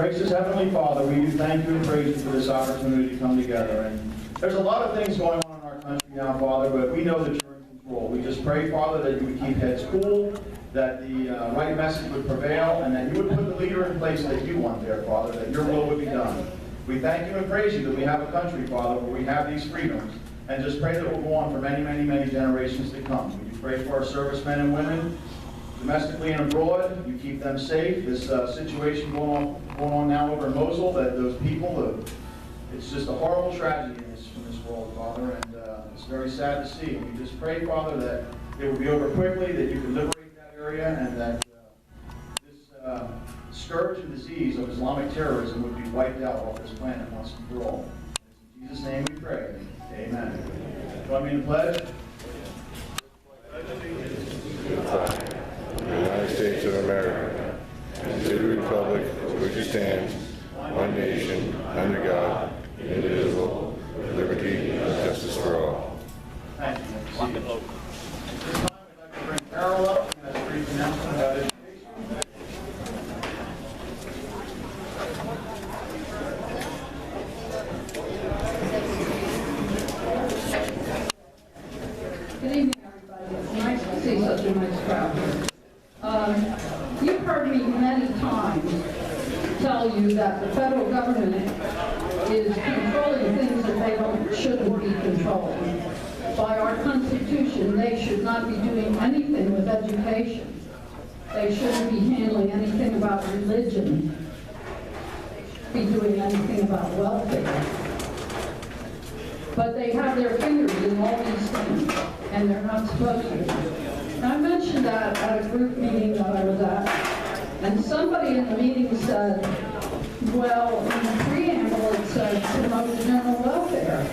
Gracious Heavenly Father, we do thank you and praise you for this opportunity to come together. And there's a lot of things going on in our country now, Father, but we know that you're in control. We just pray, Father, that you would keep heads cool, that the right message would prevail, and that you would put the leader in place that you want there, Father, that your will would be done. We thank you and praise you that we have a country, Father, where we have these freedoms, and just pray that it will go on for many, many, many generations to come. We pray for our servicemen and women, domestically and abroad. You keep them safe. This situation going on now over in Mosul, that those people, it's just a horrible tragedy in this world, Father, and it's very sad to see. We just pray, Father, that it will be over quickly, that you can liberate that area, and that this scourge and disease of Islamic terrorism would be wiped out off this planet once and for all. In Jesus' name we pray. Amen. Join me in the pledge. United States of America, and to the republic for which it stands, one nation, under God, indivisible, with liberty and justice for all. Thank you. At this time, we'd like to bring Carol up and have a brief announcement about education. Good evening, everybody. It's nice to see such a nice crowd here. You've heard me many times tell you that the federal government is controlling things that they shouldn't be controlled. By our Constitution, they should not be doing anything with education. They shouldn't be handling anything about religion. They shouldn't be doing anything about welfare. But they have their fingers in all these things, and they're not supposed to. I mentioned that at a group meeting that I was at, and somebody in the meeting said, well, in the preamble it said promote general welfare.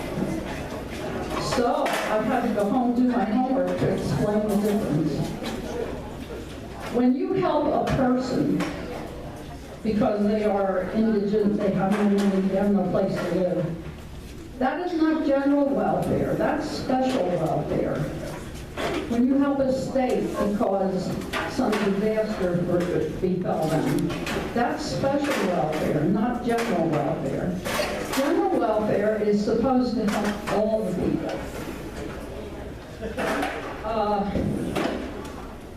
So I've had to go home and do my homework to explain the difference. When you help a person because they are indigent, they have no money, they have no place to live, that is not general welfare, that's special welfare. When you help a state because some disaster befell them, that's special welfare, not general welfare. General welfare is supposed to help all the people.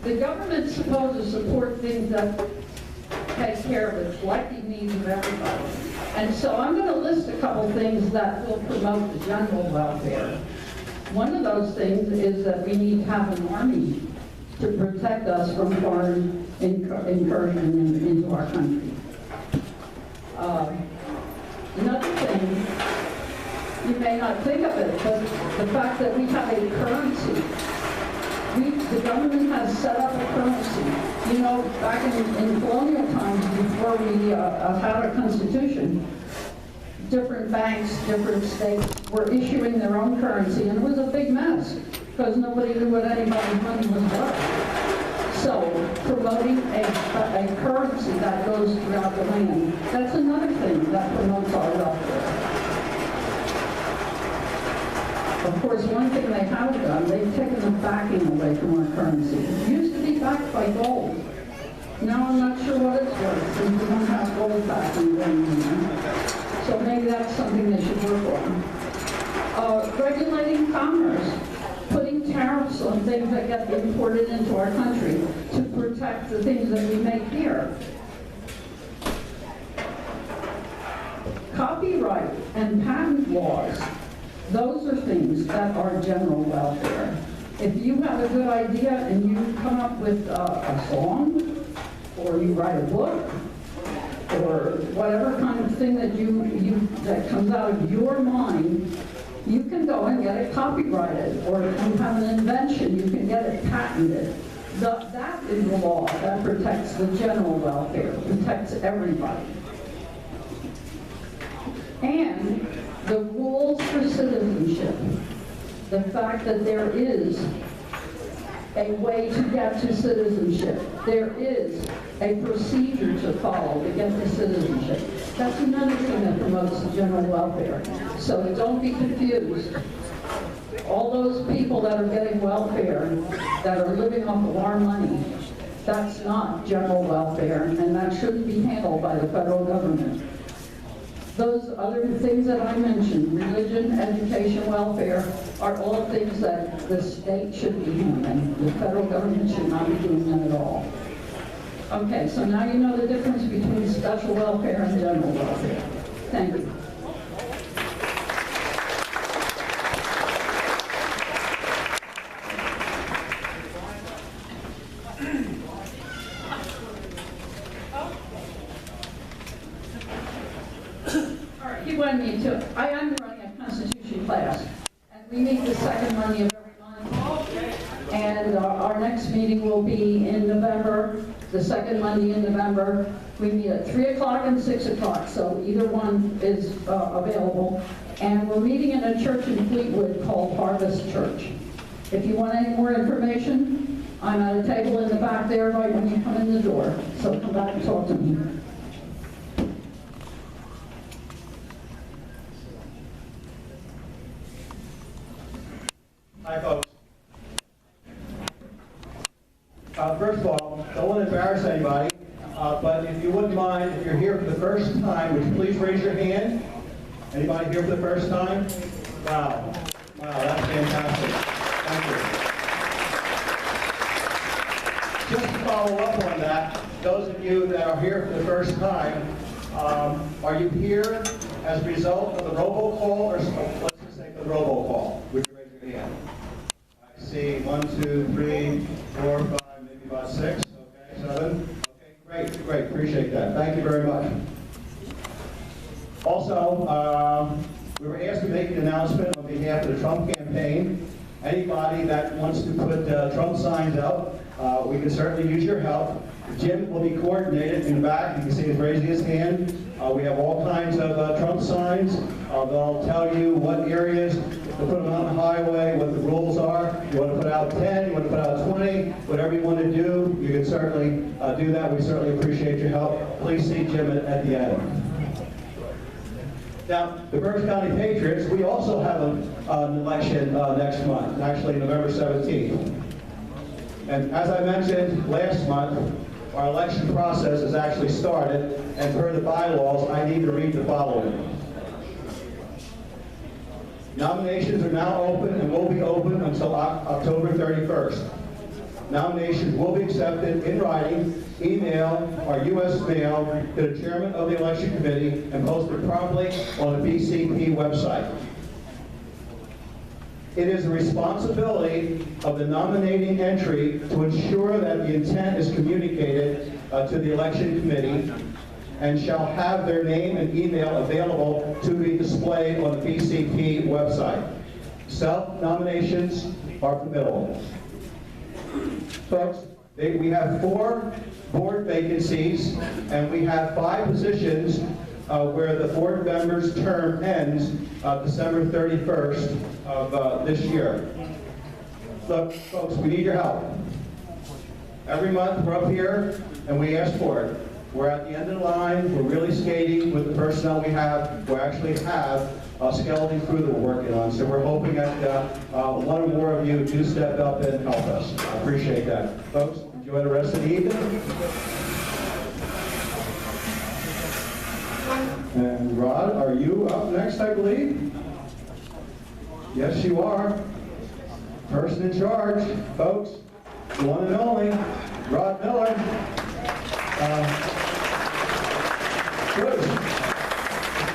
The government's supposed to support things that take care of the collective needs of everybody. And so I'm going to list a couple things that will promote the general welfare. One of those things is that we need to have an army to protect us from foreign incursion into our country. Another thing, you may not think of it, but the fact that we have a currency. The government has set up a currency. You know, back in colonial times, before we had a constitution, different banks, different states were issuing their own currency, and it was a big mess because nobody knew what anybody's money was worth. So promoting a currency that goes throughout the land, that's another thing that promotes our welfare. Of course, one thing they have done, they've taken the backing away from our currency. It used to be backed by gold. Now I'm not sure what it's worth since we don't have gold backing anymore. So maybe that's something they should work on. Regulating commerce, putting tariffs on things that get imported into our country to protect the things that we make here. Copyright and patent laws, those are things that are general welfare. If you have a good idea and you come up with a song, or you write a book, or whatever kind of thing that that comes out of your mind, you can go and get it copyrighted. Or if you have an invention, you can get it patented. That is the law that protects the general welfare, protects everybody. And the rules for citizenship, the fact that there is a way to get to citizenship. There is a procedure to follow to get to citizenship. That's another thing that promotes the general welfare. So don't be confused. All those people that are getting welfare, that are living off of our money, That's not general welfare, and that shouldn't be handled by the federal government. Those other things that I mentioned, religion, education, welfare, are all things that the state should be handling. The federal government should not be doing that at all. Okay, so now you know the difference between special welfare and general welfare. Thank you. He wanted me to, I am running a Constitution class, and we meet the second Monday of every month. And our next meeting will be in November, the second Monday in November. We meet at 3 o'clock and 6 o'clock, so either one is available. And we're meeting in a church in Fleetwood called Harvest Church. If you want any more information, I'm at a table in the back there right when you come in the door. So come back and talk to me. Hi, folks. First of all, don't want to embarrass anybody, but if you wouldn't mind, if you're here for the first time, would you please raise your hand? Anybody here for the first time? Wow. Wow, that's fantastic. Thank you. Just to follow up on that, those of you that are here for the first time, are you here as a result of the robocall, or let's just say the robocall? Would you raise your hand? I see 1, 2, 3, 4, 5, maybe about 6. Okay, 7. Okay, great, appreciate that. Thank you very much. Also, we were asked to make an announcement on behalf of the Trump campaign. Anybody that wants to put Trump signs up, we can certainly use your help. Jim will be coordinated in the back. You can see he's raising his hand. We have all kinds of Trump signs. They'll tell you what areas to put them on the highway, what the rules are. You want to put out 10, you want to put out 20, whatever you want to do, you can certainly do that. We certainly appreciate your help. Please see Jim at the end. Now, the Berks County Patriots, we also have an election next month, actually November 17th. And as I mentioned last month, our election process has actually started, and per the bylaws, I need to read the following. Nominations are now open and will be open until October 31st. Nominations will be accepted in writing, email, or U.S. mail to the chairman of the election committee and posted promptly on the BCP website. It is the responsibility of the nominating entry to ensure that the intent is communicated to the election committee and shall have their name and email available to be displayed on the BCP website. Self-nominations are permissible. Folks, we have 4 board vacancies, and we have 5 positions where the board member's term ends December 31st of this year. Look, folks, we need your help. Every month we're up here and we ask for it. We're at the end of the line. We're really skating with the personnel we have. We actually have a skeleton crew that we're working on. So we're hoping that one or more of you do step up and help us. I appreciate that. Folks, enjoy the rest of the evening. And Rod, are you up next, I believe? Yes, you are. Person in charge, folks. The one and only, Rod Miller. Good.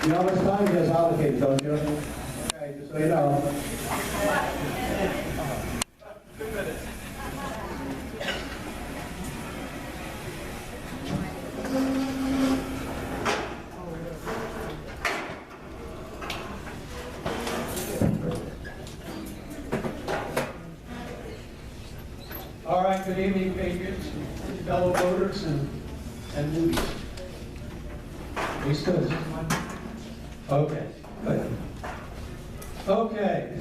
You know how much time he has allocated, don't you? Okay, just so you know. 2 minutes. All right, good evening, Patriots, fellow voters, and movies. We stood. Okay, good. Okay.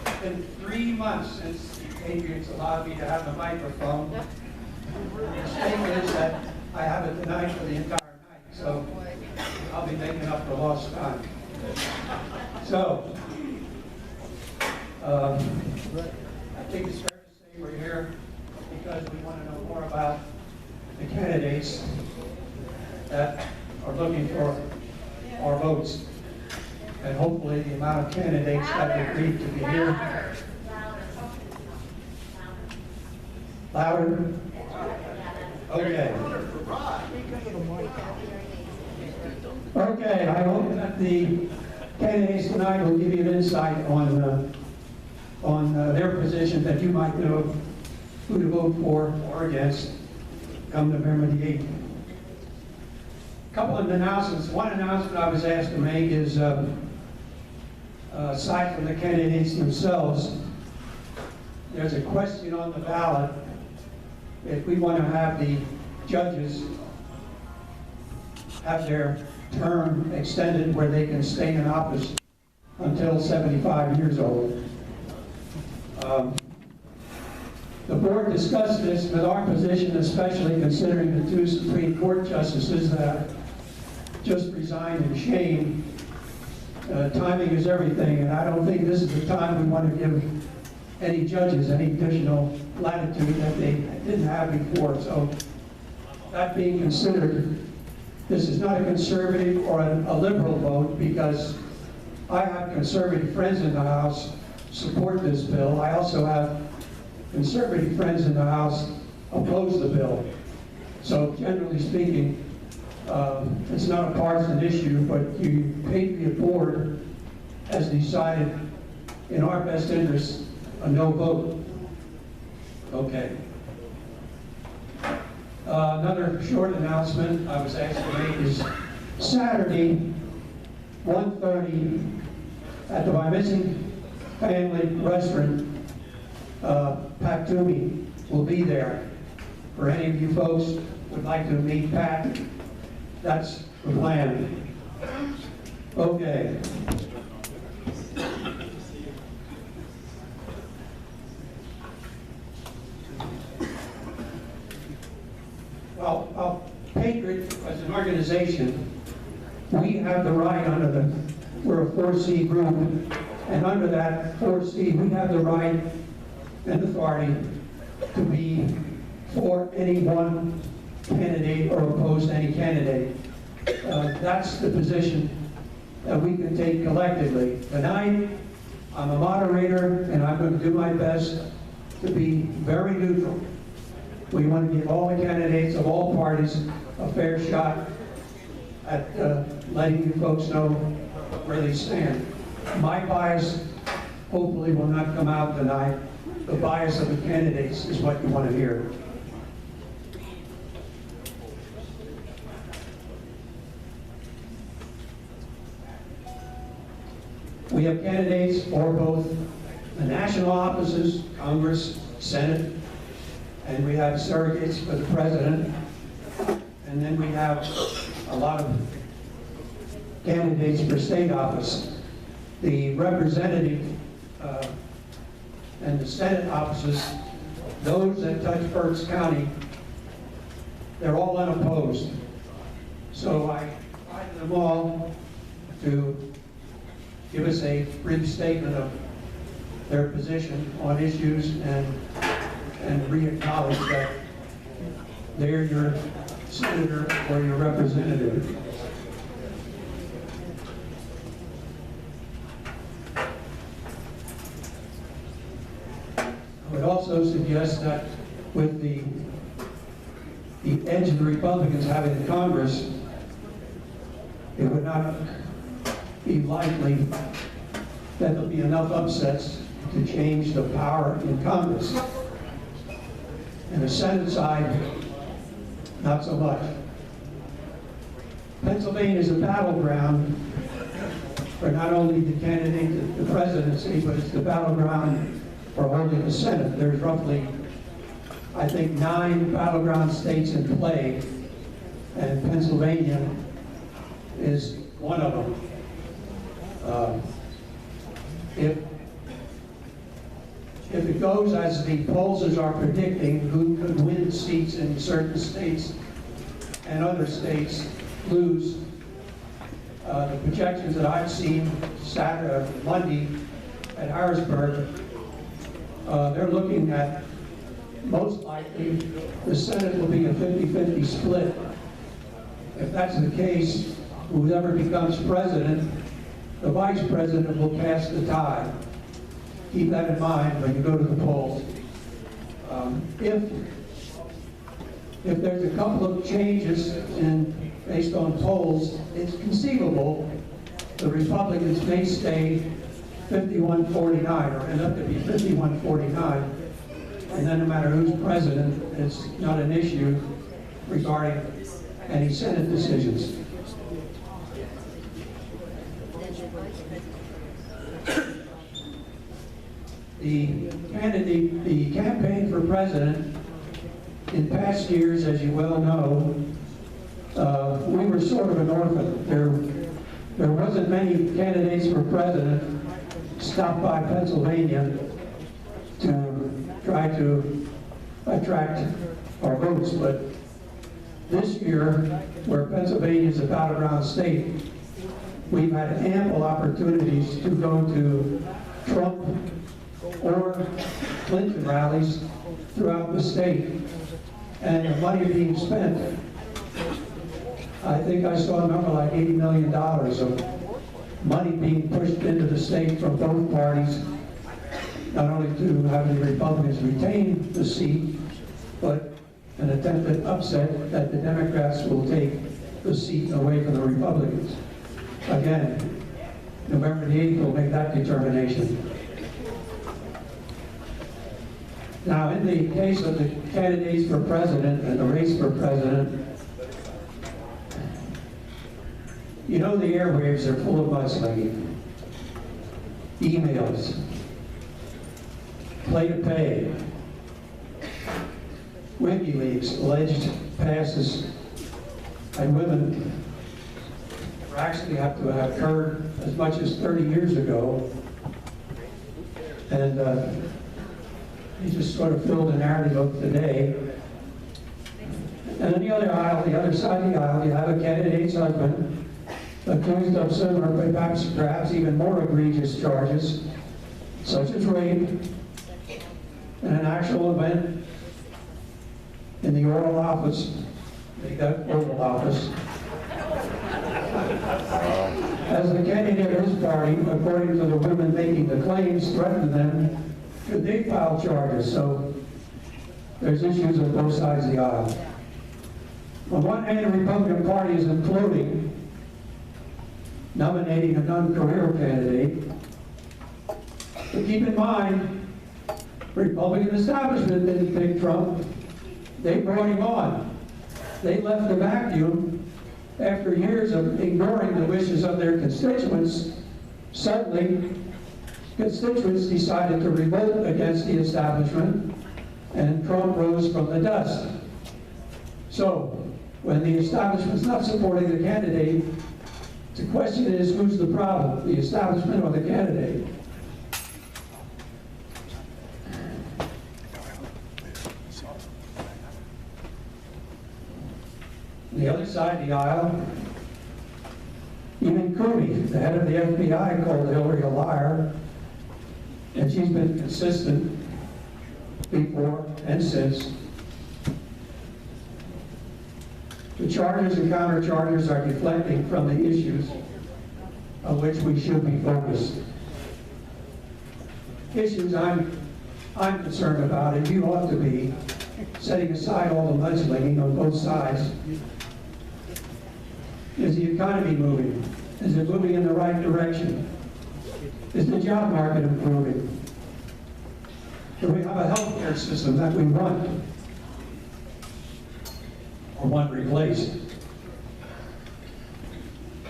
It's been 3 months since the Patriots allowed me to have the microphone. The mistake is that I have it tonight for the entire night, so I'll be making up for lost time. So, I think it's fair to say we're here because we have candidates that have agreed to be here. Louder? Okay. Okay, I hope that the candidates tonight will give you an insight on their position, that you might know who to vote for or against come November the 8th. Couple of announcements. One announcement I was asked to make is, aside from the candidates themselves, there's a question on the ballot if we want to have the judges have their term extended where they can stay in office until 75 years old. The board discussed this with our position, especially considering the two Supreme Court justices that just resigned in shame. Timing is everything, and I don't think this is the time we want to give any judges any additional latitude that they didn't have before. So that being considered, this is not a conservative or a liberal vote, because I have conservative friends in the House support this bill. I also have conservative friends in the House oppose the bill. So generally speaking, it's not a partisan issue, but the Patriot board has decided in our best interest a no vote. Okay. Another short announcement I was asked to make is Saturday, 1:30 at the My Missing Family Restaurant. Pat Toomey will be there. For any of you folks who would like to meet Pat, that's the plan. Okay. Well, Patriot, as an organization, we have the right we're a 4C group, and under that 4C, we have the right and authority to be for any one candidate or opposed to any candidate. That's the position that we can take collectively. Tonight, I'm a moderator, and I'm going to do my best to be very neutral. We want to give all the candidates of all parties a fair shot at letting you folks know where they stand. My bias hopefully will not come out tonight. The bias of the candidates is what you want to hear. We have candidates for both the national offices, Congress, Senate, and we have surrogates for the president. And then we have a lot of candidates for state office. The representative and the Senate offices, those that touch Berks County, they're all unopposed. So I invited them all to give us a brief statement of their position on issues and re-acknowledge that they're your senator or your representative. I would also suggest that with the edge of the Republicans having in Congress, it would not be likely that there'll be enough upsets to change the power in Congress. And the Senate side, not so much. Pennsylvania is a battleground for not only the candidate to the presidency, but it's the battleground for holding the Senate. There's roughly, I think, 9 battleground states in play, and Pennsylvania is one of them. If it goes as the pollsters are predicting, who could win seats in certain states and other states lose, the projections that I've seen Monday at Harrisburg, they're looking at most likely the Senate will be a 50-50 split. If that's the case, whoever becomes president the vice president will cast the tie. Keep that in mind when you go to the polls. If there's a couple of changes based on polls, it's conceivable the Republicans may stay 51-49 or end up to be 51-49. And then no matter who's president, it's not an issue regarding any Senate decisions. The campaign for president, in past years, as you well know, we were sort of an orphan. There wasn't many candidates for president stopped by Pennsylvania to try to attract our votes, but this year, where Pennsylvania is a battleground state, we've had ample opportunities to go to Trump or Clinton rallies throughout the state, and the money being spent. I think I saw a number like $80 million of money being pushed into the state from both parties, not only to have the Republicans retain the seat, but an attempted upset that the Democrats will take the seat away from the Republicans. Again, November the 8th will make that determination. Now, in the case of the candidates for president and the race for president, you know the airwaves are full of mudslinging, emails, play to pay, WikiLeaks alleged passes by women actually have to have occurred as much as 30 years ago, and he just sort of filled the narrative of today. And on the other aisle, the other side of the aisle, you have a candidate's husband accused of similar, perhaps even more egregious charges, such as rape, in an actual event in the Oval Office, the Oval Office. As the candidate of his party, according to the women making the claims, threatened them should they file charges. So there's issues on both sides of the aisle. On one hand, the Republican Party is imploding, nominating a non-career candidate. But keep in mind, Republican establishment didn't pick Trump. They brought him on. They left the vacuum. After years of ignoring the wishes of their constituents, suddenly constituents decided to revolt against the establishment, and Trump rose from the dust. So, when the establishment's not supporting the candidate, the question is, who's the problem, the establishment or the candidate? On the other side of the aisle, even Comey, the head of the FBI, called Hillary a liar, and she's been consistent before and since. The charges and countercharges are deflecting from the issues on which we should be focused. Issues I'm concerned about, and you ought to be, setting aside all the mudslinging on both sides. Is the economy moving? Is it moving in the right direction? Is the job market improving? Do we have a healthcare system that we want or want replaced?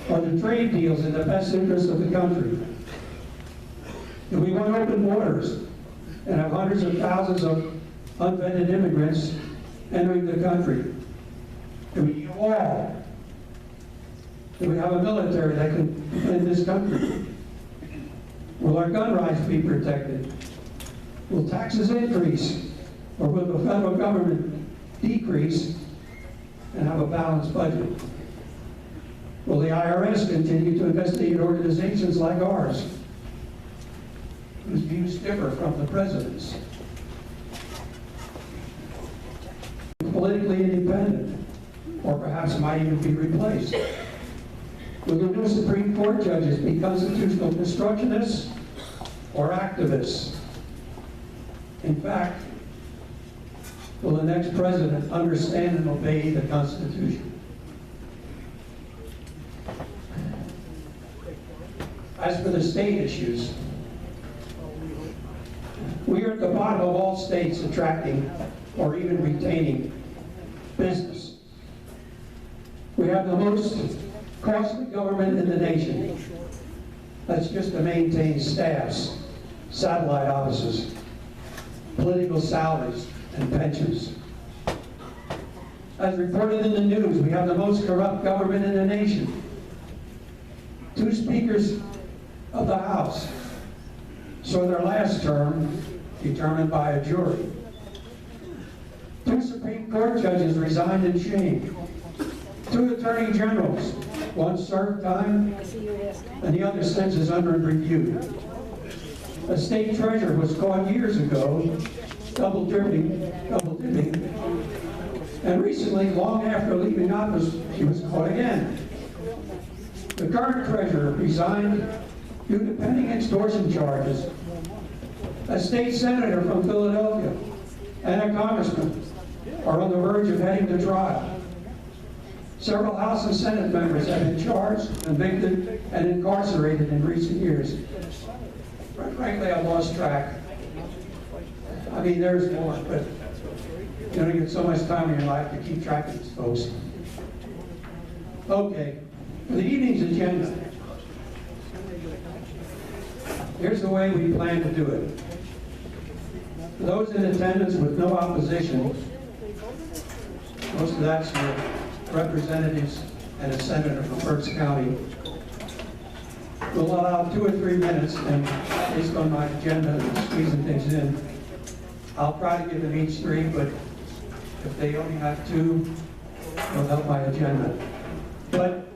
Are the trade deals in the best interest of the country? Do we want open borders and have hundreds of thousands of unvetted immigrants entering the country? Do we need a wall? Do we have a military that can defend this country? Will our gun rights be protected? Will taxes increase? Or will the federal government decrease and have a balanced budget? Will the IRS continue to investigate organizations like ours, whose views differ from the president's? Politically independent, or perhaps might even be replaced. Will the new Supreme Court judges be constitutional constructionists or activists? In fact, will the next president understand and obey the Constitution? As for the state issues, we are at the bottom of all states attracting or even retaining business. We have the most costly government in the nation. That's just to maintain staffs, satellite offices, political salaries, and pensions. As reported in the news, we have the most corrupt government in the nation. 2 speakers of the House saw their last term determined by a jury. 2 Supreme Court judges resigned in shame. 2 attorney generals, one served time and the other since is under review. A state treasurer was caught years ago double dipping, and recently, long after leaving office, she was caught again. The current treasurer resigned due to pending extortion charges. A state senator from Philadelphia and a congressman are on the verge of heading to trial. Several House and Senate members have been charged, convicted, and incarcerated in recent years. Frankly, I've lost track. I mean, there's more, but you don't get so much time in your life to keep track of these folks. Okay, for the evening's agenda, here's the way we plan to do it. For those in attendance with no opposition, most of that's your representatives and a senator from Berks County, we'll allow 2 or 3 minutes, and based on my agenda and squeezing things in, I'll try to give them each 3, but if they only have 2, it'll help my agenda. But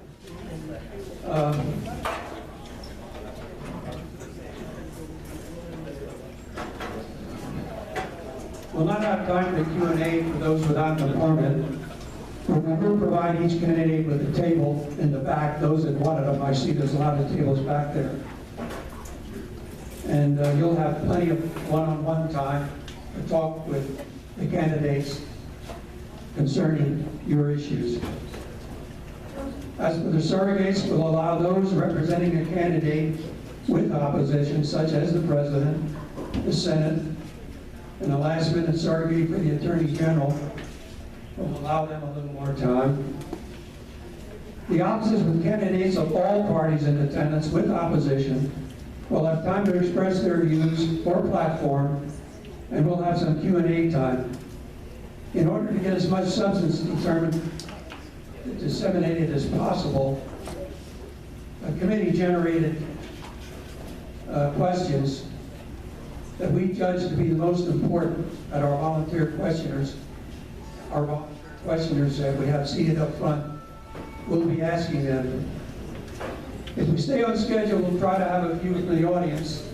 we'll not have time for Q&A for those without an appointment. We will provide each candidate with a table in the back. Those that wanted them, I see there's a lot of tables back there. And you'll have plenty of one-on-one time to talk with the candidates concerning your issues. As for the surrogates, we'll allow those representing a candidate with opposition, such as the President, the Senate, and a last-minute surrogate for the Attorney General. We'll allow them a little more time. The officers with candidates of all parties in attendance with opposition will have time to express their views or platform, and we'll have some Q&A time. In order to get as much substance disseminated as possible, a committee generated questions that we judged to be the most important at our volunteer questioners. Our volunteer questioners that we have seated up front will be asking them. If we stay on schedule, we'll try to have a few in the audience,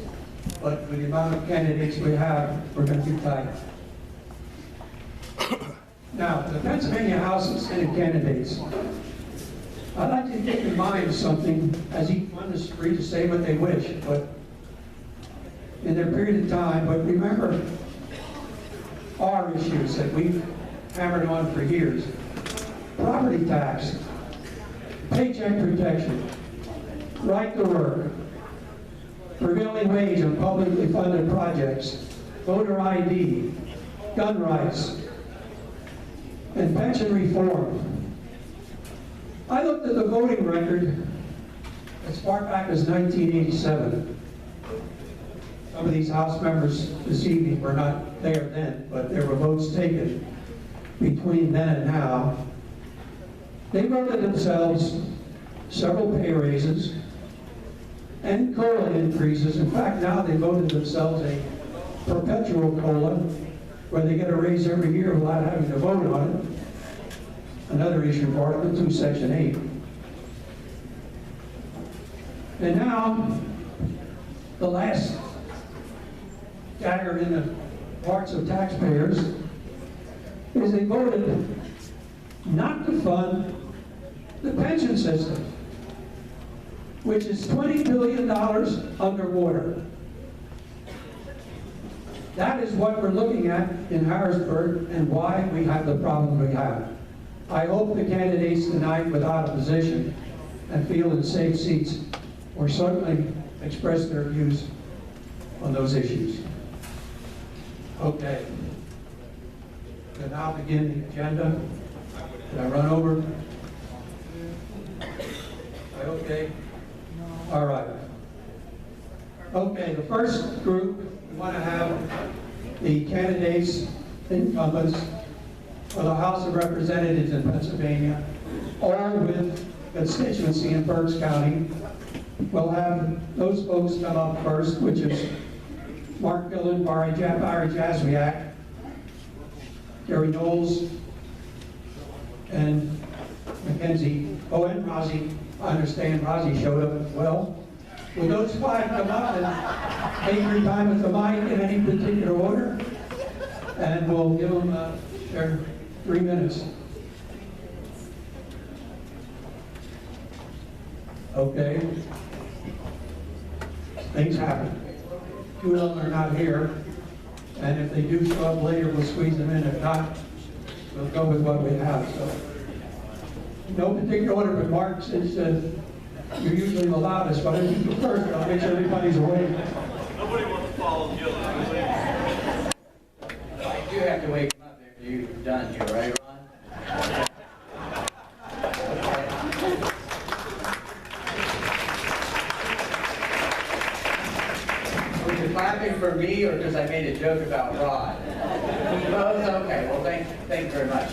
but with the amount of candidates we have, we're going to be tight. Now, the Pennsylvania House and Senate candidates, I'd like you to keep in mind something, as each one is free to say what they wish, but in their period of time, but remember our issues that we've hammered on for years. Property tax, paycheck protection, right to work, prevailing wage on publicly funded projects, voter ID, gun rights, and pension reform. I looked at the voting record as far back as 1987. Some of these House members this evening were not there then, but there were votes taken between then and now. They voted themselves several pay raises and COLA increases. In fact, now they voted themselves a perpetual COLA, where they get a raise every year without having to vote on it. Another issue for Article 2, Section 8. And now, the last dagger in the hearts of taxpayers is they voted not to fund the pension system. which is $20 billion underwater. That is what we're looking at in Harrisburg and why we have the problem we have. I hope the candidates tonight without opposition and feel in safe seats will certainly express their views on those issues. Okay. We'll now begin the agenda. Did I run over? Okay. All right. Okay, the first group, we want to have the candidates, incumbents for the House of Representatives in Pennsylvania, or with constituency in Berks County. We'll have those folks come up first, which is Mark Dillon, Barry Jazwiak, Gary Knowles, and Mackenzie. Oh, and Rozzy. I understand Rozzy showed up as well. Will those five come up and take your time with the mic in any particular order? And we'll give them their 3 minutes. Okay. Things happen. Two of them are not here. And if they do show up later, we'll squeeze them in. If not, we'll go with what we have. So, no particular order, but Mark, since you're usually the loudest, why don't you go first? I'll make sure everybody's awake. Nobody wants to follow the other. I do have to wake him up after you're done here, right, Ron? Was you clapping for me or because I made a joke about Ron? Both? Okay, well, thank you very much.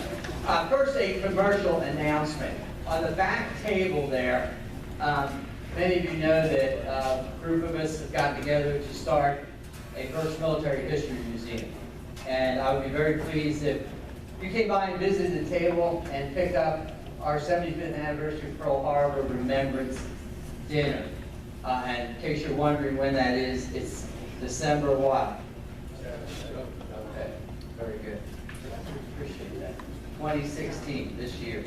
First, a commercial announcement. On the back table there, many of you know that a group of us have gotten together to start a Berks Military History Museum. And I would be very pleased if you came by and visited the table and picked up our 75th anniversary Pearl Harbor Remembrance Dinner. And in case you're wondering when that is, it's December what? Okay, very good. Appreciate that. 2016, this year.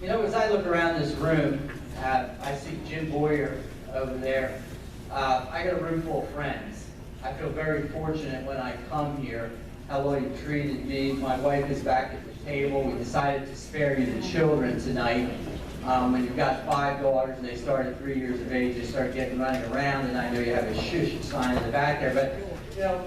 You know, as I look around this room, I see Jim Boyer over there. I got a room full of friends. I feel very fortunate when I come here, how well you treated me. My wife is back at the table. We decided to spare you the children tonight. When you've got 5 daughters and they start at 3 years of age, they start getting running around, and I know you have a shush sign in the back there. But, you know,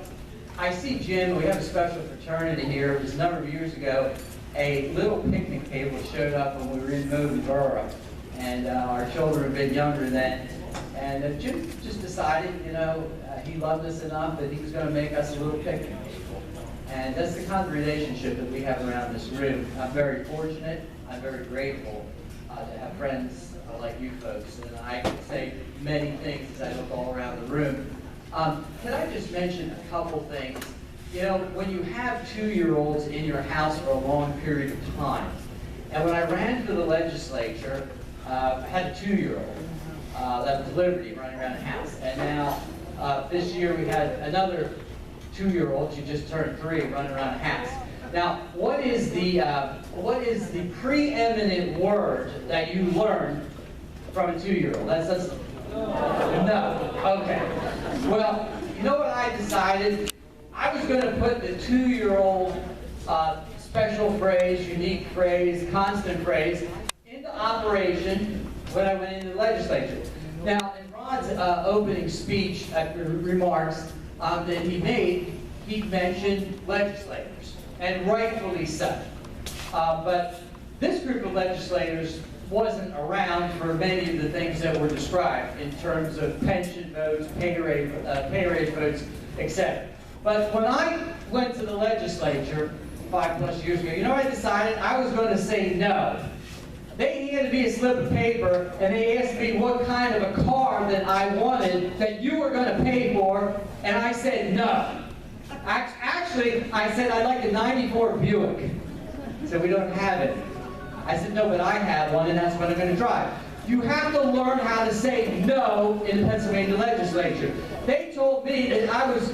I see Jim. We have a special fraternity here. It was a number of years ago. A little picnic table showed up when we were in Modenborough, and our children had been younger then. And Jim just decided, you know, he loved us enough that he was going to make us a little picnic table. And that's the kind of relationship that we have around this room. I'm very fortunate. I'm very grateful to have friends like you folks. And I can say many things as I look all around the room. Can I just mention a couple things? You know, when you have 2-year-olds in your house for a long period of time, and when I ran for the legislature, I had a 2-year-old. That was Liberty running around the house. And now, this year we had another 2-year-old. She just turned 3 running around the house. Now, what is the preeminent word that you learned from a 2-year-old? That's no. Okay. Well, you know what I decided? I was going to put the 2-year-old special phrase, unique phrase, constant phrase into operation when I went into the legislature. Now, in Ron's opening speech, remarks that he made, he mentioned legislators, and rightfully so. But this group of legislators wasn't around for many of the things that were described in terms of pension votes, pay raise votes, etc. But when I went to the legislature 5+ years ago, you know what I decided? I was going to say no. They handed me a slip of paper and they asked me what kind of a car that I wanted that you were going to pay for, and I said no. Actually, I said I'd like a '94 Buick. So we don't have it. I said no, but I have one, and that's what I'm going to drive. You have to learn how to say no in the Pennsylvania legislature. They told me that I was...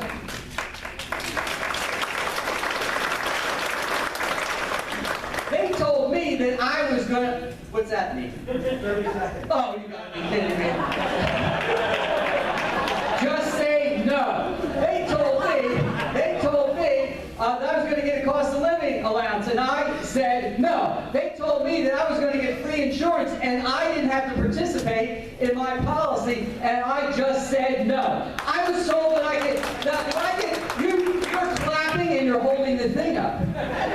They told me that I was gonna, what's that mean? 30 seconds. Oh, you gotta be kidding me. Just say no. They told me that I was gonna get a cost of living allowance, and I said no. They told me that I was gonna get free insurance, and I didn't have to participate in my policy, and I just said no. I was told that you're clapping and you're holding the thing up.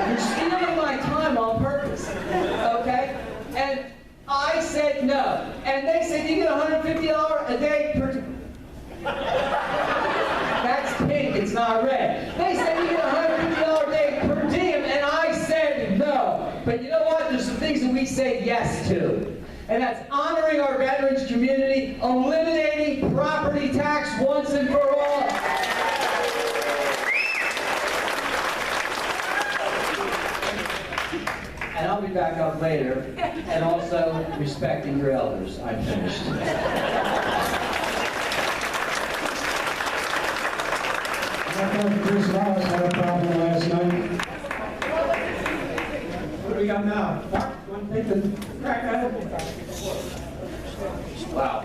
You're stealing my time on purpose, okay? And I said no. And they said, you get $150 a day per... That's pink, it's not red. They said you get $150 a day per diem, and I said no. But you know what? There's some things that we say yes to. And that's honoring our veterans community, eliminating property tax once and for all. And I'll be back up later, and also respecting your elders. I'm finished. Chris Wallace had a problem last night. What do we got now? Mark, you want to take the crack at it? Wow.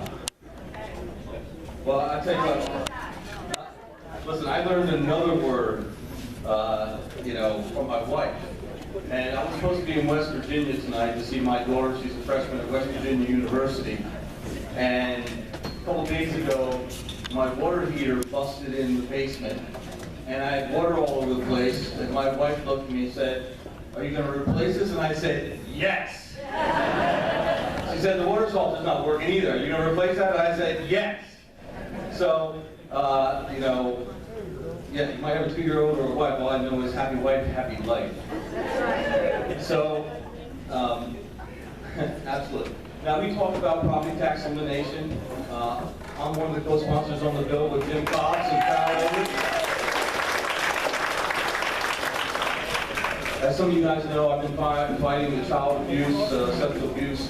Well, I tell you what. Listen, I learned another word, from my wife. And I was supposed to be in West Virginia tonight to see my daughter. She's a freshman at West Virginia University. And a couple days ago, my water heater busted in the basement. And I had water all over the place. And my wife looked at me and said, "Are you going to replace this?" And I said, "Yes." She said, "The water softener's not working either. Are you going to replace that?" And I said, "Yes." So, yeah, you might have a 2-year-old or a wife. All I know is happy wife, happy life. So, absolutely. Now, we talked about property tax elimination. I'm one of the co-sponsors on the bill with Jim Cox and Kyle Edwards. As some of you guys know, I've been fighting the child abuse, sexual abuse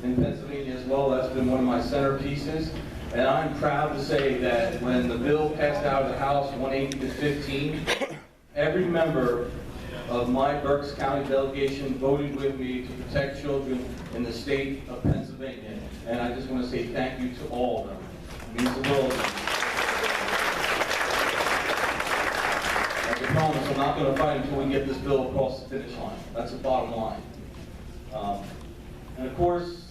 in Pennsylvania as well. That's been one of my centerpieces. And I'm proud to say that when the bill passed out of the House 180 to 15, every member of my Berks County delegation voted with me to protect children in the state of Pennsylvania. And I just want to say thank you to all of them. It means the world to me. As I promise, I'm not going to fight until we get this bill across the finish line. That's the bottom line. And of course,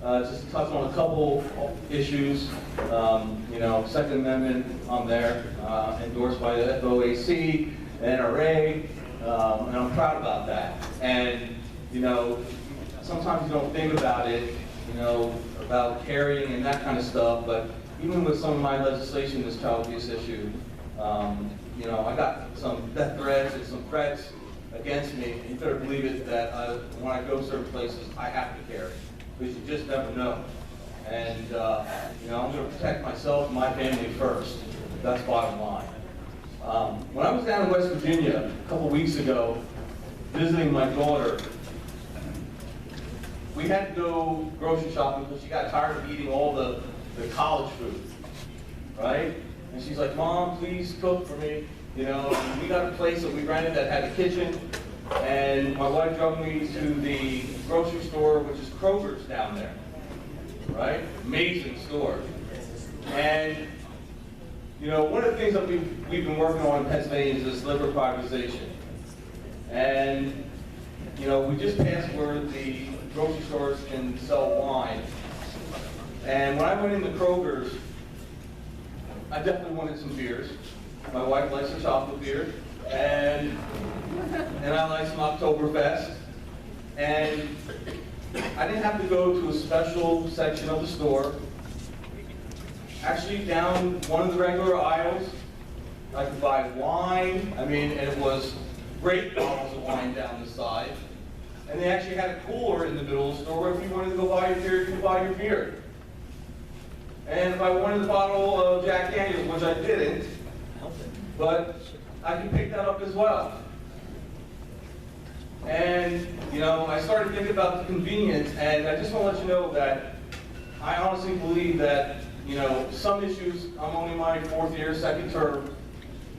just to touch on a couple issues, Second Amendment on there, endorsed by the FOAC, NRA, and I'm proud about that. And, sometimes you don't think about it, about carrying and that kind of stuff, but even with some of my legislation, this child abuse issue, I got some death threats and some threats against me. You better believe it that when I go certain places, I have to carry. Because you just never know. And, I'm going to protect myself and my family first. That's bottom line. When I was down in West Virginia a couple weeks ago, visiting my daughter, we had to go grocery shopping because she got tired of eating all the college food, right? And she's like, "Mom, please cook for me." We got a place that we rented that had a kitchen. And my wife drove me to the grocery store, which is Kroger's down there, right? Amazing store. And, one of the things that we've been working on in Pennsylvania is this liquor privatization. And, we just passed where the grocery stores can sell wine. And when I went into Kroger's, I definitely wanted some beers. My wife likes a chocolate beer. And I like some Oktoberfest. And I didn't have to go to a special section of the store. Actually, down one of the regular aisles, I could buy wine. And it was great bottles of wine down the side. And they actually had a cooler in the middle of the store where if you wanted to go buy your beer, you could buy your beer. And if I wanted a bottle of Jack Daniels, which I didn't, but I could pick that up as well. And, I started thinking about the convenience, and I just want to let you know that I honestly believe that, some issues, I'm only my 4th year, 2nd term,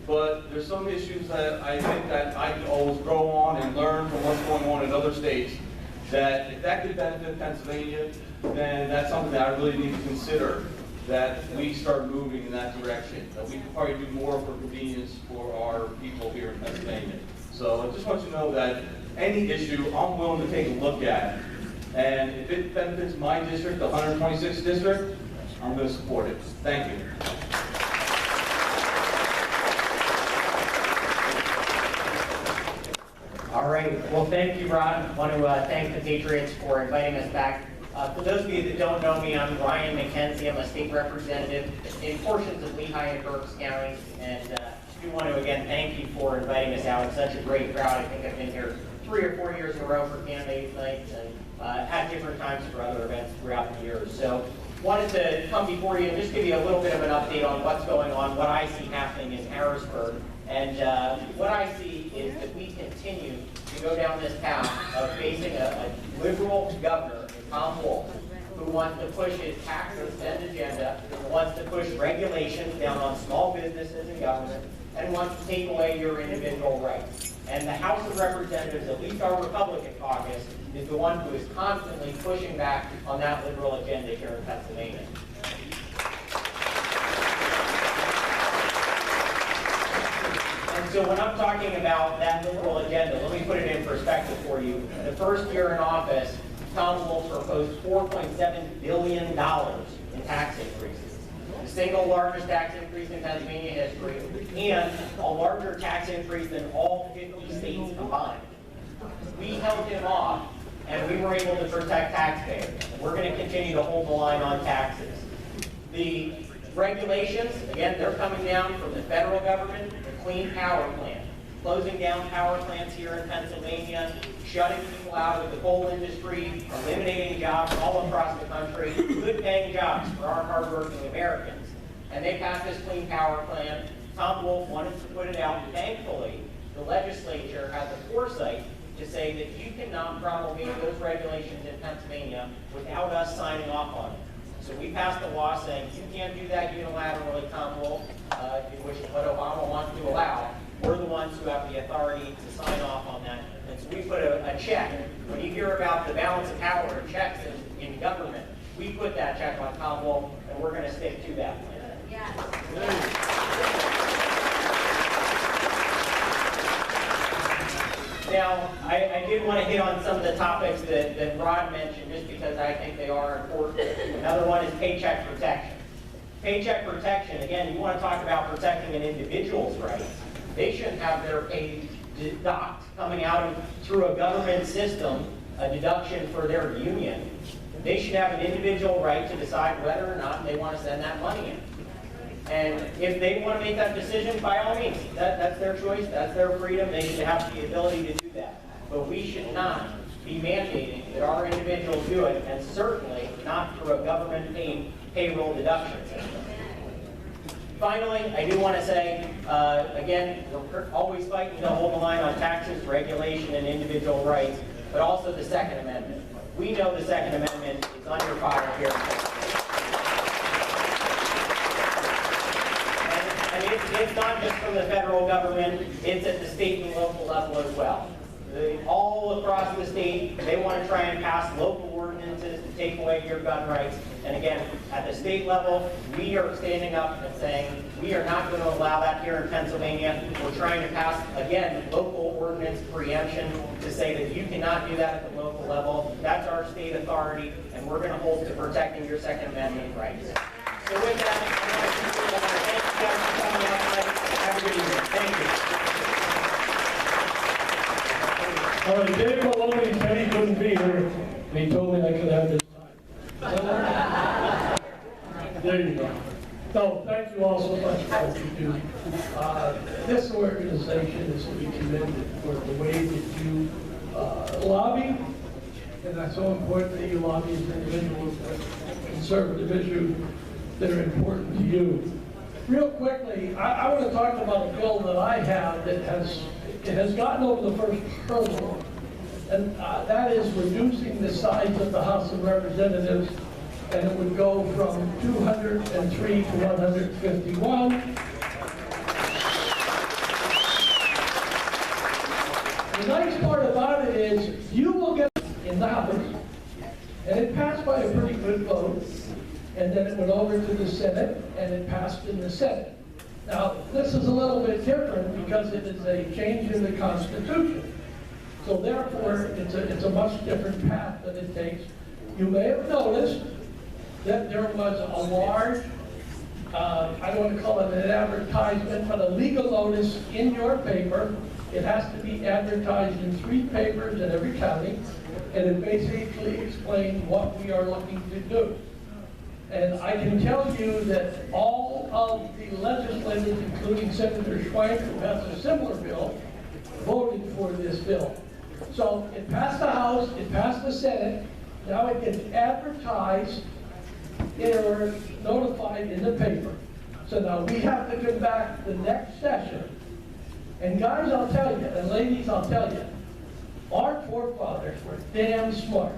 but there's some issues that I think that I can always grow on and learn from what's going on in other states. that if that could benefit Pennsylvania, then that's something that I really need to consider, that we start moving in that direction. That we can probably do more for convenience for our people here in Pennsylvania. So I just want you to know that any issue I'm willing to take a look at. And if it benefits my district, the 126th district, I'm going to support it. Thank you. All right, well, thank you, Rod. I want to thank the Patriots for inviting us back. For those of you that don't know me, I'm Ryan McKenzie. I'm a state representative in portions of Lehigh and Berks counties, and I do want to again thank you for inviting us out. It's such a great crowd. I think I've been here 3 or 4 years in a row for candidates nights, and at different times for other events throughout the years. So wanted to come before you and just give you a little bit of an update on what's going on, what I see happening in Harrisburg. And what I see is that we continue to go down this path of facing a liberal governor, Tom Wolf, who wants to push his tax and spend agenda, wants to push regulations down on small businesses and government, and wants to take away your individual rights. And the House of Representatives, at least our Republican caucus, is the one who is constantly pushing back on that liberal agenda here in Pennsylvania. And so when I'm talking about that liberal agenda, let me put it in perspective for you. The first year in office, Tom Wolf proposed $4.7 billion in tax increases. The single largest tax increase in Pennsylvania history, and a larger tax increase than all 50 states combined. We held him off, and we were able to protect taxpayers. We're going to continue to hold the line on taxes. The regulations, again, they're coming down from the federal government, the Clean Power Plan, closing down power plants here in Pennsylvania, shutting people out of the coal industry, eliminating jobs all across the country, good-paying jobs for our hardworking Americans. And they passed this Clean Power Plan. Tom Wolf wanted to put it out. Thankfully, the legislature had the foresight to say that you cannot promulgate those regulations in Pennsylvania without us signing off on it. So we passed a law saying you can't do that unilaterally, Tom Wolf, which is what Obama wants to allow. We're the ones who have the authority to sign off on that. And so we put a check. When you hear about the balance of power and checks in government, we put that check on Tom Wolf, and we're going to stick to that plan. Now, I did want to hit on some of the topics that Rod mentioned, just because I think they are important. Another one is paycheck protection. Paycheck protection, again, you want to talk about protecting an individual's rights. They shouldn't have their pay deduct coming out through a government system, a deduction for their union. They should have an individual right to decide whether or not they want to send that money in. And if they want to make that decision, by all means, that's their choice, that's their freedom, they should have the ability to do that. But we should not be mandating that our individuals do it, and certainly not through a government-paid payroll deduction system. Finally, I do want to say, again, we're always fighting to hold the line on taxes, regulation, and individual rights, but also the Second Amendment. We know the Second Amendment is under fire here. It's not just from the federal government, it's at the state and local level as well. All across the state, they want to try and pass local ordinances to take away your gun rights. And again, at the state level, we are standing up and saying, we are not going to allow that here in Pennsylvania. We're trying to pass, again, local ordinance preemption to say that you cannot do that at the local level. That's our state authority, and we're going to hold to protecting your Second Amendment rights. So with that, I want to thank you guys for coming out tonight. Have a good evening. Thank you. All right, Dave Maloney said he couldn't be here, and he told me I could have this time. There you go. So, thank you all so much for what you do. This organization is to be commended for the way that you lobby, and that's so important that you lobby as individuals for conservative issues that are important to you. Real quickly, I want to talk about a bill that I have that has gotten over the first hurdle, and that is reducing the size of the House of Representatives, and it would go from 203 to 151. The nice part about it is you will get in the House. and then it went over to the Senate, and it passed in the Senate. Now, this is a little bit different because it is a change in the Constitution. So therefore, it's a much different path that it takes. You may have noticed that there was a large, I don't want to call it an advertisement, but a legal notice in your paper. It has to be advertised in 3 papers in every county, and it basically explains what we are looking to do. And I can tell you that all of the legislators, including Senator Schwank, who has a similar bill, voted for this bill. So it passed the House, it passed the Senate, now it gets advertised or notified in the paper. So now we have to come back the next session. And guys, I'll tell you, and ladies, I'll tell you, our forefathers were damn smart.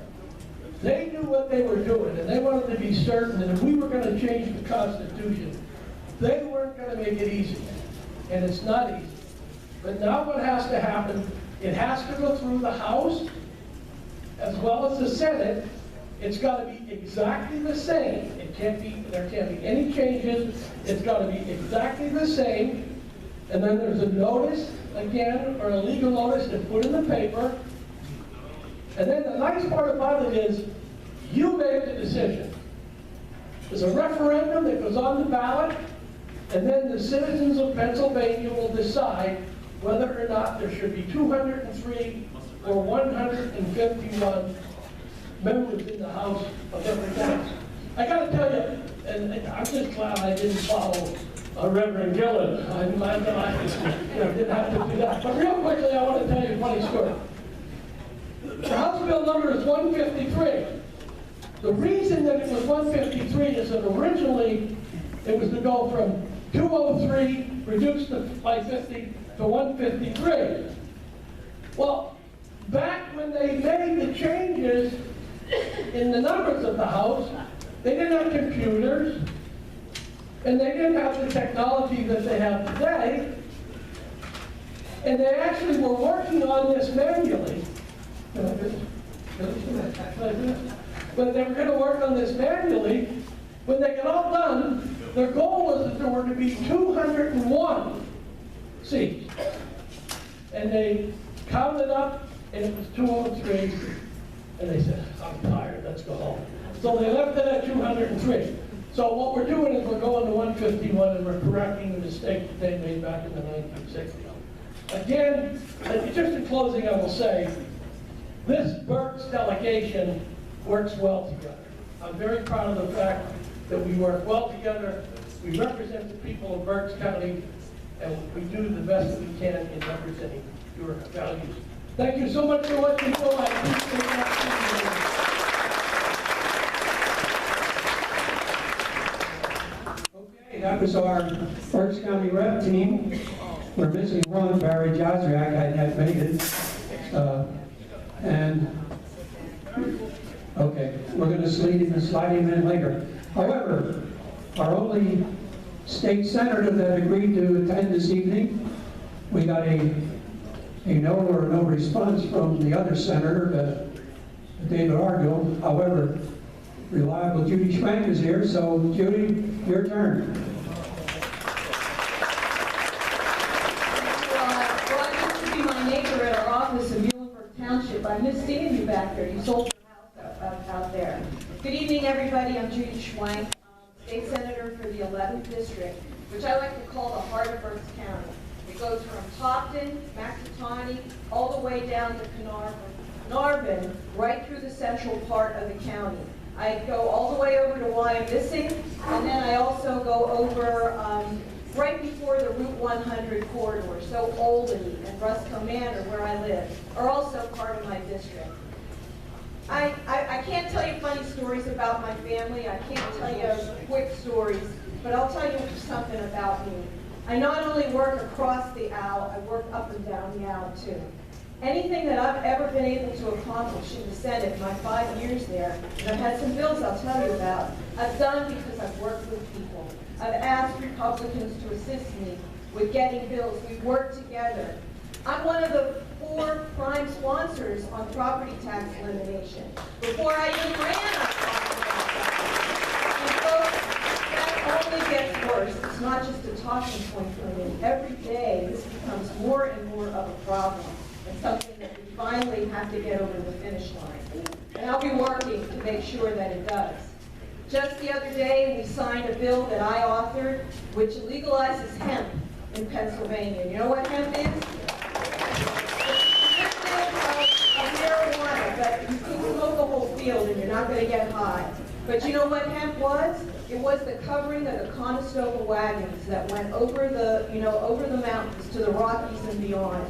They knew what they were doing, and they wanted to be certain that if we were going to change the Constitution, they weren't going to make it easy. And it's not easy. But now what has to happen, it has to go through the House as well as the Senate. It's got to be exactly the same. There can't be any changes. It's got to be exactly the same. And then there's a notice, again, or a legal notice to put in the paper. And then the nice part about it is, you make the decision. There's a referendum that goes on the ballot, and then the citizens of Pennsylvania will decide whether or not there should be 203 or 151 members in the House of Representatives. I got to tell you, and I'm just glad I didn't follow Reverend Gillen. I'm glad that I didn't have to do that. But real quickly, I want to tell you a funny story. The House bill number is 153. The reason that it was 153 is that originally it was to go from 203 reduced by 50 to 153. Well, back when they made the changes in the numbers of the House, they didn't have computers, and they didn't have the technology that they have today, and they actually were working on this manually. But they were going to work on this manually. When they got all done, their goal was that there were to be 201 seats. And they counted up, and it was 203. And they said, I'm tired, let's go home. So they left it at 203. So what we're doing is we're going to 151, and we're correcting the mistake that they made back in the 1960s. Again, just in closing, I will say, this Berks delegation works well together. I'm very proud of the fact that we work well together. We represent the people of Berks County, and we do the best that we can in representing your values. Thank you so much for what you do. I appreciate that. Okay, that was our Berks County rep team. We're missing one, Barry Jazriak, had made it. Okay, we're going to slide him in later. However, our only state senator that agreed to attend this evening, we got a no or no response from the other senator, David Argill. However, reliable Judy Schwank is here, so Judy, your turn. Well, I used to be my neighbor at our office in Muhlenberg Township. I miss seeing you back there. You sold your house out there. Good evening, everybody. I'm Judy Schwank, State Senator for the 11th District, which I like to call the heart of Berks County. It goes from Topton, Macatawny, all the way down to Carnarvon, right through the central part of the county. I go all the way over to Wyomissing, and then I also go over right before the Route 100 corridor. So Albany and Rusco Manor, where I live, are also part of my district. I can't tell you funny stories about my family. I can't tell you quick stories, but I'll tell you something about me. I not only work across the aisle, I work up and down the aisle too. Anything that I've ever been able to accomplish in the Senate in my 5 years there, and I've had some bills I'll tell you about, I've done because I've worked with people. I've asked Republicans to assist me with getting bills. We've worked together. I'm one of the 4 prime sponsors on property tax elimination. Before I even ran on property tax, we only gets worse. It's not just a talking point for me. Every day, this becomes more and more of a problem, and something that we finally have to get over the finish line. And I'll be working to make sure that it does. Just the other day, we signed a bill that I authored, which legalizes hemp in Pennsylvania. You know what hemp is? It's of marijuana, but you can smoke a whole field and you're not going to get high. But you know what hemp was? It was the covering of the Conestoga wagons that went over the, over the mountains to the Rockies and beyond.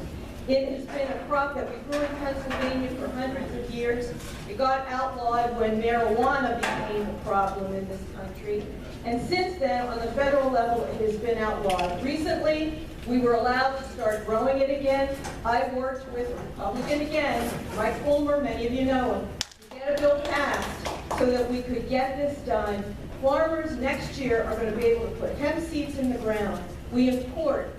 It has been a crop that we grew in Pennsylvania for hundreds of years. It got outlawed when marijuana became a problem in this country. And since then, on the federal level, it has been outlawed. Recently, we were allowed to start growing it again. I worked with a Republican again, Mike Fulmer, many of you know him, to get a bill passed so that we could get this done. Farmers next year are going to be able to put hemp seeds in the ground. We import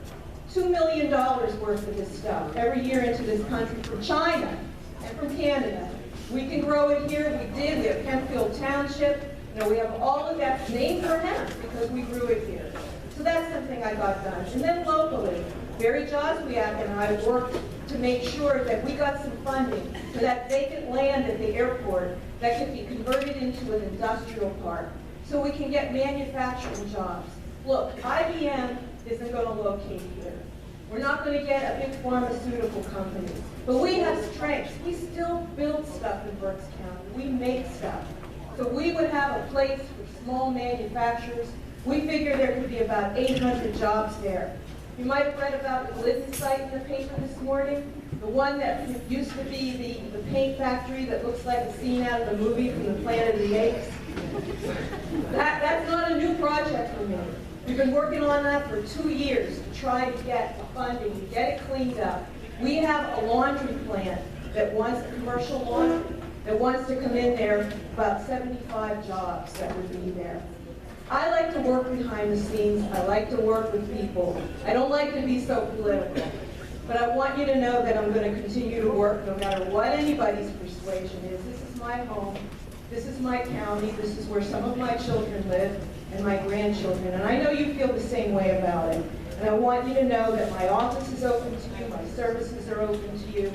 $2 million worth of this stuff every year into this country from China and from Canada. We can grow it here. We did. We have Hempfield Township. We have all of that named for hemp because we grew it here. So that's something I got done. And then locally, Barry Joswiak and I worked to make sure that we got some funding for that vacant land at the airport that could be converted into an industrial park so we can get manufacturing jobs. Look, IBM isn't going to locate here. We're not going to get a big pharmaceutical company. But we have strengths. We still build stuff in Berks County. We make stuff. So we would have a place for small manufacturers. We figure there could be about 800 jobs there. You might have read about the Glidden site in the paper this morning. The one that used to be the paint factory that looks like a scene out of the movie from the Planet of the Apes. That's not a new project for me. We've been working on that for 2 years to try to get the funding, to get it cleaned up. We have a laundry plant that wants a commercial laundry, that wants to come in there, about 75 jobs that would be there. I like to work behind the scenes. I like to work with people. I don't like to be so political. But I want you to know that I'm going to continue to work no matter what anybody's persuasion is. This is my home. This is my county. This is where some of my children live and my grandchildren. And I know you feel the same way about it. And I want you to know that my office is open to you. My services are open to you.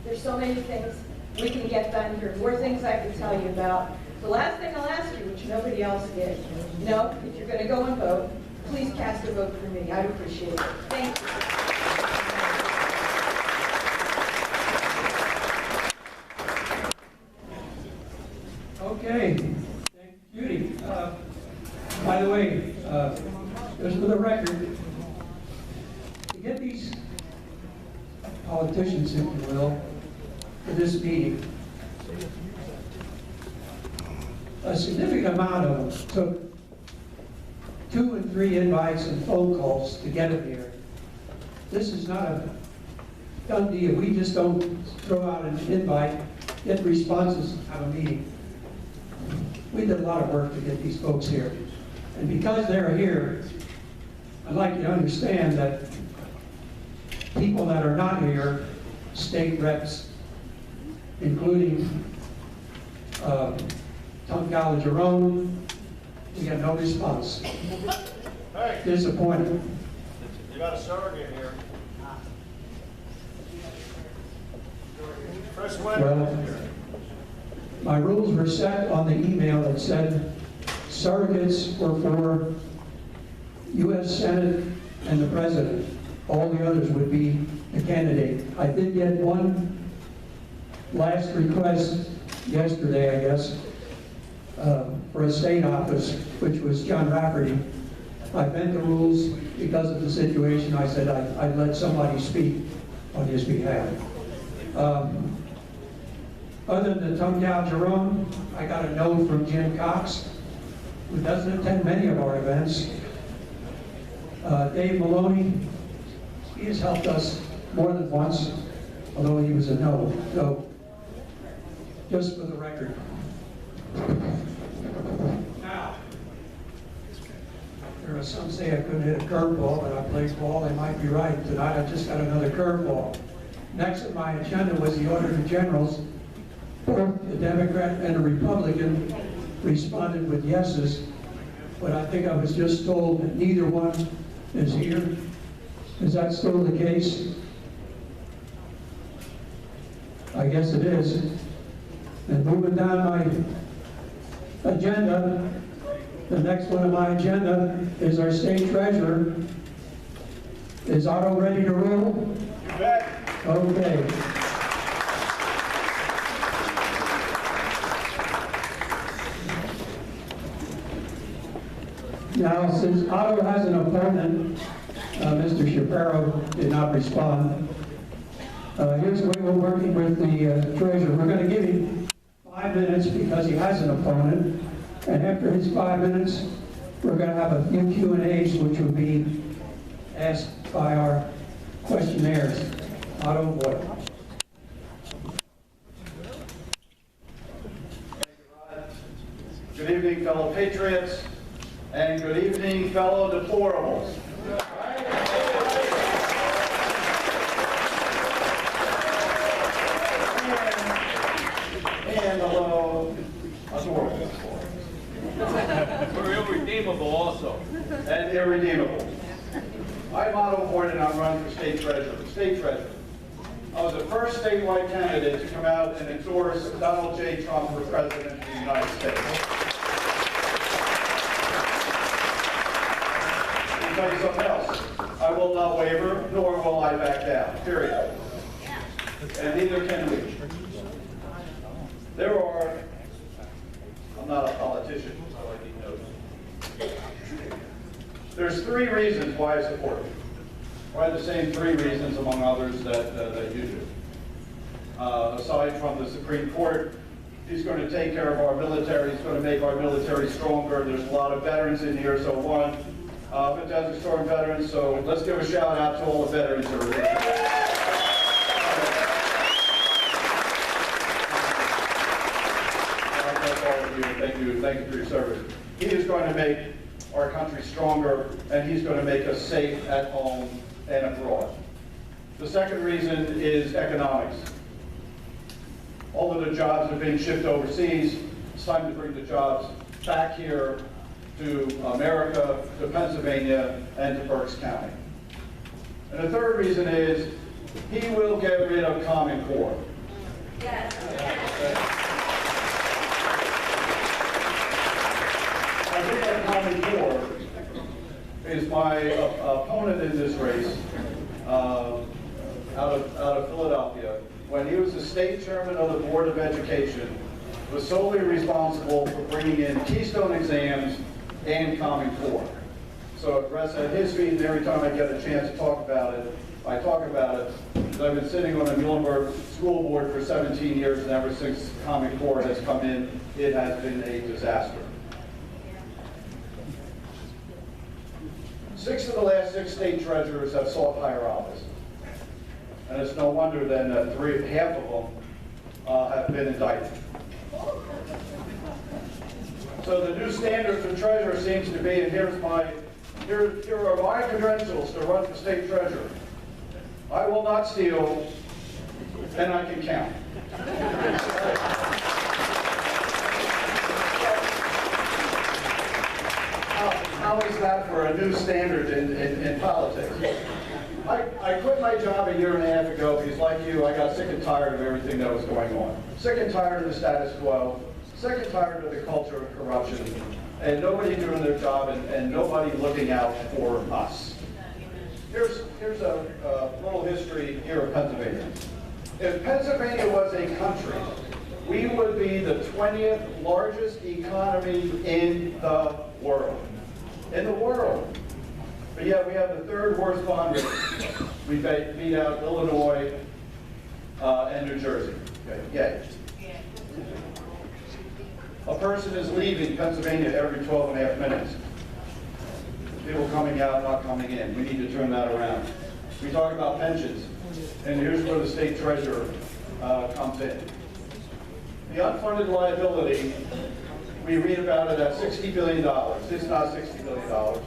There's so many things we can get done here. More things I can tell you about. The last thing I'll ask you, which nobody else did, if you're going to go and vote, please cast a vote for me. I'd appreciate it. Thank you. Okay, thank you, Judy. By the way, just for the record, to get these politicians, if you will, for this meeting, a significant amount of them took 2 and 3 invites and phone calls to get them here. This is not a done deal. We just don't throw out an invite, get responses, have a meeting. We did a lot of work to get these folks here. And because they're here, I'd like you to understand that people that are not here, state reps, including Tonkawa Jerome, we got no response. Hey, Disappointed. you got a surrogate here. Chris Well, my rules were set on the email that said surrogates were for U.S. Senate and the President. All the others would be the candidate. I did get one last request yesterday, I guess, for a state office, which was John Rafferty. I bent the rules because of the situation. I said I'd let somebody speak on his behalf. Other than Tonkawa Jerome, I got a no from Jim Cox, who doesn't attend many of our events. Dave Maloney, he has helped us more than once, although he was a no. So, just for the record. Now, there are some say I couldn't hit a curveball, but I played ball. They might be right. Tonight I just got another curveball. Next on my agenda was the Auditor General's. Both the Democrat and the Republican responded with yeses. but I think I was just told that neither one is here. Is that still the case? I guess it is. And moving down my agenda, the next one on my agenda is our state treasurer. Is Otto ready to roll? You bet. Okay. Now, since Otto has an opponent, Mr. Shapiro did not respond. Here's the way we're working with the treasurer. We're going to give him 5 minutes because he has an opponent. And after his 5 minutes, we're going to have a few Q&As, which will be asked by our questionnaires. Otto, what? Good evening, fellow Patriots, and good evening, fellow deplorables. And hello, adorables. We're irredeemable also. And irredeemable. I'm Otto Ford, and I'm running for state treasurer. State treasurer. I was the first statewide candidate to come out and endorse Donald J. Trump for president of the United States. Let me tell you something else. I will not waver, nor will I back down, period. And neither can we. There are, I'm not a politician, so I need notes. There's 3 reasons why I support you. Probably the same 3 reasons, among others, that you do. Aside from the Supreme Court, he's going to take care of our military. He's going to make our military stronger. There's a lot of veterans in here, so one, Desert Storm veterans, so let's give a shout out to all the veterans that are here. Thank you for your service. He is going to make our country stronger, and he's going to make us safe at home and abroad. The second reason is economics. All of the jobs are being shipped overseas. It's time to bring the jobs back here to America, to Pennsylvania, and to Berks County. And the third reason is he will get rid of Common Core. Yes. I think that Common Core is my opponent in this race out of Philadelphia. When he was the state chairman of the Board of Education, was solely responsible for bringing in Keystone exams and Common Core. So it rests at his feet, and every time I get a chance to talk about it, I talk about it. I've been sitting on the Muhlenberg School Board for 17 years, and ever since Common Core has come in, it has been a disaster. 6 of the last 6 state treasurers have sought higher office. And it's no wonder then that half of them have been indicted. So the new standard for treasurer seems to be, and here are my credentials to run for state treasurer. I will not steal, and I can count. How is that for a new standard in politics? I quit my job a year and a half ago because, like you, I got sick and tired of everything that was going on. Sick and tired of the status quo, sick and tired of the culture of corruption, and nobody doing their job and nobody looking out for us. Here's a little history here of Pennsylvania. If Pennsylvania was a country, we would be the 20th largest economy in the world. In the world. But yet we have the 3rd worst bond rating. We beat out Illinois and New Jersey. Okay, yay. A person is leaving Pennsylvania every 12 and a half minutes. People coming out, not coming in. We need to turn that around. We talk about pensions, and here's where the state treasurer comes in. The unfunded liability, we read about it at $60 billion. It's not $60 billion.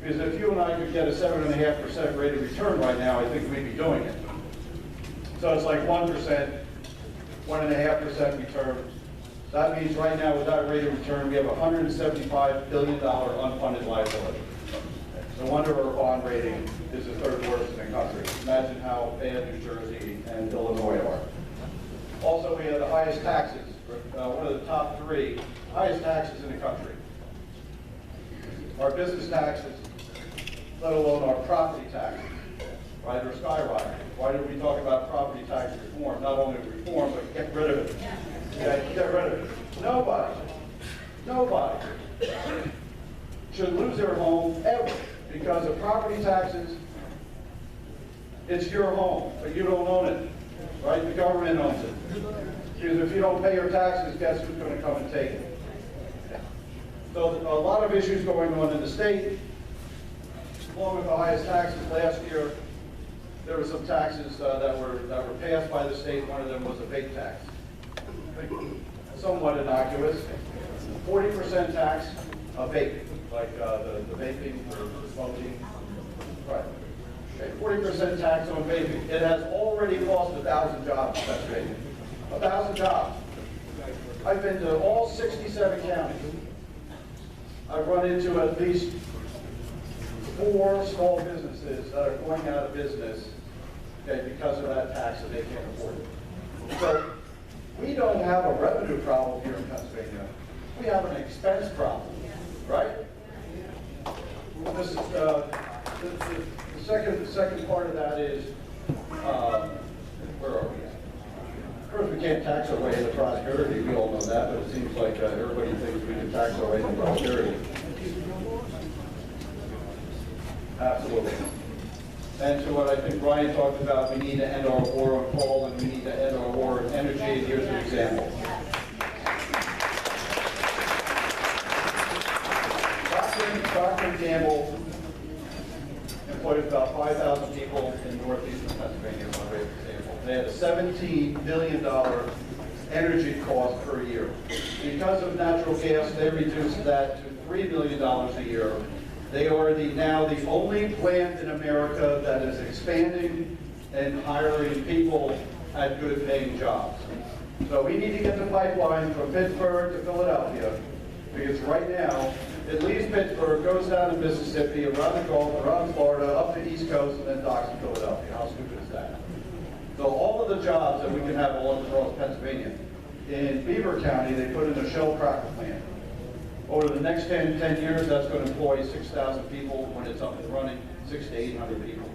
Because if you and I could get a 7.5% rate of return right now, I think we'd be doing it. So it's like 1%, 1.5% return. That means right now, with that rate of return, we have a $175 billion unfunded liability. No wonder our bond rating is the third worst in the country. Imagine how bad New Jersey and Illinois are. Also, we have the highest taxes, one of the top 3 highest taxes in the country. Our business taxes, let alone our property taxes, right, are skyrocketing. Why did we talk about property tax reform? Not only reform, but get rid of it. Okay, get rid of it. Nobody should lose their home ever because of property taxes. It's your home, but you don't own it, right? The government owns it. Because if you don't pay your taxes, guess who's going to come and take it? So a lot of issues going on in the state. Along with the highest taxes last year, there were some taxes that were passed by the state. One of them was a vape tax. Somewhat innocuous. 40% tax of vaping, like the vaping for smoking. Right. Okay, 40% tax on vaping. It has already cost 1,000 jobs in Pennsylvania. 1,000 jobs. I've been to all 67 counties. I've run into at least 4 small businesses that are going out of business, okay, because of that tax and they can't afford it. So we don't have a revenue problem here in Pennsylvania. We have an expense problem, right? This is, the second part of that is, where are we at? Of course, we can't tax our way into prosperity. We all know that, but it seems like everybody thinks we can tax our way into prosperity. Absolutely. And to what I think Brian talked about, we need to end our war on coal and we need to end our war on energy. And here's an example. Dr. Campbell employs about 5,000 people in northeastern Pennsylvania, by way of example. They had a $17 billion energy cost per year. Because of natural gas, they reduced that to $3 billion a year. They are now the only plant in America that is expanding and hiring people at good paying jobs. So we need to get the pipeline from Pittsburgh to Philadelphia, because right now, it leaves Pittsburgh, goes down to Mississippi, around the Gulf, around Florida, up the East Coast, and then docks in Philadelphia. How stupid is that? So all of the jobs that we can have all across Pennsylvania, in Beaver County, they put in a shell cracker plant. Over the next 10 years, that's going to employ 6,000 people when it's up and running, 600 to 800 people.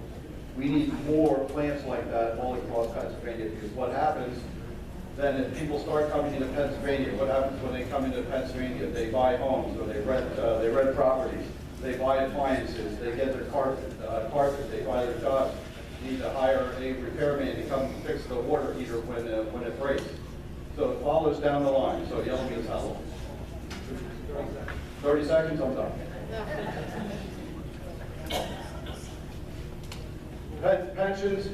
We need more plants like that all across Pennsylvania, because what happens then if people start coming into Pennsylvania, what happens when they come into Pennsylvania? They buy homes, or they rent properties, they buy appliances, they get their carpet, they buy their jobs. You need to hire a repairman to come fix the water heater when it breaks. So it follows down the line. So yell at me, it's how long? 30 seconds, I'm done. Pensions,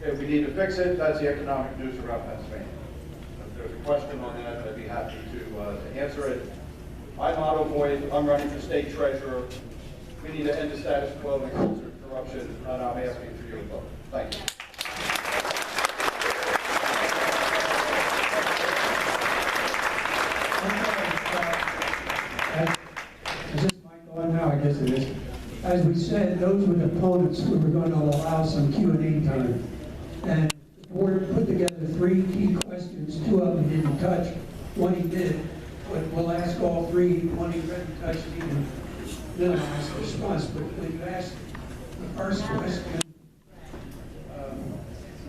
if we need to fix it, that's the economic news around Pennsylvania. If there's a question on that, I'd be happy to answer it. I'm Otto Boyd, I'm running for state treasurer. We need to end the status quo and culture of corruption, and I'm asking for your vote. Thank you. Is this mic on now? I guess it is. As we said, those were the opponents. We were going to allow some Q&A time. And the board put together 3 key questions. 2 of them didn't touch. 1 he did. But we'll ask all 3. 1 he didn't touch, he can minimize the response. But when you ask the first question,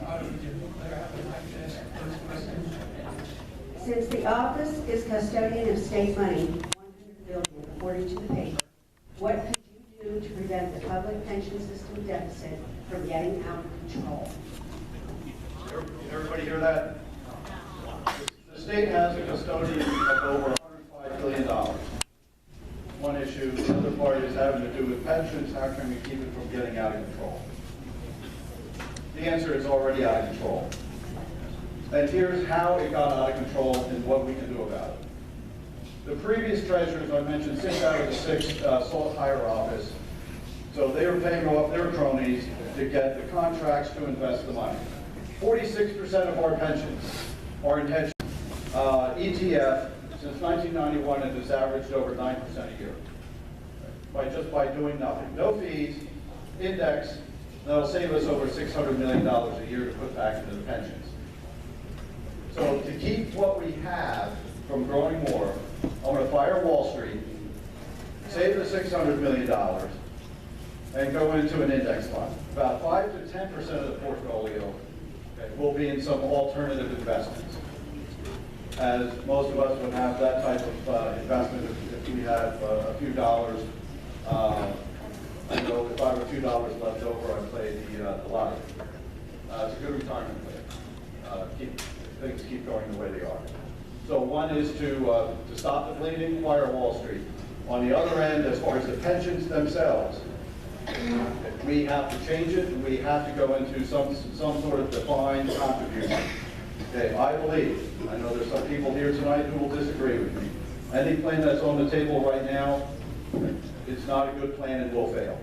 how do you declare how would like to ask the first question? Since the office is custodian of state money, 100 billion, according to the paper, what could you do to prevent the public pension system deficit from getting out of control? Everybody hear that? The state has a custodian of over $105 billion. One issue, the other part is having to do with pensions. How can we keep it from getting out of control? The answer is already out of control. And here's how it got out of control and what we can do about it. The previous treasurers, I mentioned 6 out of the 6 sought higher office. So they were paying off their cronies to get the contracts to invest the money. 46% of our pensions are in hedge. ETF, since 1991, it has averaged over 9% a year. By doing nothing. No fees, index, that'll save us over $600 million a year to put back into the pensions. So to keep what we have from growing more, I'm going to fire Wall Street, save the $600 million, and go into an index fund. About 5 to 10% of the portfolio will be in some alternative investments. As most of us would have that type of investment if we had a few dollars. I know if I were $2 left over, I'd play the lottery. It's a good retirement plan. Things keep going the way they are. So one is to stop the bleeding, fire Wall Street. On the other end, as far as the pensions themselves, we have to change it, and we have to go into some sort of defined contribution. Okay, I believe, I know there's some people here tonight who will disagree with me. Any plan that's on the table right now, it's not a good plan and will fail.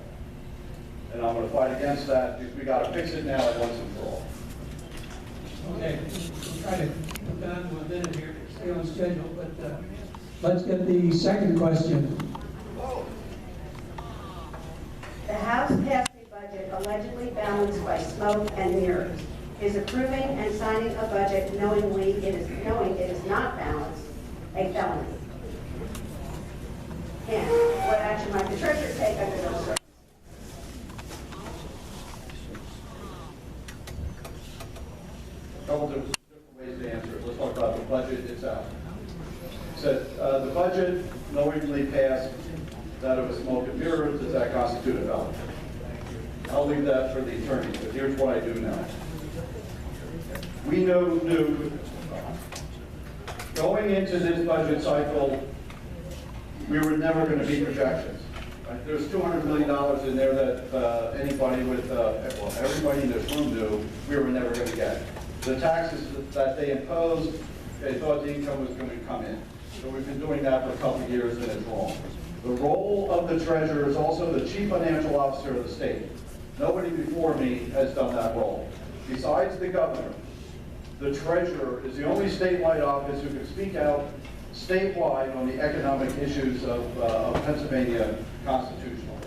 And I'm going to fight against that because we got to fix it now once and for all. Okay, we'll try to put down to a minute here, stay on schedule, but let's get the second question. The House passed a budget allegedly balanced by smoke and mirrors. Is approving and signing a budget knowing it is not balanced a felony? And what action might the treasurer take under those circumstances? A couple different ways to answer it. Let's talk about the budget itself. So the budget knowingly passed that it was smoke and mirrors. Does that constitute a felony? I'll leave that for the attorney, but here's what I do know. We knew going into this budget cycle, we were never going to beat projections. Right? There's $200 million in there that anybody with, well, everybody in this room knew we were never going to get. The taxes that they imposed, they thought the income was going to come in. So we've been doing that for a couple of years, and it's wrong. The role of the treasurer is also the chief financial officer of the state. Nobody before me has done that role. Besides the governor, the treasurer is the only statewide office who can speak out statewide on the economic issues of Pennsylvania constitutionally.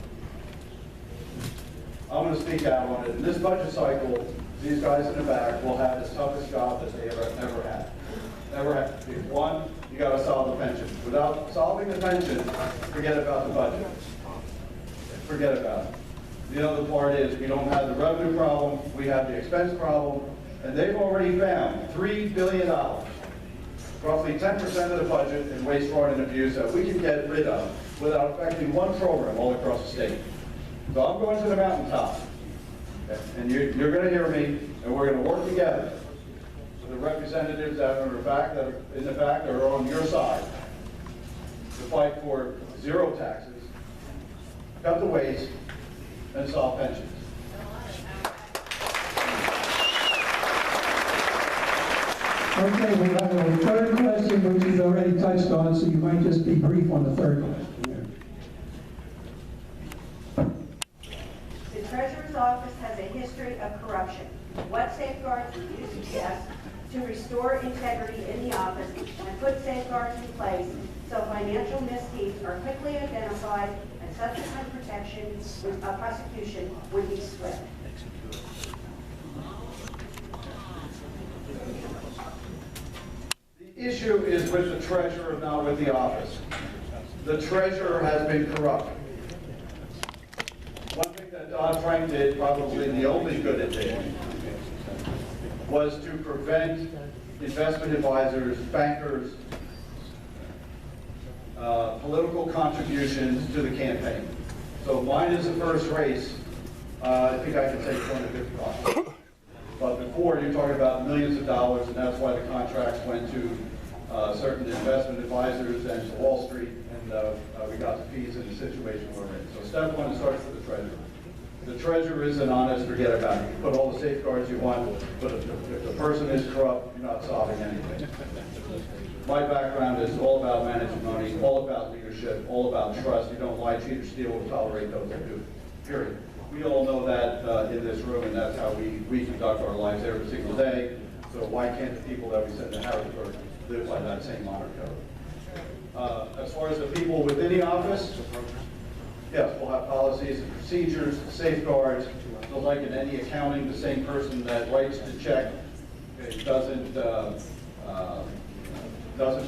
I'm going to speak out on it. In this budget cycle, these guys in the back will have the toughest job that they ever had. Never had. One, you got to solve the pension. Without solving the pension, forget about the budget. Forget about it. The other part is we don't have the revenue problem, we have the expense problem, and they've already found $3 billion, roughly 10% of the budget in waste, fraud, and abuse that we can get rid of without affecting one program all across the state. So I'm going to the mountaintop, okay? And you're going to hear me, and we're going to work together with the representatives that are in the back that are on your side to fight for zero taxes, cut the waste, and solve pensions. Okay, we have a third question which you've already touched on, so you might just be brief on the third question. The treasurer's office has a history of corruption. What safeguards do you suggest to restore integrity in the office and put safeguards in place so financial misdeeds are quickly identified and subsequent prosecution would be swift? The issue is with the treasurer, not with the office. The treasurer has been corrupt. One thing that Dodd-Frank did, probably the only good it did, was to prevent investment advisors, bankers, political contributions to the campaign. So mine is the first race. I think I can take $250. But before, you're talking about millions of dollars, and that's why the contracts went to certain investment advisors and to Wall Street, and we got the fees in the situation we're in. So step one starts with the treasurer. The treasurer isn't honest, forget about it. You put all the safeguards you want, but if the person is corrupt, you're not solving anything. My background is all about managing money, all about leadership, all about trust. You don't lie, cheat, or steal, we'll tolerate those that do, period. We all know that in this room, and that's how we conduct our lives every single day. So why can't the people that we send to Harrisburg live by that same honor code? As far as the people within the office, yes, we'll have policies and procedures, safeguards. So like in any accounting, the same person that writes the check doesn't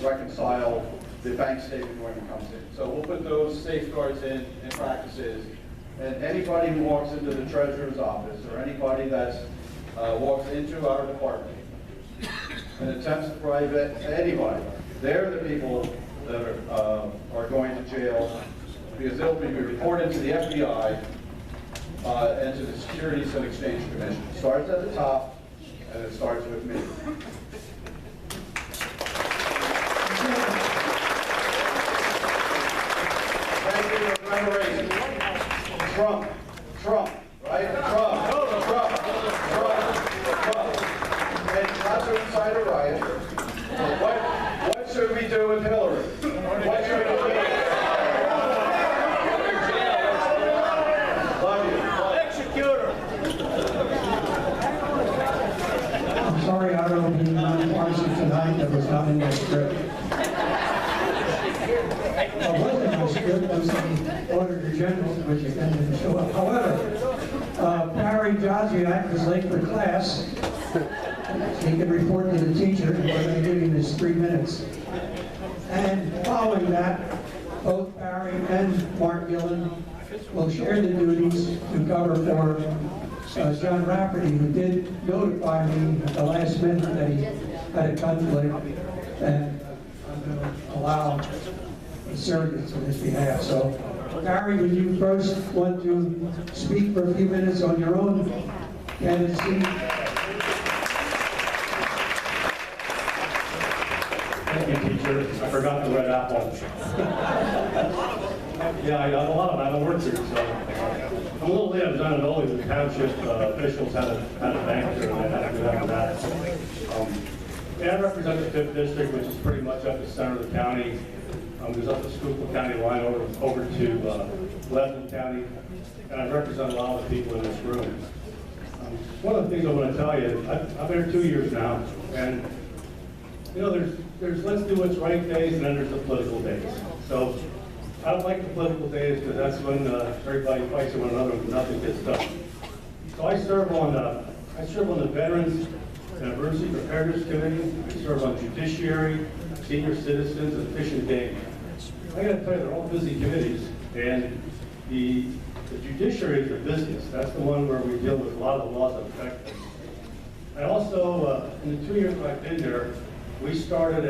reconcile the bank statement when it comes in. So we'll put those safeguards in and practices. And anybody who walks into the treasurer's office or anybody that walks into our department and attempts to bribe anybody, they're the people that are going to jail because they'll be reported to the FBI and to the Securities and Exchange Commission. It starts at the top and it starts with me. Thank you for commemorating. Trump, right? Trump. And not to incite a riot. What should we do with Hillary? What should we do? Love you. Execute her. I'm sorry I don't be nonpartisan tonight, that was not in the script. What was in my script was the Auditor General, which again didn't show up. However, Barry Josiak was late for class. He can report to the teacher, and we're going to give him his 3 minutes. And following that, both Barry and Mark Gillen will share the duties to cover for John Rafferty, who did notify me at the last minute that he had a conflict, and I'm going to allow the surrogates on his behalf. So, Barry, would you first want to speak for a few minutes on your own candidacy? Thank you, teacher. I forgot the red apple. Yeah, I got a lot of it. I don't work here, so I'm a little late. I've done it only. The township officials had a bank here, and I had to go after that. Yeah, I represent the 5th district, which is pretty much up the center of the county. Goes up the Schuylkill County line over to Lebanon County, and I represent a lot of the people in this room. One of the things I want to tell you, I've been here 2 years now, and you know, there's let's do what's right days, and then there's the political days. So I don't like the political days because that's when everybody fights with one another and nothing gets done. So I serve on the Veterans and Emergency Preparedness Committee. I serve on Judiciary, Senior Citizens, and Fish and Game. I got to tell you, they're all busy committees, and the Judiciary is the business. That's the one where we deal with a lot of the laws that affect us. I also, in the 2 years that I've been there, we started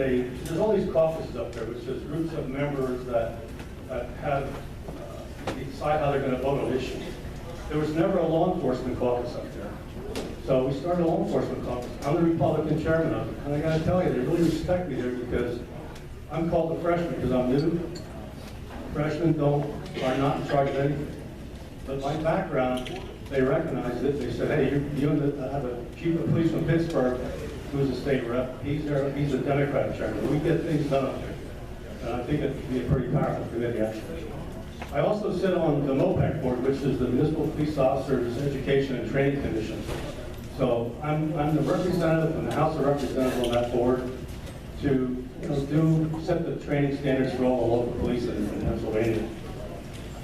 there's all these caucuses up there, which is groups of members that have decide how they're going to vote on issues. There was never a law enforcement caucus up there. So we started a law enforcement caucus. I'm the Republican chairman of it. And I got to tell you, they really respect me there because I'm called the freshman because I'm new. Freshmen are not in charge of anything. But my background, they recognized it. They said, hey, you have a chief of police from Pittsburgh who's a state rep. He's a Democrat chairman. We get things done up there. And I think it could be a pretty powerful committee, actually. I also sit on the MOPEC board, which is the Municipal Police Officers Education and Training Commission. So I'm the representative from the House of Representatives on that board to set the training standards for all the local police in Pennsylvania.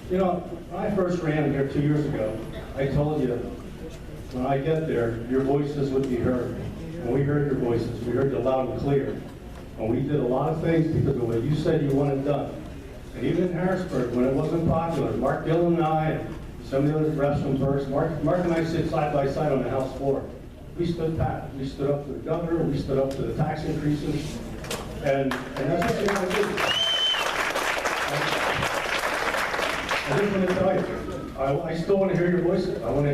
You know, when I first ran here 2 years ago, I told you, when I get there, your voices would be heard. And we heard your voices. We heard you loud and clear. And we did a lot of things because of what you said you wanted done. And even in Harrisburg, when it wasn't popular, Mark Gillen and I, and some of the other reps from Berks, Mark and I sit side by side on the House floor. We stood pat. We stood up to the governor. We stood up to the tax increases. And that's what you want to do. I just want to tell you, I still want to hear your voices. I want to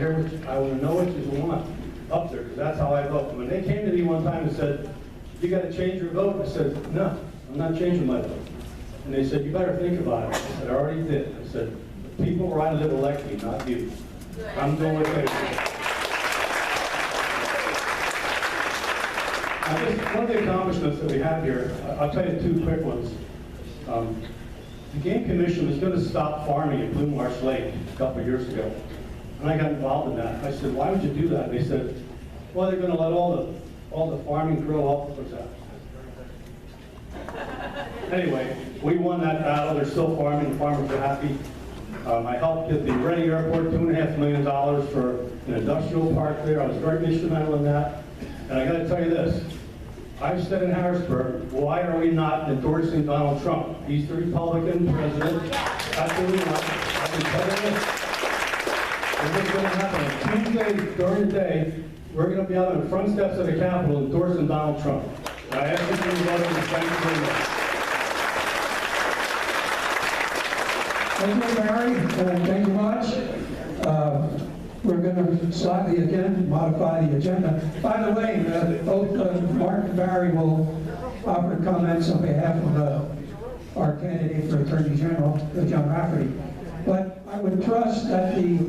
know what you want up there, because that's how I vote. When they came to me one time and said, you got to change your vote, I said, no, I'm not changing my vote. And they said, you better think about it. I said, I already did. I said, the people where I live elect me, not you. I'm doing what they say. One of the accomplishments that we have here, I'll tell you 2 quick ones. The Game Commission was going to stop farming at Blue Marsh Lake a couple of years ago. And I got involved in that. I said, why would you do that? And they said, well, they're going to let all all the farming drill officers out. Anyway, we won that battle. They're still farming. The farmers are happy. I helped get the Reading Airport $2.5 million for an industrial park there. I was very instrumental in that. And I got to tell you this. I've said in Harrisburg, why are we not endorsing Donald Trump? He's the Republican president. Absolutely not. I can tell you this. And what's going to happen? On Tuesday, during the day, we're going to be out on the front steps of the Capitol endorsing Donald Trump. And I ask you to vote and thank you very much. Thank you, Barry. Thank you much. We're going to slightly again modify the agenda. By the way, both Mark and Barry will offer comments on behalf of our candidate for Attorney General, John Rafferty. But I would trust that the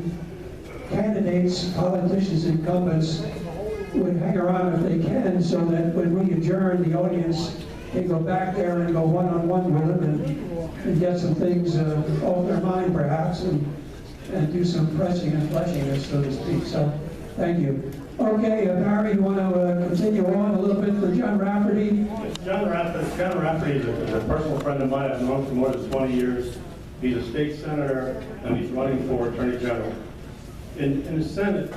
candidates, politicians, incumbents would hang around if they can, so that when we adjourn, the audience can go back there and go one-on-one with them and get some things off their mind, perhaps, and do some pressing and fleshing, so to speak. So, thank you. Okay, Barry, you want to continue on a little bit for John Rafferty? John Rafferty is a personal friend of mine. I've known him for more than 20 years. He's a state senator, and he's running for Attorney General. In the Senate,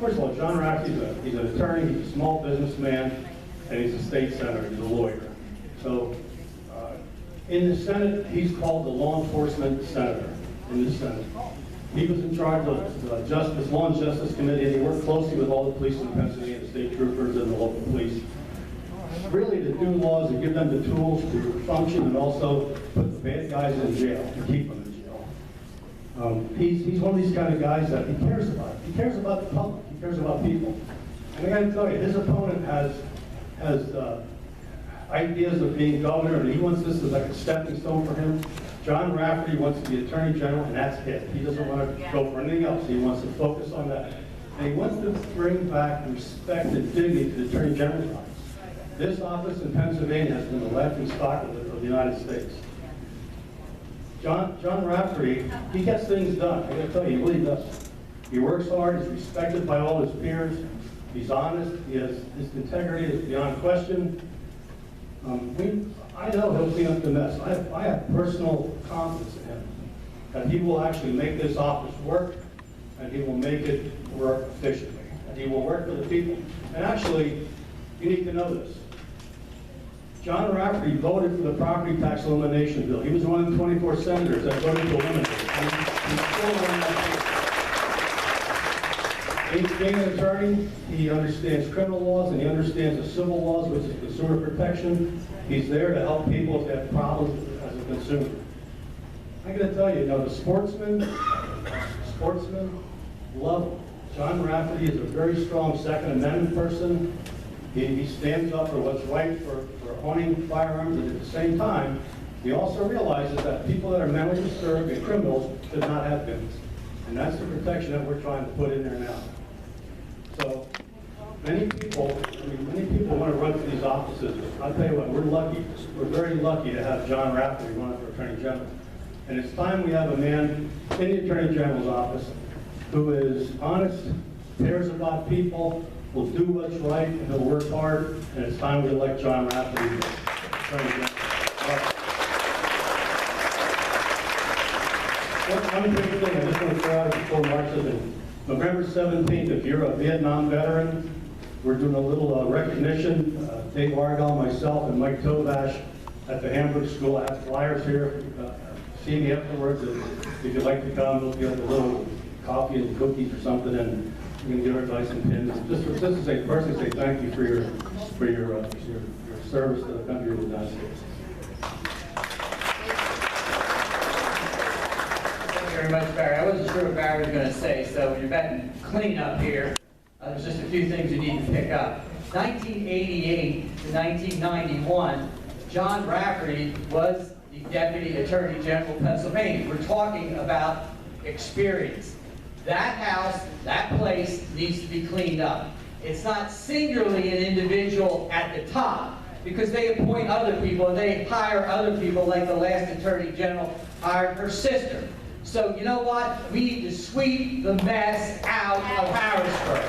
first of all, John Rafferty, he's an attorney, he's a small businessman, and he's a state senator, he's a lawyer. So, in the Senate, he's called the law enforcement senator in the Senate. He was in charge of the Law and Justice Committee, and he worked closely with all the police in Pennsylvania, the state troopers and the local police. Really to do laws and give them the tools to function and also put the bad guys in jail and keep them in jail. He's one of these kind of guys that he cares about. He cares about the public. He cares about people. And I got to tell you, his opponent has ideas of being governor, and he wants this as like a stepping stone for him. John Rafferty wants to be Attorney General, and that's it. He doesn't want to go for anything else. He wants to focus on that. And he wants to bring back respect and dignity to the Attorney General's office. This office in Pennsylvania has been the laughing stock of the United States. John Rafferty, he gets things done. I got to tell you, he really does. He works hard. He's respected by all his peers. He's honest. His integrity is beyond question. I know he'll clean up the mess. I have personal confidence in him that he will actually make this office work, and he will make it work efficiently. And he will work for the people. And actually, you need to know this. John Rafferty voted for the property tax elimination bill. He was one of the 24 senators that voted to eliminate it. He's still on that. Being an attorney, he understands criminal laws and he understands the civil laws, which is consumer protection. He's there to help people if they have problems as a consumer. I got to tell you, the sportsmen love him. John Rafferty is a very strong Second Amendment person. He stands up for what's right for owning firearms, and at the same time, he also realizes that people that are mentally disturbed and criminals should not have guns. And that's the protection that we're trying to put in there now. So, many people want to run for these offices. I'll tell you what, we're very lucky to have John Rafferty running for Attorney General. And it's time we have a man in the Attorney General's office who is honest, cares about people, will do what's right, and he'll work hard, and it's time we elect John Rafferty as Attorney General. One big thing I just want to throw out before March is November 17th, if you're a Vietnam veteran, we're doing a little recognition. Dave Argyle, myself, and Mike Tovash at the Hamburg School. I have flyers here. See me afterwards. If you'd like to come, we'll give a little coffee and cookies or something, and we're going to give our advice and pins. Just to say, personally, say thank you for your service to the country of the United States. Thank you very much, Barry. I wasn't sure what Barry was going to say, so when you're batting clean up here, there's just a few things you need to pick up. 1988 to 1991, John Rafferty was the Deputy Attorney General of Pennsylvania. We're talking about experience. That house, that place needs to be cleaned up. It's not singularly an individual at the top, because they appoint other people and they hire other people, like the last Attorney General hired her sister. So you know what? We need to sweep the mess out of Harrisburg.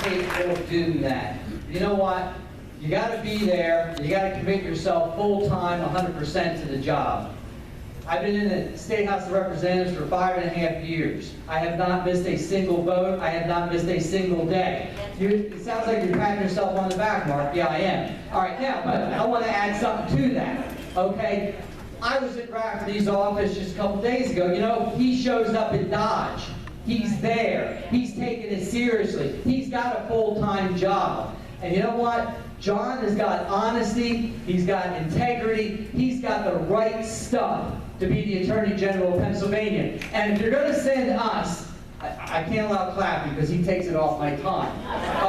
capable of doing that. You know what? You gotta be there, you gotta commit yourself full-time, 100% to the job. I've been in the State House of Representatives for 5.5 years. I have not missed a single vote. I have not missed a single day. It sounds like you're patting yourself on the back, Mark. Yeah, I am. All right, now, but I want to add something to that, okay? I was at Rafferty's office just a couple days ago. You know, he shows up in Dodge. He's there. He's taking it seriously. He's got a full-time job. And you know what? John has got honesty, he's got integrity, he's got the right stuff to be the Attorney General of Pennsylvania. And if you're going to send us, I can't allow clapping because he takes it off my time.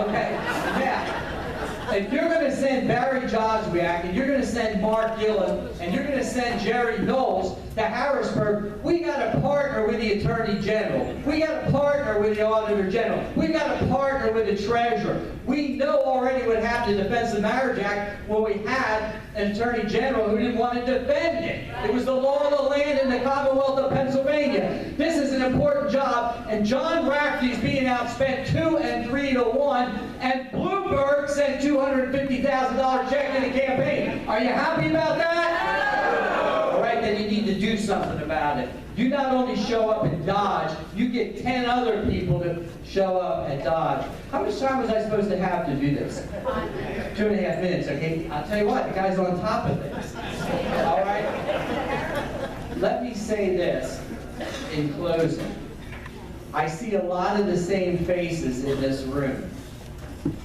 Okay, now, if you're going to send Barry Joswiak, and you're going to send Mark Gillum, and you're going to send Jerry Knowles to Harrisburg, we got to partner with the Attorney General. We got to partner with the Auditor General. We got to partner with the Treasurer. We know already what happened to the Defense of Marriage Act when we had an Attorney General who didn't want to defend it. It was the law of the land in the Commonwealth of Pennsylvania. This is an important job, and John Rafferty's being outspent 2 and 3 to 1, and Bloomberg sent $250,000 check in the campaign. Are you happy about that? All right, then you need to do something about it. You not only show up at Dodge, you get 10 other people to show up at Dodge. How much time was I supposed to have to do this? 2.5 minutes, okay? I'll tell you what, the guy's on top of this. All right? Let me say this in closing. I see a lot of the same faces in this room.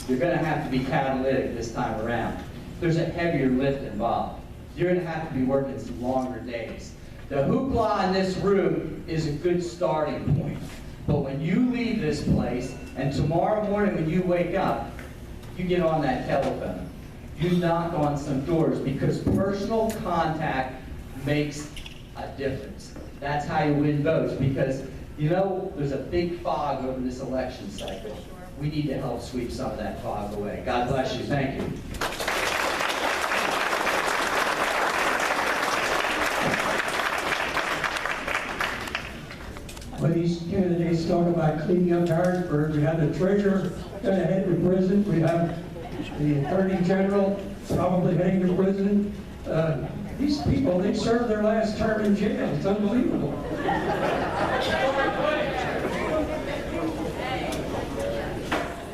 You're going to have to be catalytic this time around. There's a heavier lift involved. You're going to have to be working some longer days. The hoopla in this room is a good starting point. But when you leave this place, and tomorrow morning when you wake up, you get on that telephone. You knock on some doors, because personal contact makes a difference. That's how you win votes, because, you know, there's a big fog over this election cycle. We need to help sweep some of that fog away. God bless you. Thank you. When these candidates talk about cleaning up Harrisburg, we have the treasurer gonna head to prison, we have the attorney general probably heading to prison. These people, they served their last term in jail. It's unbelievable.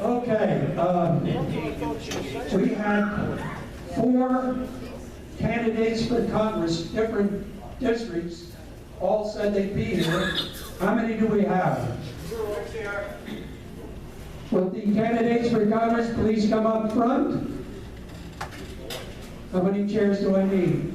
Okay, we have 4 candidates for Congress, different districts, all said they'd be here. How many do we have? Would the candidates for Congress please come up front? How many chairs do I need?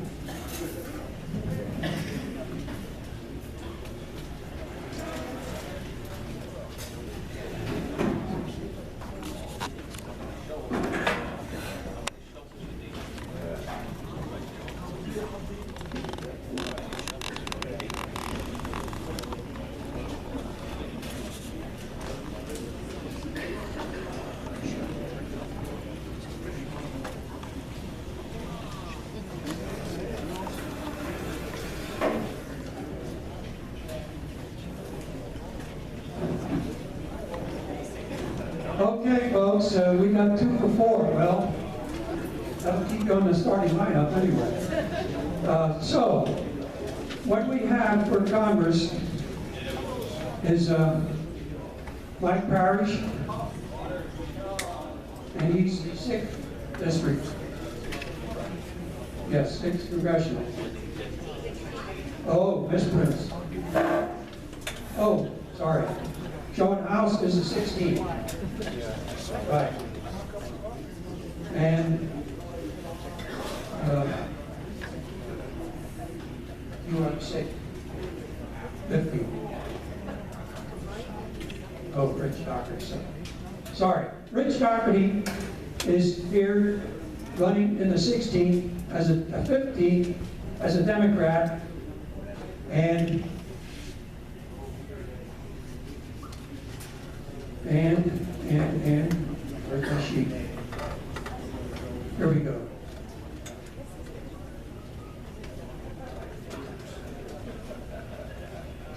Okay, folks, we got 2 for 4. Well, that'll keep you on the starting lineup anyway. So, what we have for Congress is Mike Parrish, and he's the 6th district. Yes, 6th congressional. Oh, misprints. Oh, sorry. John House is the 16th. Right. And you are the 6th. 50. Oh, Rich Doherty. Sorry. Rich Doherty is here running in the 16th as a 15th as a Democrat, and where's my sheet? Here we go.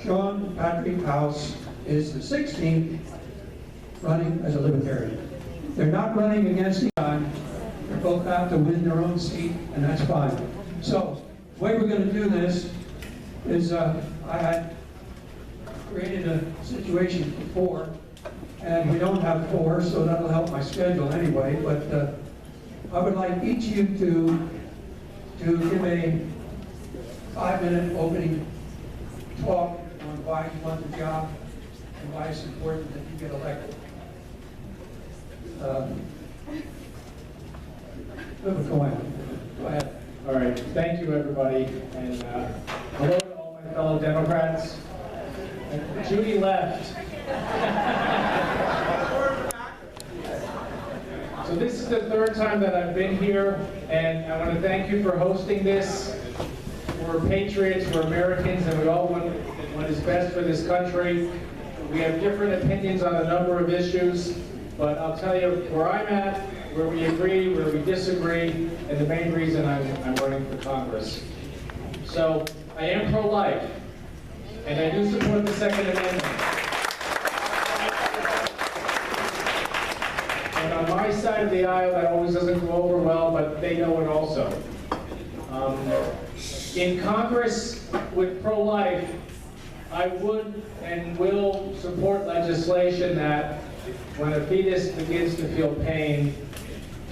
Sean Patrick House is the 16th running as a Libertarian. They're not running against each other. They're both out to win their own seat, and that's fine. So, the way we're going to do this is I had created a situation before, and we don't have 4, so that'll help my schedule anyway, but I would like each of you to give a 5-minute opening talk on why you want the job and why it's important that you get elected. Go ahead. All right, thank you, everybody, and hello to all my fellow Democrats. Judy left. So this is the 3rd time that I've been here, and I want to thank you for hosting this. We're Patriots, we're Americans, and we all want what is best for this country. We have different opinions on a number of issues, but I'll tell you where I'm at, where we agree, where we disagree, and the main reason I'm running for Congress. So I am pro-life, and I do support the Second Amendment. And on my side of the aisle, that always doesn't go over well, but they know it also. In Congress with pro-life, I would and will support legislation that when a fetus begins to feel pain,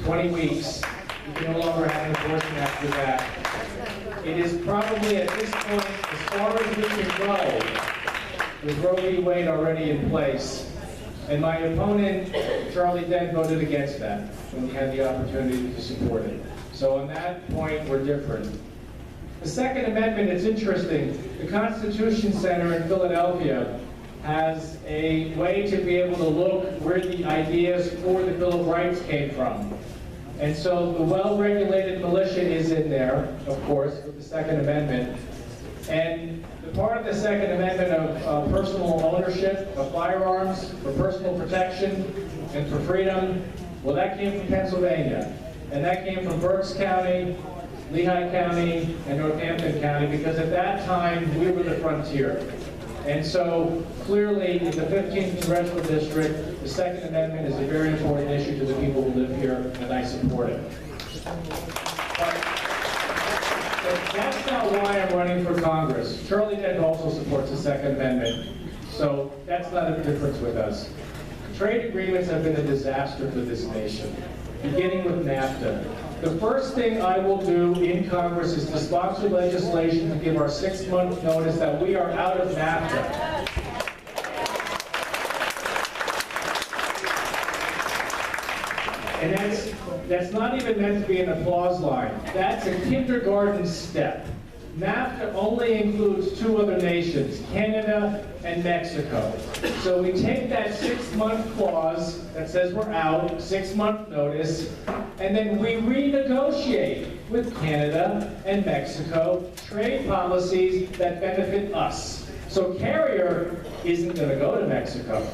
20 weeks, you can no longer have an abortion after that. It is probably at this point, as far as we can go, with Roe v. Wade already in place. And my opponent, Charlie Dent, voted against that when he had the opportunity to support it. So on that point, we're different. The Second Amendment, it's interesting. The Constitution Center in Philadelphia has a way to be able to look where the ideas for the Bill of Rights came from. And so the well-regulated militia is in there, of course, with the Second Amendment. And the part of the Second Amendment of personal ownership of firearms for personal protection and for freedom, well, that came from Pennsylvania. And that came from Berks County, Lehigh County, and Northampton County, because at that time, we were the frontier. And so, clearly, in the 15th Congressional District, the Second Amendment is a very important issue to the people who live here, and I support it. But that's not why I'm running for Congress. Charlie Dent also supports the Second Amendment, so that's not a difference with us. Trade agreements have been a disaster for this nation, beginning with NAFTA. The first thing I will do in Congress is to sponsor legislation to give our 6-month notice that we are out of NAFTA. And that's not even meant to be an applause line. That's a kindergarten step. NAFTA only includes 2 other nations, Canada and Mexico. So we take that 6-month clause that says we're out, 6-month notice, and then we renegotiate with Canada and Mexico trade policies that benefit us. So Carrier isn't going to go to Mexico.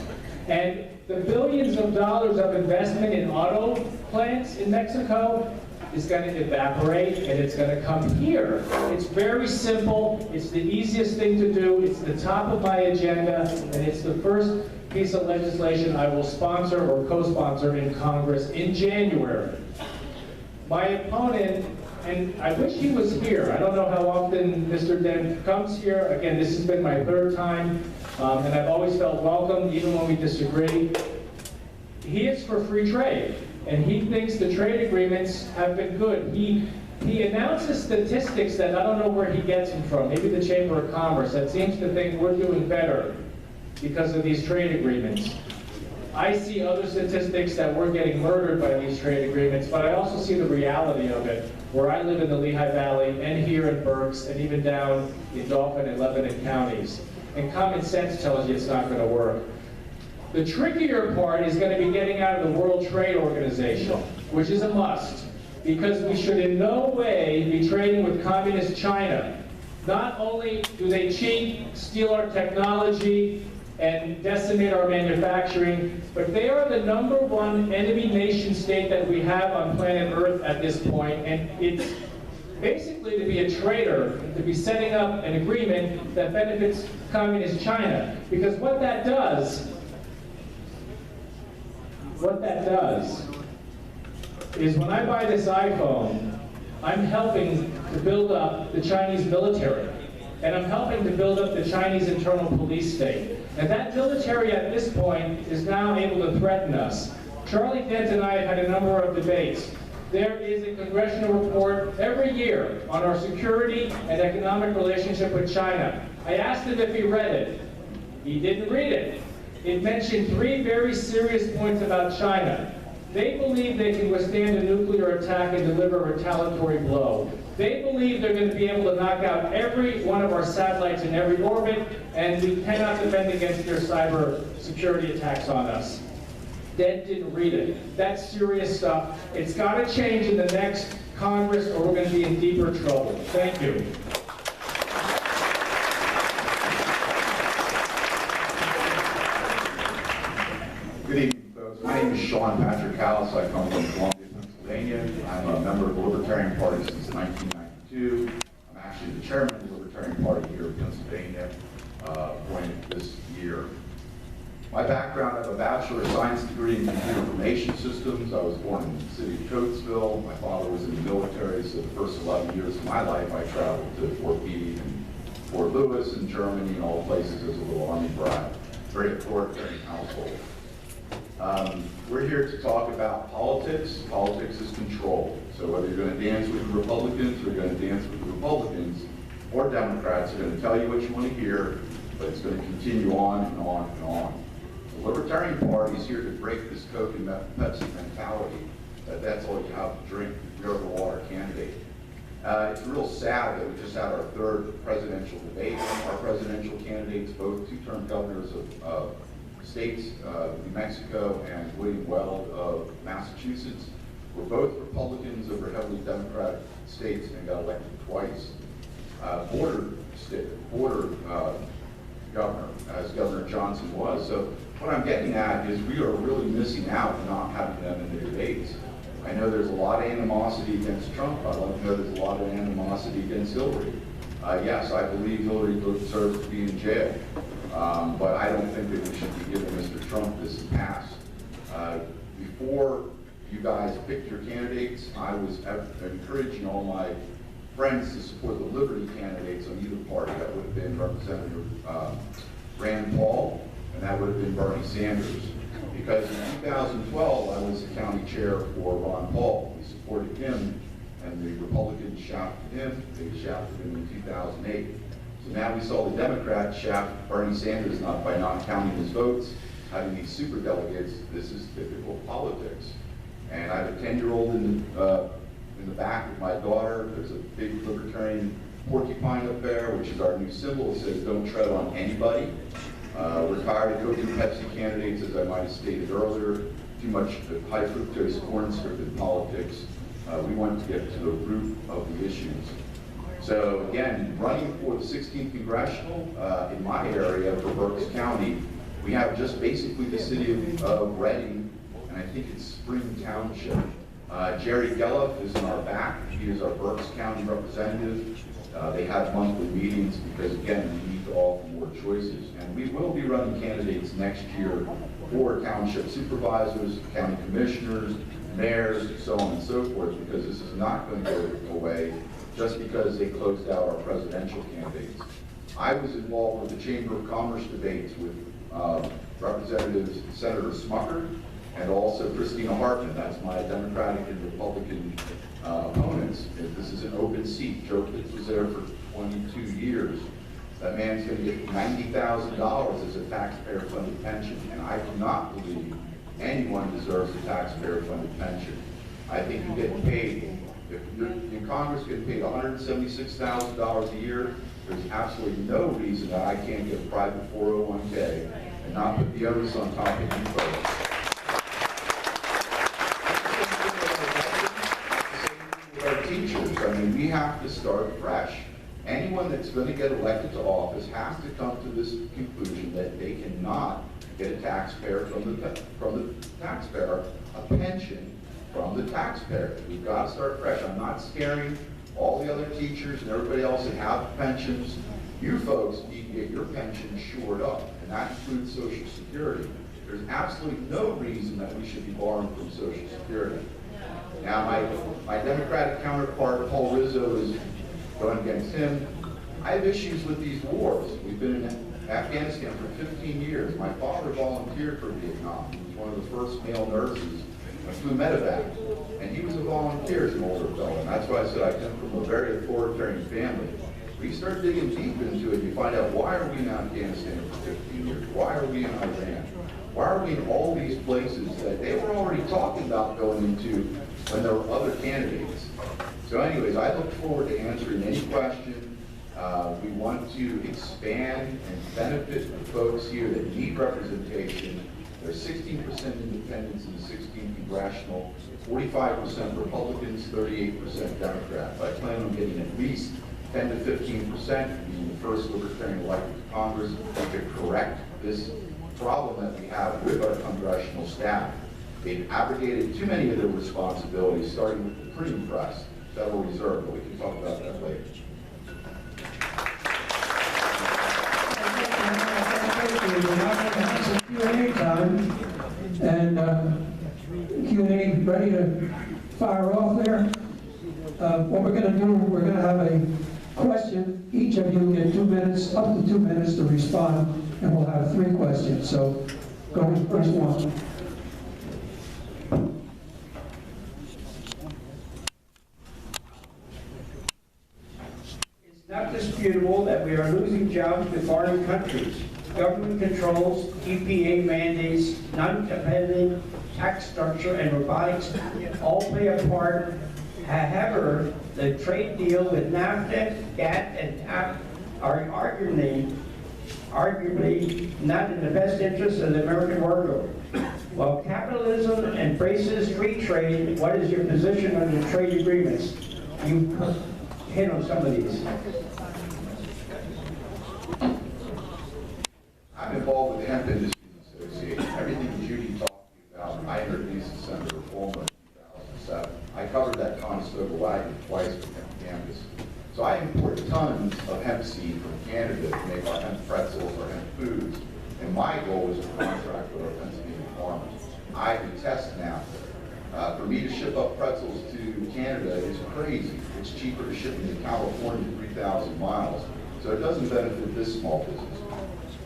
And the billions of dollars of investment in auto plants in Mexico is going to evaporate, and it's going to come here. It's very simple. It's the easiest thing to do. It's the top of my agenda, and it's the first piece of legislation I will sponsor or co-sponsor in Congress in January. My opponent, and I wish he was here. I don't know how often Mr. Dent comes here. Again, this has been my 3rd time, and I've always felt welcome, even when we disagree. He is for free trade. And he thinks the trade agreements have been good. He announces statistics that I don't know where he gets them from, maybe the Chamber of Commerce, that seems to think we're doing better because of these trade agreements. I see other statistics that we're getting murdered by these trade agreements, but I also see the reality of it, where I live in the Lehigh Valley and here in Berks and even down in Dauphin and Lebanon counties. And common sense tells you it's not going to work. The trickier part is going to be getting out of the World Trade Organization, which is a must, because we should in no way be trading with communist China. Not only do they cheat, steal our technology, and decimate our manufacturing, but they are the #1 enemy nation state that we have on planet Earth at this point, and it's basically to be a traitor, to be setting up an agreement that benefits communist China, because what that does what that does is when I buy this iPhone, I'm helping to build up the Chinese military. And I'm helping to build up the Chinese internal police state. And that military at this point is now able to threaten us. Charlie Dent and I have had a number of debates. There is a congressional report every year on our security and economic relationship with China. I asked him if he read it. He didn't read it. It mentioned 3 very serious points about China. They believe they can withstand a nuclear attack and deliver a retaliatory blow. They believe they're going to be able to knock out every one of our satellites in every orbit, and we cannot defend against their cyber security attacks on us. Dent didn't read it. That's serious stuff. It's got to change in the next Congress, or we're going to be in deeper trouble. Thank you. Good evening, folks. My name is Sean Patrick House. I come from Columbia, Pennsylvania. I'm a member of the Libertarian Party since 1992. I'm actually the chairman of the Libertarian Party here in Pennsylvania, appointed this year. My background, I have a Bachelor of Science degree in Computer Information Systems. I was born in the city of Coatesville. My father was in the military, so the first 11 years of my life I traveled to Fort Meade and Fort Lewis in Germany and all places as a little Army brat. Very authoritarian household. We're here to talk about politics. Politics is control. So whether you're going to dance with the Republicans or you're going to dance with the Republicans or Democrats, are going to tell you what you want to hear, but it's going to continue on and on and on. The Libertarian Party is here to break this Coke and Pepsi mentality that that's all you have to drink. You're the water candidate. It's real sad that we just had our 3rd presidential debate. Our presidential candidates, both 2-term governors of states, New Mexico and William Weld of Massachusetts, were both Republicans over heavily Democratic states and got elected twice. Border governor, as Governor Johnson was. So what I'm getting at is we are really missing out on not having them in the debates. I know there's a lot of animosity against Trump. I love to know there's a lot of animosity against Hillary. Yes, I believe Hillary deserves to be in jail. But I don't think that we should be giving Mr. Trump this pass. Before you guys picked your candidates, I was encouraging all my friends to support the Liberty candidates on either party. That would have been Representative Rand Paul, and that would have been Bernie Sanders. Because in 2012, I was the county chair for Ron Paul. We supported him, and the Republicans shafted him. They shafted him in 2008. So now we saw the Democrats shaft Bernie Sanders by not counting his votes, having these super delegates. This is typical politics. And I have a 10-year-old in the back with my daughter. There's a big libertarian porcupine up there, which is our new symbol. It says, "Don't tread on anybody." We're tired of Coke and Pepsi candidates, as I might have stated earlier. Too much high fructose corn syrup in politics. We want to get to the root of the issues. So again, running for the 16th Congressional in my area for Berks County, we have just basically the city of Reading, and I think it's Spring Township. Jerry Gelliff is in our back. He is our Berks County representative. They have monthly meetings because, again, we need to offer more choices. And we will be running candidates next year for township supervisors, county commissioners, mayors, so on and so forth, because this is not going to go away just because they closed out our presidential candidates. I was involved with the Chamber of Commerce debates with Representatives Senator Smucker and also Christina Hartman. That's my Democratic and Republican opponents. This is an open seat. Joe Pitts was there for 22 years. That man's going to get $90,000 as a taxpayer-funded pension, and I do not believe anyone deserves a taxpayer-funded pension. I think you get paid, if you're in Congress getting paid $176,000 a year, there's absolutely no reason that I can't get a private 401k and not put the onus on top of you folks. Our teachers, I mean, we have to start fresh. Anyone that's going to get elected to office has to come to this conclusion that they cannot get a taxpayer from the taxpayer, a pension from the taxpayer. We've got to start fresh. I'm not scaring all the other teachers and everybody else that have pensions. You folks need to get your pension shored up, and that includes Social Security. There's absolutely no reason that we should be borrowing from Social Security. Now, my Democratic counterpart, Paul Rizzo, is going against him. I have issues with these wars. We've been in Afghanistan for 15 years. My father volunteered for Vietnam. He was one of the first male nurses and flew medevac. And he was a volunteer as an older fellow. And that's why I said I come from a very authoritarian family. When you start digging deep into it, you find out, why are we in Afghanistan for 15 years? Why are we in Iran? Why are we in all these places that they were already talking about going into when there were other candidates? So anyways, I look forward to answering any question. We want to expand and benefit the folks here that need representation. There's 16% independents in the 16th congressional, 45% Republicans, 38% Democrats. I plan on getting at least 10 to 15%, being the first libertarian elected to Congress, to correct this problem that we have with our congressional staff. They've abrogated too many of their responsibilities, starting with the printing press, Federal Reserve, but we can talk about that later. We're now going to have some Q&A time, and Q&A ready to fire off there. What we're going to do, we're going to have a question. Each of you get 2 minutes, up to 2 minutes to respond, and we'll have 3 questions. So go with the first one. It's not disputable that we are losing jobs to foreign countries. Government controls, EPA mandates, non-competitive tax structure, and robotics all play a part. However, the trade deal with NAFTA, GATT, and TAP are arguably not in the best interest of the American worker. While capitalism embraces free trade, what is your position on the trade agreements? You hit on some of these. I'm involved with the Hemp Industries Association. Everything Judy talked to you about, I introduced the Senator Reformer in 2007. I covered that Conestoga wagon twice with hemp canvas. So I import tons of hemp seed from Canada to make our hemp pretzels or hemp foods. And my goal is to contract with our Pennsylvania farmers. I detest NAFTA. For me to ship up pretzels to Canada is crazy. It's cheaper to ship them to California 3,000 miles. So it doesn't benefit this small business.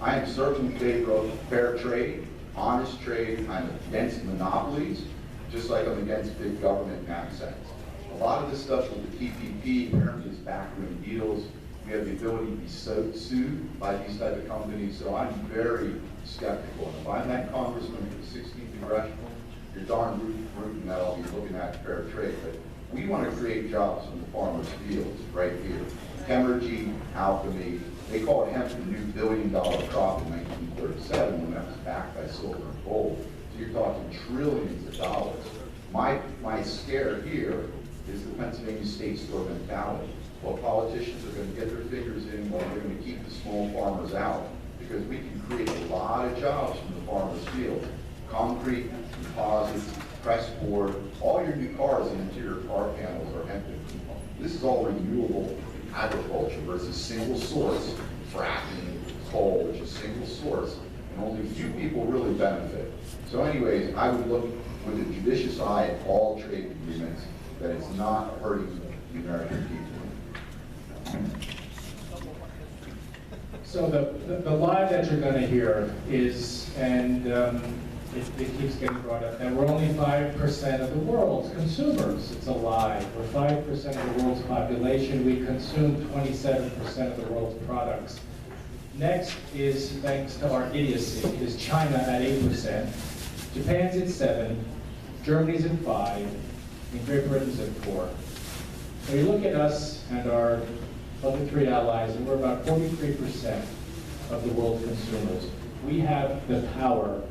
I am certainly in favor of fair trade, honest trade. I'm against monopolies, just like I'm against big government in that sense. A lot of this stuff with the TPP apparently is backroom deals. We have the ability to be sued by these type of companies, so I'm very skeptical. And if I'm that congressman for the 16th congressional, you're darn rooting that I'll be looking at fair trade. But we want to create jobs from the farmers' fields right here. Hemorrhaging, alchemy. They call it hemp the new billion-dollar crop in 1937 when that was backed by silver and gold. So you're talking trillions of dollars. My scare here is the Pennsylvania state store mentality. Well, politicians are going to get their fingers in, while they're going to keep the small farmers out, because we can create a lot of jobs from the farmers' field. Concrete, composites, press board, all your new cars and interior car panels are hemp. This is all renewable agriculture versus single source, fracking, coal, which is single source, and only a few people really benefit. So anyways, I would look with a judicious eye at all trade agreements, that it's not hurting the American people. So the lie that you're going to hear is, and it keeps getting brought up, that we're only 5% of the world's consumers. It's a lie. We're 5% of the world's population. We consume 27% of the world's products. Next is, thanks to our idiocy, is China at 8%. Japan's at 7%. Germany's at 5%. And Great Britain's at 4%. So you look at us and our other 3 allies, and we're about 43% of the world's consumers. We have the power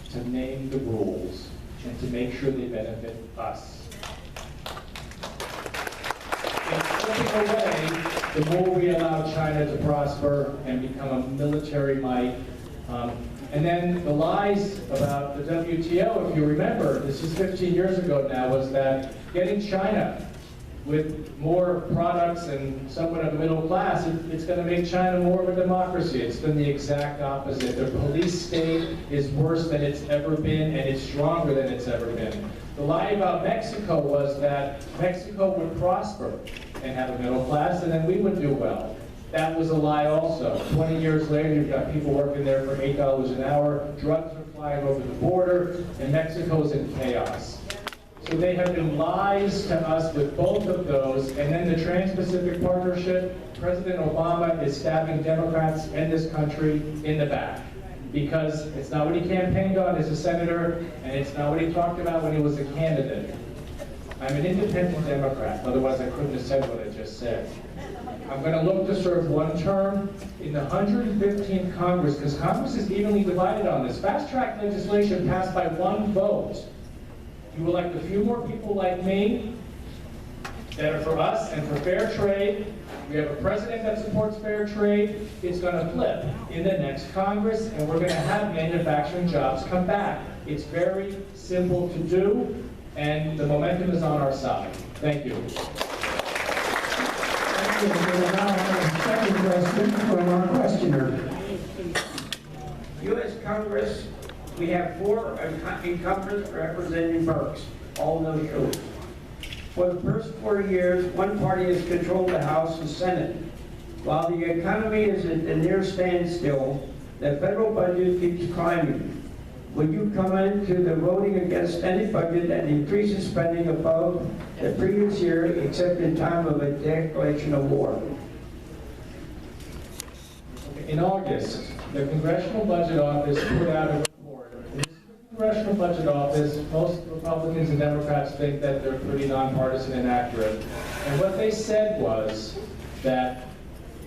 to name the rules and to make sure they benefit us. In flipping away, the more we allow China to prosper and become a military might. And then the lies about the WTO, if you remember, this is 15 years ago now, was that getting China with more products and somewhat of a middle class, it's going to make China more of a democracy. It's been the exact opposite. The police state is worse than it's ever been, and it's stronger than it's ever been. The lie about Mexico was that Mexico would prosper and have a middle class, and then we would do well. That was a lie also. 20 years later, you've got people working there for $8 an hour, drugs are flying over the border, and Mexico's in chaos. So they have been lies to us with both of those, and then the Trans-Pacific Partnership, President Obama is stabbing Democrats in this country in the back, because it's not what he campaigned on as a senator, and it's not what he talked about when he was a candidate. I'm an independent Democrat, otherwise I couldn't have said what I just said. I'm going to look to serve one term in the 115th Congress, because Congress is evenly divided on this. Fast-track legislation passed by one vote. You elect a few more people like me that are for us and for fair trade. We have a president that supports fair trade. It's going to flip in the next Congress, and we're going to have manufacturing jobs come back. It's very simple to do, and the momentum is on our side. Thank you. We will now have a second question from our questioner. U.S. Congress, we have 4 incumbents representing Berks, all no shows. For the first 4 years, one party has controlled the House and Senate. While the economy is at a near standstill, the federal budget keeps climbing. Would you come into the voting against any budget that increases spending above the previous year, except in time of a declaration of war? In August, the Congressional Budget Office put out a report. This is the Congressional Budget Office. Most Republicans and Democrats think that they're pretty nonpartisan and accurate. And what they said was that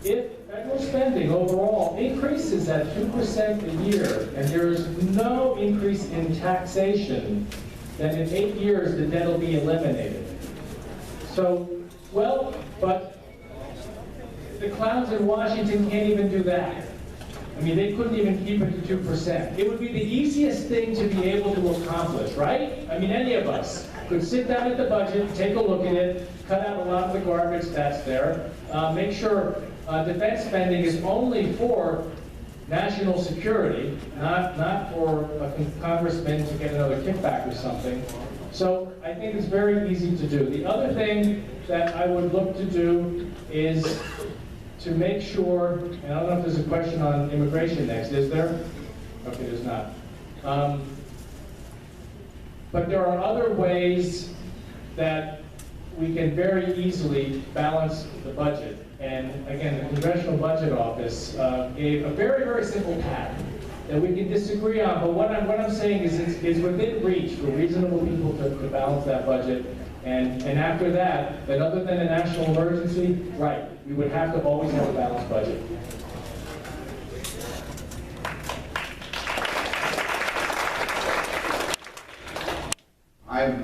if federal spending overall increases at 2% a year, and there is no increase in taxation, then in 8 years the debt will be eliminated. So, well, but the clowns in Washington can't even do that. I mean, they couldn't even keep it to 2%. It would be the easiest thing to be able to accomplish, right? I mean, any of us could sit down at the budget, take a look at it, cut out a lot of the garbage that's there, make sure defense spending is only for national security, not for a congressman to get another kickback or something. So I think it's very easy to do. The other thing that I would look to do is to make sure, and I don't know if there's a question on immigration next, is there? Okay, there's not. But there are other ways that we can very easily balance the budget. And again, the Congressional Budget Office gave a very, very simple path that we can disagree on. But what I'm saying is it's within reach for reasonable people to balance that budget. And after that other than a national emergency, right, we would have to always have a balanced budget.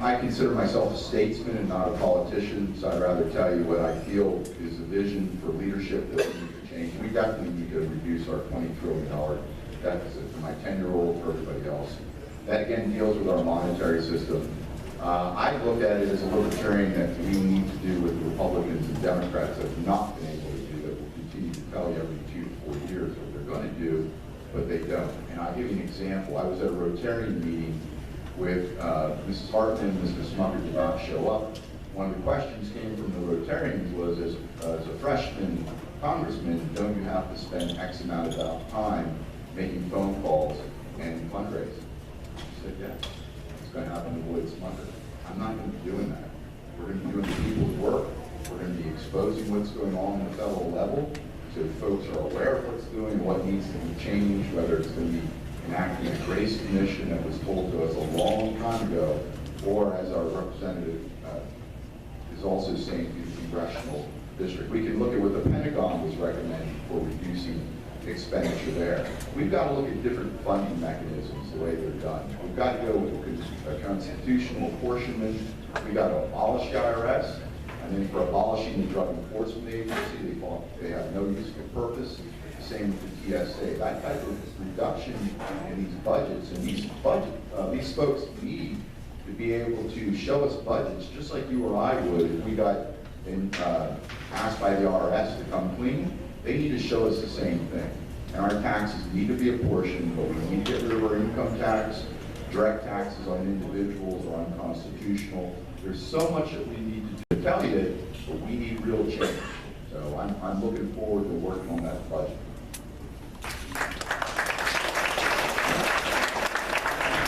I consider myself a statesman and not a politician, so I'd rather tell you what I feel is a vision for leadership that we need to change. We definitely need to reduce our $20 trillion deficit for my 10-year-old, for everybody else. That again deals with our monetary system. I look at it as a libertarian that we need to do what the Republicans and Democrats have not been able to do, that will continue to tell you every 2 to 4 years what they're going to do, but they don't. And I'll give you an example. I was at a Rotarian meeting with Mrs. Hartman. Mr. Smucker did not show up. One of the questions came from the Rotarians was, as a freshman congressman, don't you have to spend X amount of time making phone calls and fundraising? She said, yeah. It's going to happen to Lloyd Smucker. I'm not going to be doing that. We're going to be doing the people's work. We're going to be exposing what's going on at the federal level so folks are aware of what's doing and what needs to be changed, whether it's going to be enacting a grace commission that was told to us a long time ago, or as our representative is also saying to the congressional district. We can look at what the Pentagon was recommending for reducing expenditure there. We've got to look at different funding mechanisms, the way they're done. We've got to go with a constitutional apportionment. We've got to abolish the IRS, and then for abolishing the Drug Enforcement Agency, they have no use of purpose. Same with the TSA. That type of reduction in these budgets, and these folks need to be able to show us budgets just like you or I would if we got asked by the IRS to come clean, they need to show us the same thing. And our taxes need to be apportioned, but we need to get rid of our income tax. Direct taxes on individuals are unconstitutional. There's so much that we need to do. I tell you, but we need real change. So I'm looking forward to working on that budget.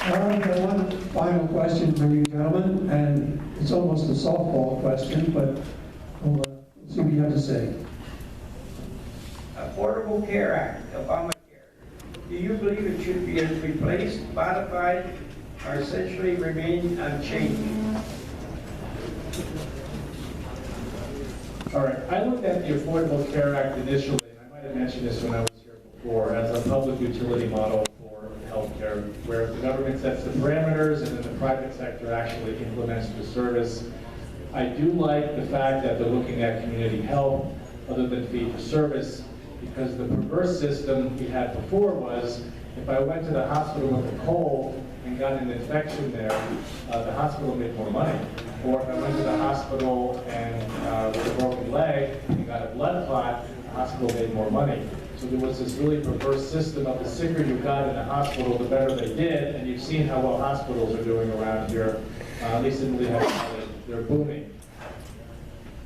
I've got one final question for you gentlemen, and it's almost a softball question, but we'll see what you have to say. Affordable Care Act, Obamacare. Do you believe it should be replaced, modified, or essentially remain unchanged? All right, I looked at the Affordable Care Act initially, and I might have mentioned this when I was here before, as a public utility model for healthcare, where the government sets the parameters and then the private sector actually implements the service. I do like the fact that they're looking at community health other than fee-for-service, because the perverse system we had before was, if I went to the hospital with a cold and got an infection there, the hospital made more money. Or if I went to the hospital and with a broken leg and got a blood clot, the hospital made more money. So there was this really perverse system of the sicker you got in the hospital, the better they did, and you've seen how well hospitals are doing around here. At least in Lehigh Valley, they're booming.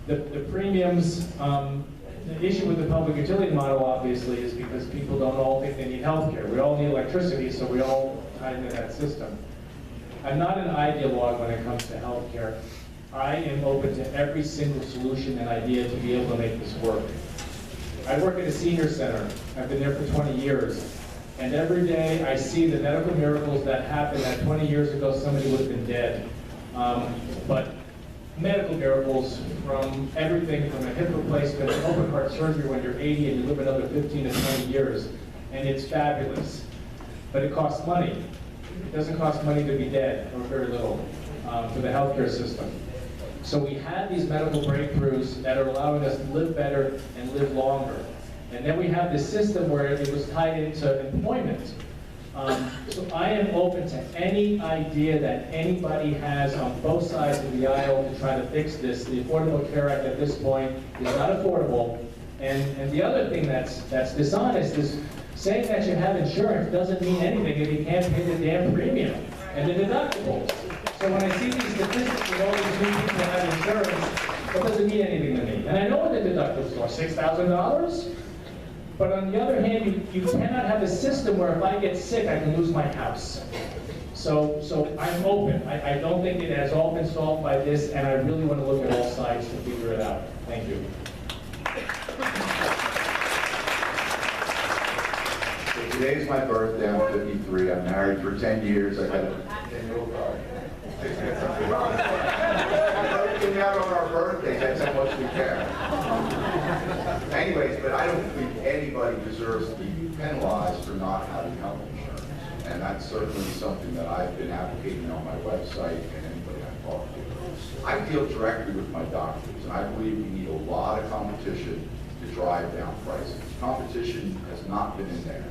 The premiums, the issue with the public utility model, obviously, is because people don't all think they need health care. We all need electricity, so we all tie into that system. I'm not an ideologue when it comes to health care. I am open to every single solution and idea to be able to make this work. I work at a senior center. I've been there for 20 years. And every day I see the medical miracles that happen that 20 years ago somebody would have been dead. But medical miracles from everything from a hip replacement to open heart surgery when you're 80 and you live another 15 to 20 years. And it's fabulous. But it costs money. It doesn't cost money to be dead, or very little, for the healthcare system. So we had these medical breakthroughs that are allowing us to live better and live longer. And then we have this system where it was tied into employment. So I am open to any idea that anybody has on both sides of the aisle to try to fix this. The Affordable Care Act at this point is not affordable. And the other thing that's dishonest is saying that you have insurance doesn't mean anything if you can't pay the damn premium and the deductibles. So when I see these statistics with all these new people have insurance, that doesn't mean anything to me. And I know what the deductibles are, $6,000. But on the other hand, you cannot have a system where if I get sick, I can lose my house. So I'm open. I don't think it has all been solved by this, and I really want to look at all sides to figure it out. Thank you. So today's my birthday. I'm 53. I'm married for 10 years. I got a 10-year-old daughter. Everything out on our birthdays, that's how much we care. Anyways, but I don't think anybody deserves to be penalized for not having health insurance. And that's certainly something that I've been advocating on my website and anybody I talk to. I deal directly with my doctors, and I believe we need a lot of competition to drive down prices. Competition has not been in there.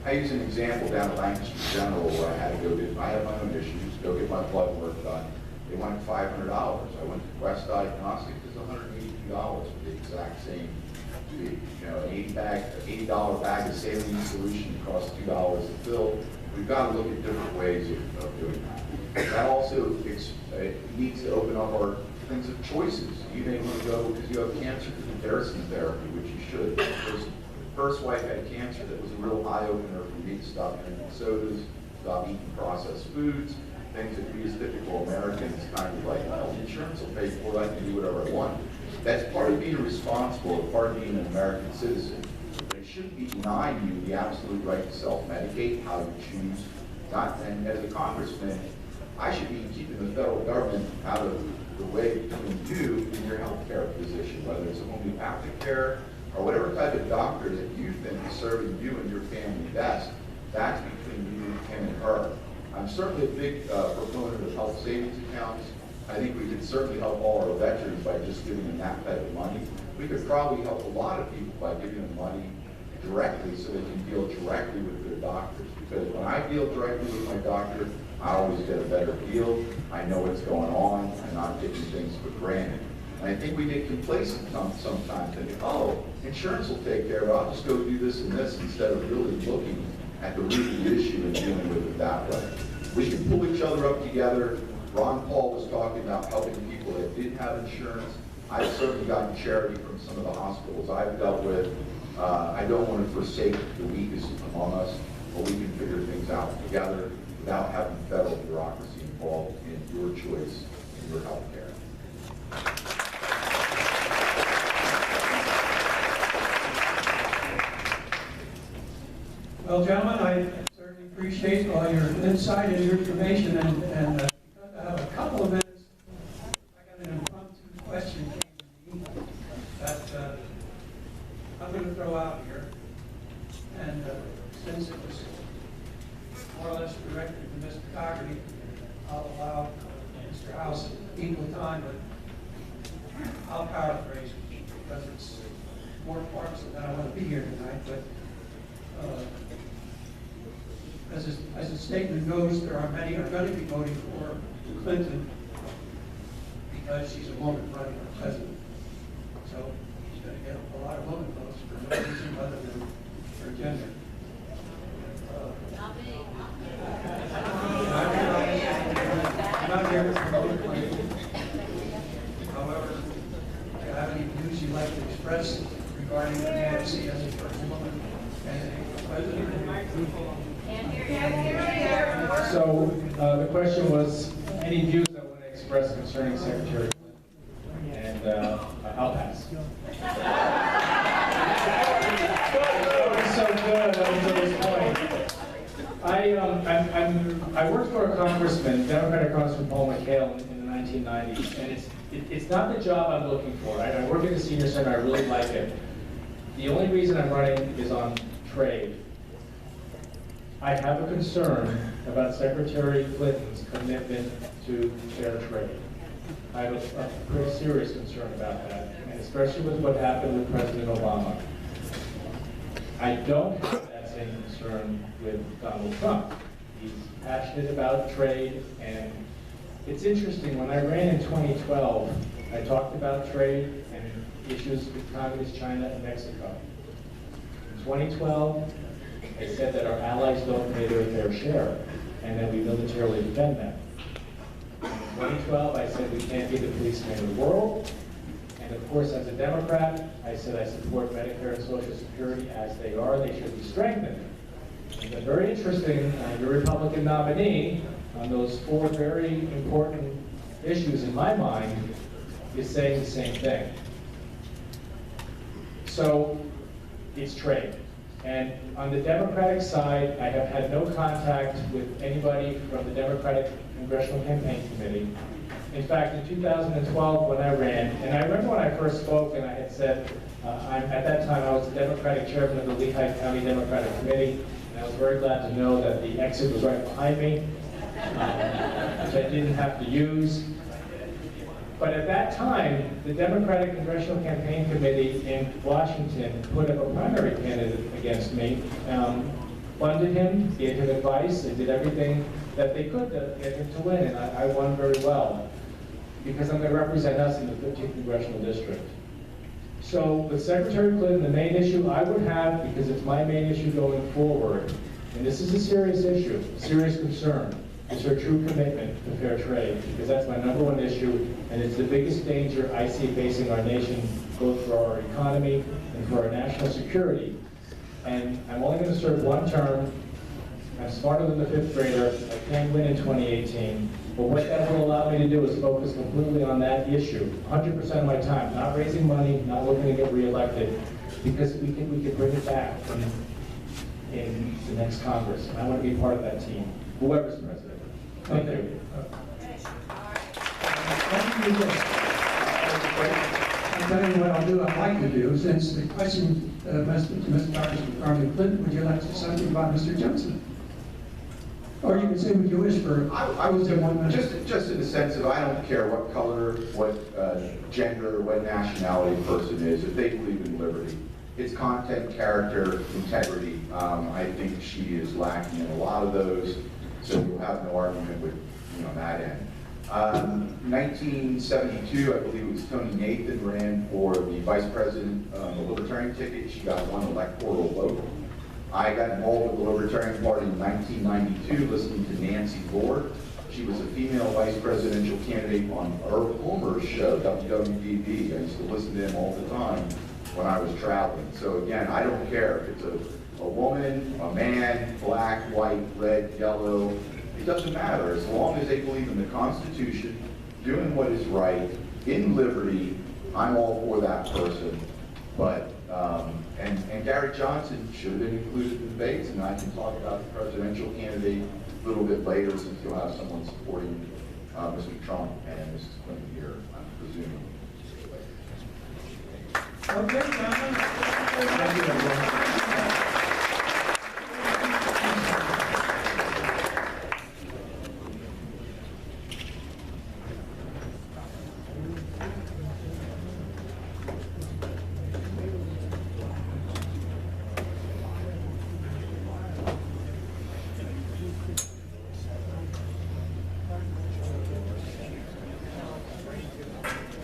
I use an example down at Lancaster General where I had to I had my own issues, go get my blood work done. They wanted $500. I went to Quest Diagnostics, it's $182 for the exact same fee. You know, an $80 bag of saline solution costs $2 to fill. We've got to look at different ways of doing that. That also needs to open up our things of choices. You may want to go because you have cancer to comparison therapy, which you should. First wife had cancer that was a real eye-opener for me to stop drinking sodas, stop eating processed foods, things that we as typical Americans kind of like, well, insurance will pay for it, I can do whatever I want. That's part of being responsible, part of being an American citizen. But it shouldn't be denying you the absolute right to self-medicate, how you choose. And as a congressman, I should be keeping the federal government out of the way between you and your health care position, whether it's a homeopathic care, or whatever type of doctor that you think is serving you and your family best. That's between you, him, and her. I'm certainly a big proponent of health savings accounts. I think we could certainly help all our veterans by just giving them that type of money. We could probably help a lot of people by giving them money directly so they can deal directly with their doctors. Because when I deal directly with my doctor, I always get a better deal. I know what's going on. I'm not taking things for granted. And I think we get complacent sometimes, thinking, oh, insurance will take care of it, I'll just go do this and this, instead of really looking at the root of the issue and dealing with it that way. We can pull each other up together. Ron Paul was talking about helping people that didn't have insurance. I've certainly gotten charity from some of the hospitals I've dealt with. I don't want to forsake the weakest among us, but we can figure things out together without having federal bureaucracy involved in your choice in your health care. Well, gentlemen, I certainly appreciate all your insight and your information, and because I have a couple of minutes, I got an impromptu question came to me that I'm going to throw out here. And since it was more or less directed to Mr. Coggerty, I'll allow Mr. House equal time, but I'll paraphrase because it's more parts than I want to be here tonight. But as the statement goes, there are many who are going to be voting for Clinton because she's a woman running for president. So she's going to get a lot of woman votes for no reason other than her gender. I'm not here to promote Clinton. However, if you have any views you'd like to express regarding the candidacy as a first woman candidate for president, So the question was, any views I want to express concerning Secretary Clinton? And I'll pass. That was so good up until this point. I worked for a congressman, Democratic Congressman Paul McHale in the 1990s, and it's not the job I'm looking for. I work at the senior center, I really like it. The only reason I'm running is on trade. I have a concern about Secretary Clinton's commitment to fair trade. I have a pretty serious concern about that, and especially with what happened with President Obama. I don't have that same concern with Donald Trump. He's passionate about trade, and it's interesting, when I ran in 2012, I talked about trade and issues with Communist China and Mexico. In 2012, I said that our allies don't pay their fair share, and that we militarily defend them. In 2012, I said we can't be the policeman of the world. And of course, as a Democrat, I said I support Medicare and Social Security as they are. They should be strengthened. And it's very interesting, your Republican nominee, on those four very important issues in my mind, is saying the same thing. So, it's trade. And on the Democratic side, I have had no contact with anybody from the Democratic Congressional Campaign Committee. In fact, in 2012, when I ran, and I remember when I first spoke and I had said, at that time I was the Democratic chairman of the Lehigh County Democratic Committee, and I was very glad to know that the exit was right behind me, which I didn't have to use. But at that time, the Democratic Congressional Campaign Committee in Washington put up a primary candidate against me, funded him, gave him advice, and did everything that they could to get him to win, and I won very well, because I'm going to represent us in the 15th Congressional District. So with Secretary Clinton, the main issue I would have, because it's my main issue going forward, and this is a serious issue, serious concern, is her true commitment to fair trade, because that's my #1 issue, and it's the biggest danger I see facing our nation, both for our economy and for our national security. And I'm only going to serve one term. I'm smarter than the 5th grader. I can't win in 2018. But what that will allow me to do is focus completely on that issue, 100% of my time, not raising money, not looking to get reelected, because we can bring it back in the next Congress. And I want to be part of that team, whoever's president. Thank you. I'll tell you what I'll do, I'd like to do, since the question, Mr. Congressman Clinton, would you like to say something about Mr. Johnson? Or you can say what you wish for. I was in one minute. Just in the sense of, I don't care what color, what gender, what nationality a person is, if they believe in liberty. It's content, character, integrity. I think she is lacking in a lot of those, so you'll have no argument with that end. 1972, I believe it was Tony Nathan ran for the vice president the Libertarian ticket. She got one electoral vote. I got involved with the Libertarian Party in 1992, listening to Nancy Lord. She was a female vice presidential candidate on Irv Homer's show, WWDB. I used to listen to him all the time when I was traveling. So again, I don't care if it's a woman, a man, black, white, red, yellow. It doesn't matter, as long as they believe in the Constitution, doing what is right, in liberty, I'm all for that person. But, and Gary Johnson should have been included in the debates, and I can talk about the presidential candidate a little bit later, since you'll have someone supporting Mr. Trump and Mrs. Clinton here, I'm presuming. Okay, John. Thank you, everyone.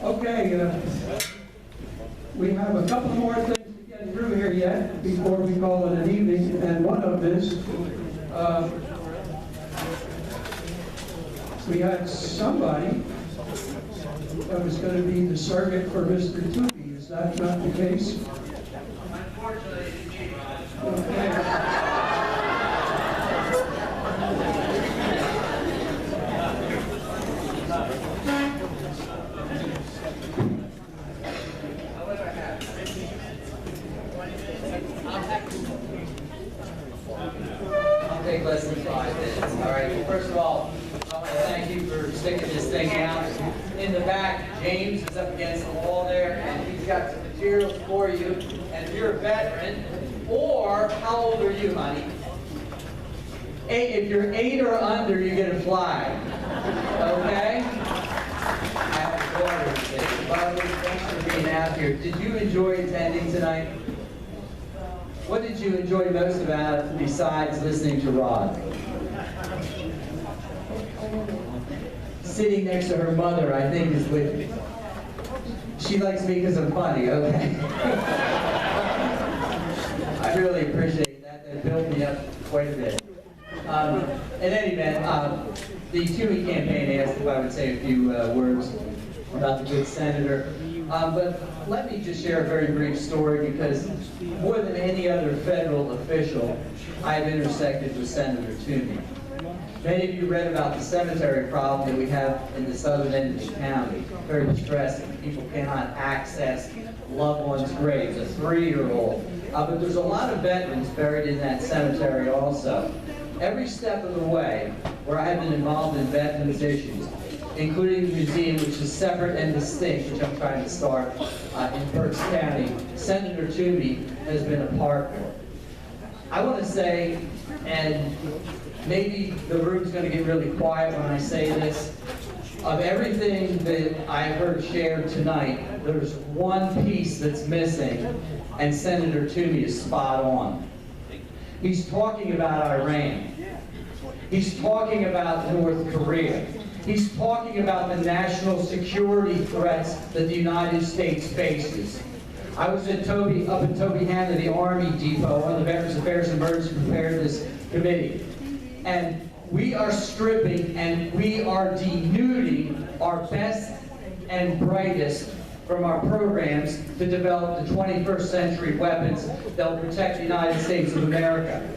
Okay, we have a couple more things to get through here yet before we call it an evening, and one of this, we had somebody that was going to be the surrogate for Mr. Toomey. Is that not the case? Unfortunately, it's me, Rod. Okay. I'll take less than 5 minutes. All right. Well, first of all, I want to thank you for sticking this thing out. In the back, James is up against the wall there, and he's got some materials for you. And if you're a veteran, or how old are you, honey? 8. If you're 8 or under, you get a flag. Okay? I have a daughter today. Bobby, thanks for being out here. Did you enjoy attending tonight? What did you enjoy most about it besides listening to Rod? Sitting next to her mother, I think, is what... She likes me because I'm funny, okay? I really appreciate that. That built me up quite a bit. In any event, the Toomey campaign asked if I would say a few words about the good senator. But let me just share a very brief story, because more than any other federal official, I've intersected with Senator Toomey. Many of you read about the cemetery problem that we have in the southern end of the county. Very distressing. People cannot access loved ones' graves, a 3-year-old. But there's a lot of veterans buried in that cemetery also. Every step of the way where I have been involved in veterans issues, including the museum, which is separate and distinct, which I'm trying to start in Berks County, Senator Toomey has been a partner. I want to say, and maybe the room's going to get really quiet when I say this, of everything that I've heard shared tonight, there's one piece that's missing, and Senator Toomey is spot on. He's talking about Iran. He's talking about North Korea. He's talking about the national security threats that the United States faces. I was at up in Tobyhanna, the Army Depot, on the Veterans Affairs and Emergency Preparedness Committee. And we are stripping and we are denuding our best and brightest from our programs to develop the 21st century weapons that will protect the United States of America.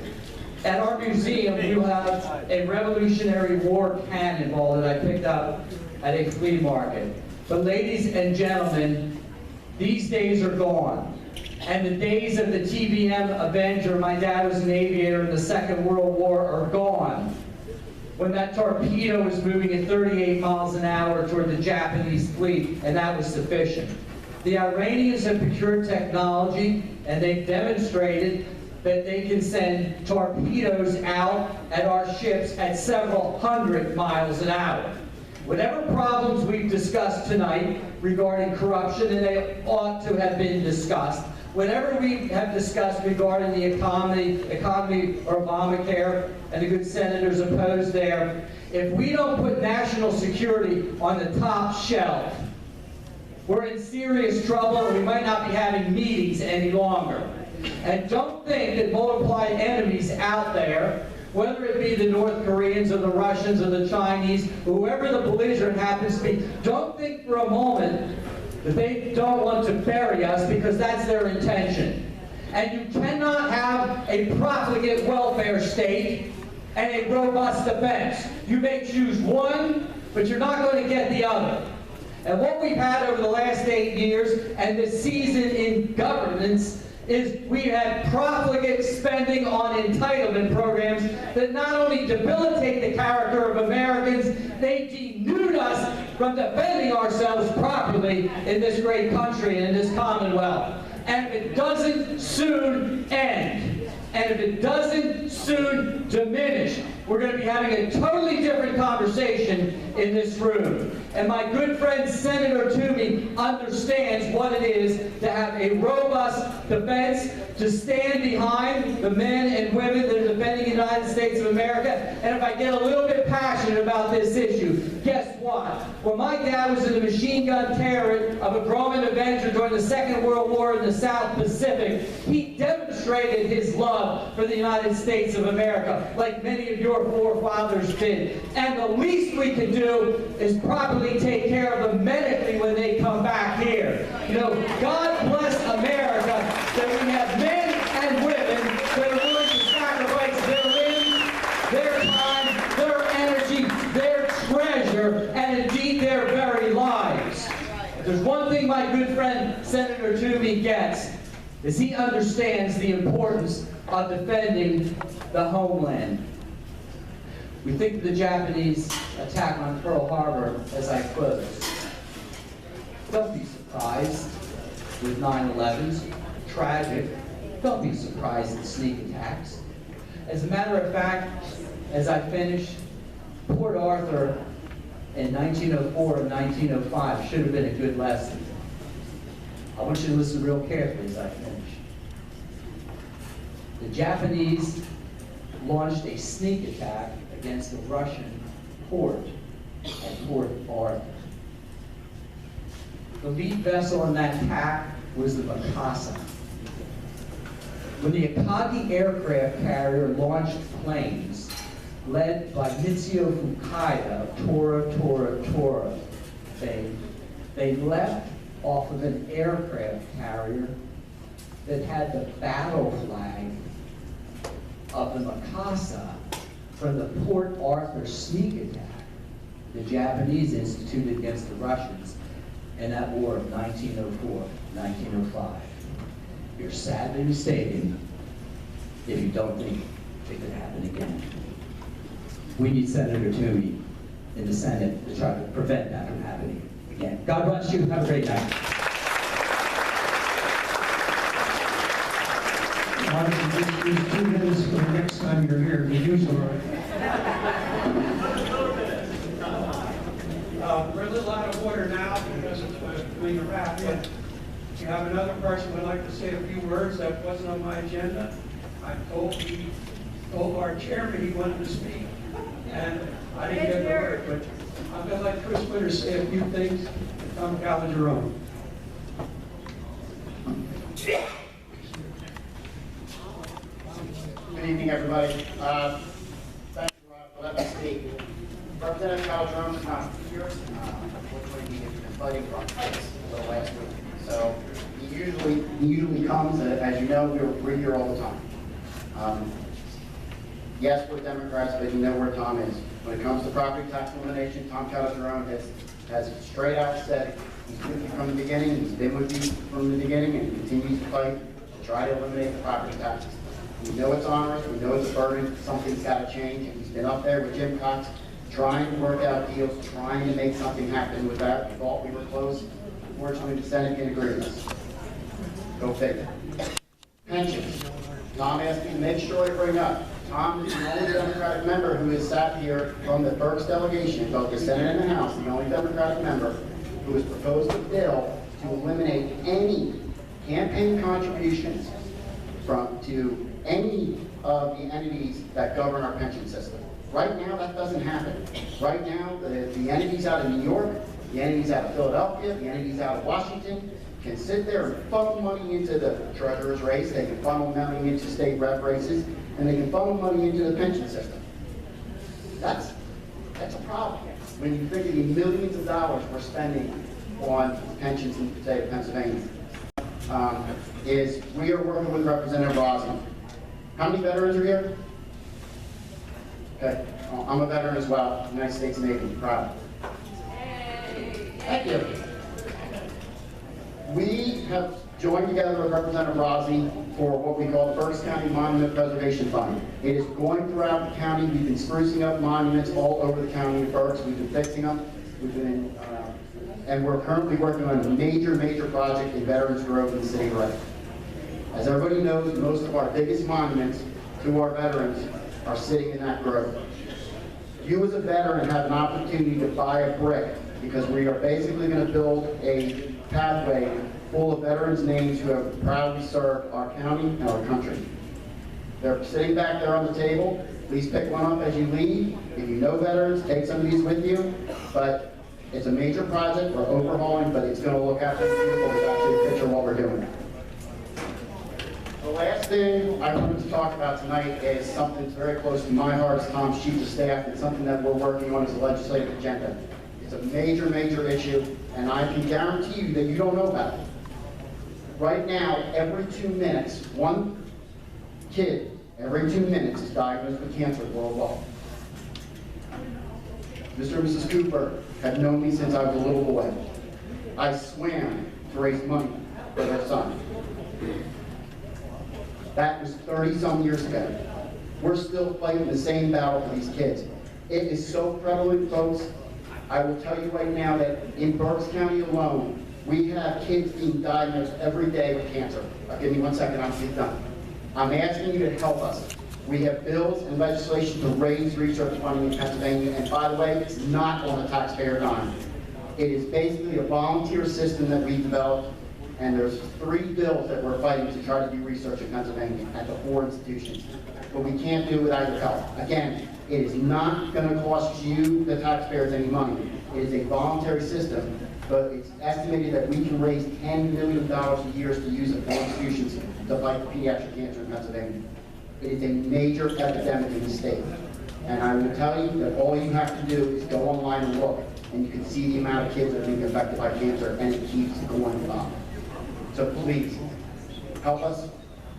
At our museum, you have a Revolutionary War cannonball that I picked up at a flea market. But ladies and gentlemen, these days are gone. And the days of the TBM Avenger, my dad was an aviator in the Second World War, are gone. When that torpedo was moving at 38 miles an hour toward the Japanese fleet, and that was sufficient. The Iranians have procured technology, and they've demonstrated that they can send torpedoes out at our ships at several hundred miles an hour. Whatever problems we've discussed tonight regarding corruption, and they ought to have been discussed, whatever we have discussed regarding the economy or Obamacare, and the good senators opposed there, If we don't put national security on the top shelf, we're in serious trouble and we might not be having meetings any longer. And don't think that multiplied enemies out there, whether it be the North Koreans or the Russians or the Chinese, whoever the belligerent happens to be, don't think for a moment that they don't want to bury us, because that's their intention. And you cannot have a profligate welfare state and a robust defense. You may choose one, but you're not going to get the other. And what we've had over the last 8 years and this season in governance is we had profligate spending on entitlement programs that not only debilitate the character of Americans, they denude us from defending ourselves properly in this great country and in this Commonwealth. And if it doesn't soon end, and if it doesn't soon diminish, we're going to be having a totally different conversation in this room. And my good friend Senator Toomey understands what it is to have a robust defense, to stand behind the men and women that are defending the United States of America. And if I get a little bit passionate about this issue, guess what? When my dad was in the machine gun terror of a Grumman Avenger during the Second World War in the South Pacific, he demonstrated his love for the United States of America, like many of your forefathers did. And the least we can do is properly take care of them medically when they come back here. You know, God bless America that we have men and women that are willing to sacrifice their limbs, their time, their energy, their treasure, and indeed their very lives. If there's one thing my good friend Senator Toomey gets, is he understands the importance of defending the homeland. We think of the Japanese attack on Pearl Harbor as I close. Don't be surprised with 9/11s, tragic. Don't be surprised at sneak attacks. As a matter of fact, as I finish, Port Arthur in 1904 and 1905 should have been a good lesson. I want you to listen real carefully as I finish. The Japanese launched a sneak attack against the Russian port at Port Arthur. The lead vessel in that attack was the Mikasa. When the Akagi aircraft carrier launched planes led by Mitsuo Fukaida of Tora, they left off of an aircraft carrier that had the battle flag of the Mikasa from the Port Arthur sneak attack the Japanese instituted against the Russians in that war of 1904-1905. You're sadly mistaken if you don't think it could happen again. We need Senator Toomey in the Senate to try to prevent that from happening again. God bless you. Have a great night. These 2 minutes for the next time you're here, you do so right. We're a little out of order now because it's doing a wrap. But you have another person who would like to say a few words that wasn't on my agenda. I told our chairman he wanted to speak, and I didn't get the word. But I'm going to let Chris Winter say a few things. Tom Calogero. Good evening, everybody. Thank you, Rob, for letting me speak. Representative Calogero is not here. Unfortunately, he has been fighting for fights until last week. So he usually comes. As you know, we're here all the time. Yes, we're Democrats, but you know where Tom is. When it comes to property tax elimination, Tom Calogero has straight out said he's with you from the beginning. He's been with you from the beginning, and he continues to fight to try to eliminate the property taxes. We know it's onerous, we know it's a burden, something's got to change, and he's been up there with Jim Cox trying to work out deals, trying to make something happen with that. We thought we were close. Unfortunately, the Senate didn't agree with us. Go figure. Pensions. Tom asked me to make sure I bring up. Tom is the only Democratic member who has sat here from the Berks delegation, both the Senate and the House, the only Democratic member who has proposed a bill to eliminate any campaign contributions to any of the entities that govern our pension system. Right now, that doesn't happen. Right now, the entities out of New York, the entities out of Philadelphia, the entities out of Washington can sit there and funnel money into the treasurer's race, they can funnel money into state rep races, and they can funnel money into the pension system. That's a problem. When you think of the millions of dollars we're spending on pensions in the state of Pennsylvania, is we are working with Representative Rossi. How many veterans are here? Okay, well, I'm a veteran as well, United States Navy, proud. Thank you. We have joined together with Representative Rossi for what we call the Berks County Monument Preservation Fund. It is going throughout the county. We've been sprucing up monuments all over the county of Berks. We've been fixing them. And we're currently working on a major project in Veterans Grove in the city of Reading. As everybody knows, most of our biggest monuments to our veterans are sitting in that grove. You as a veteran have an opportunity to buy a brick because we are basically going to build a pathway full of veterans' names who have proudly served our county and our country. They're sitting back there on the table. Please pick one up as you leave. If you know veterans, take some of these with you. But it's a major project. We're overhauling, but it's going to look absolutely beautiful. It's actually a picture of what we're doing. The last thing I wanted to talk about tonight is something that's very close to my heart as Tom's Chief of Staff. It's something that we're working on as a legislative agenda. It's a major issue, and I can guarantee you that you don't know about it. Right now, every 2 minutes, one kid, every 2 minutes is diagnosed with cancer worldwide. Mr. and Mrs. Cooper have known me since I was a little boy. I swam to raise money for their son. That was 30-some years ago. We're still fighting the same battle for these kids. It is so prevalent, folks. I will tell you right now that in Berks County alone, we have kids being diagnosed every day with cancer. Give me 1 second, I'm done. I'm asking you to help us. We have bills and legislation to raise research funding in Pennsylvania, and by the way, it's not on a taxpayer dime. It is basically a volunteer system that we developed, and there's 3 bills that we're fighting to try to do research in Pennsylvania at the 4 institutions. But we can't do it without your help. Again, it is not going to cost you, the taxpayers, any money. It is a voluntary system, but it's estimated that we can raise $10 million a year to use at 4 institutions to fight pediatric cancer in Pennsylvania. It is a major epidemic in the state. And I will tell you that all you have to do is go online and look, and you can see the amount of kids that are being affected by cancer, and it keeps going up. So please, help us.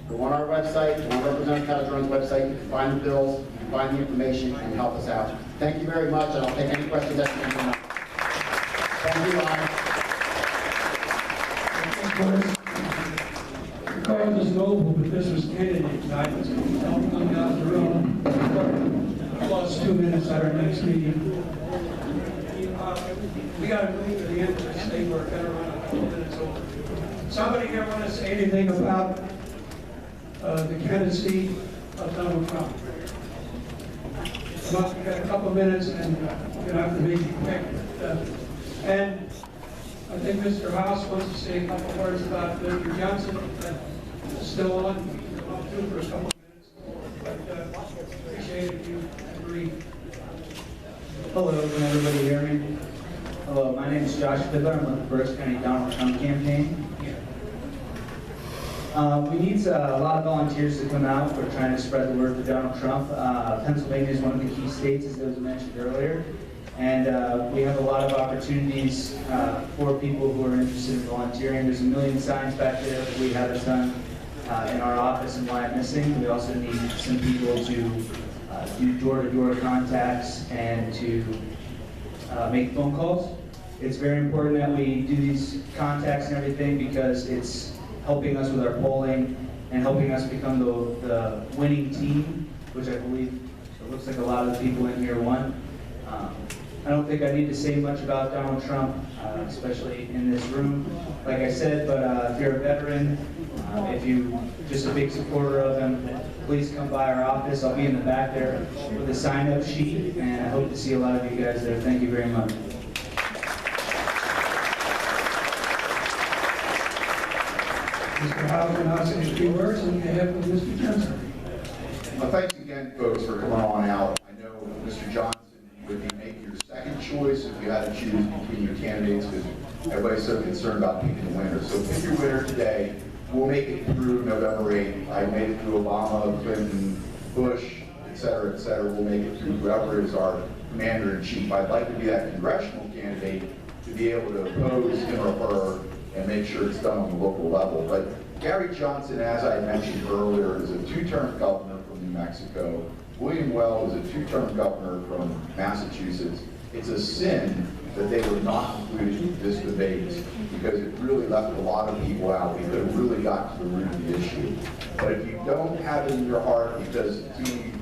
Go on our website, go on Representative Calderon's website, you can find the bills, you can find the information, and help us out. Thank you very much, and I'll take any questions that you have. Thank you, Ryan. The cause is noble, but this was candidate night. Don't come down the road. Plus 2 minutes at our next meeting. We got to move to the end of this thing. We're going to run a couple minutes over. Somebody here want to say anything about the candidacy of Donald Trump? Well, we got a couple minutes, and we're going to have to make it quick. And I think Mr. House wants to say a couple words about Mr. Johnson. Still on. I'll do for a couple minutes. But appreciate it if you agree. Hello, can everybody hear me? Hello, my name is Josh Fiddler. I'm with the Berks County Donald Trump campaign. We need a lot of volunteers to come out. We're trying to spread the word for Donald Trump. Pennsylvania is one of the key states, as was mentioned earlier. And we have a lot of opportunities for people who are interested in volunteering. There's a million signs back there that we haven't done in our office and why I'm missing. We also need some people to do door-to-door contacts and to make phone calls. It's very important that we do these contacts and everything because it's helping us with our polling and helping us become the winning team, which I believe it looks like a lot of the people in here won. I don't think I need to say much about Donald Trump, especially in this room, like I said, but if you're a veteran, if you're just a big supporter of him, please come by our office. I'll be in the back there with a sign-up sheet, and I hope to see a lot of you guys there. Thank you very much. Mr. House will now say a few words on behalf of Mr. Johnson. Well, thanks again, folks, for coming on out. I know Mr. Johnson would be making your second choice if you had to choose between your candidates, because everybody's so concerned about picking the winner. So pick your winner today. We'll make it through November 8th. I made it through Obama, Clinton, Bush, et cetera, et cetera. We'll make it through whoever is our commander-in-chief. I'd like to be that congressional candidate to be able to oppose him or her and make sure it's done on the local level. But Gary Johnson, as I mentioned earlier, is a two-term governor from New Mexico. William Weld is a two-term governor from Massachusetts. It's a sin that they were not included in this debate because it really left a lot of people out. We could have really got to the root of the issue. But if you don't have it in your heart because too many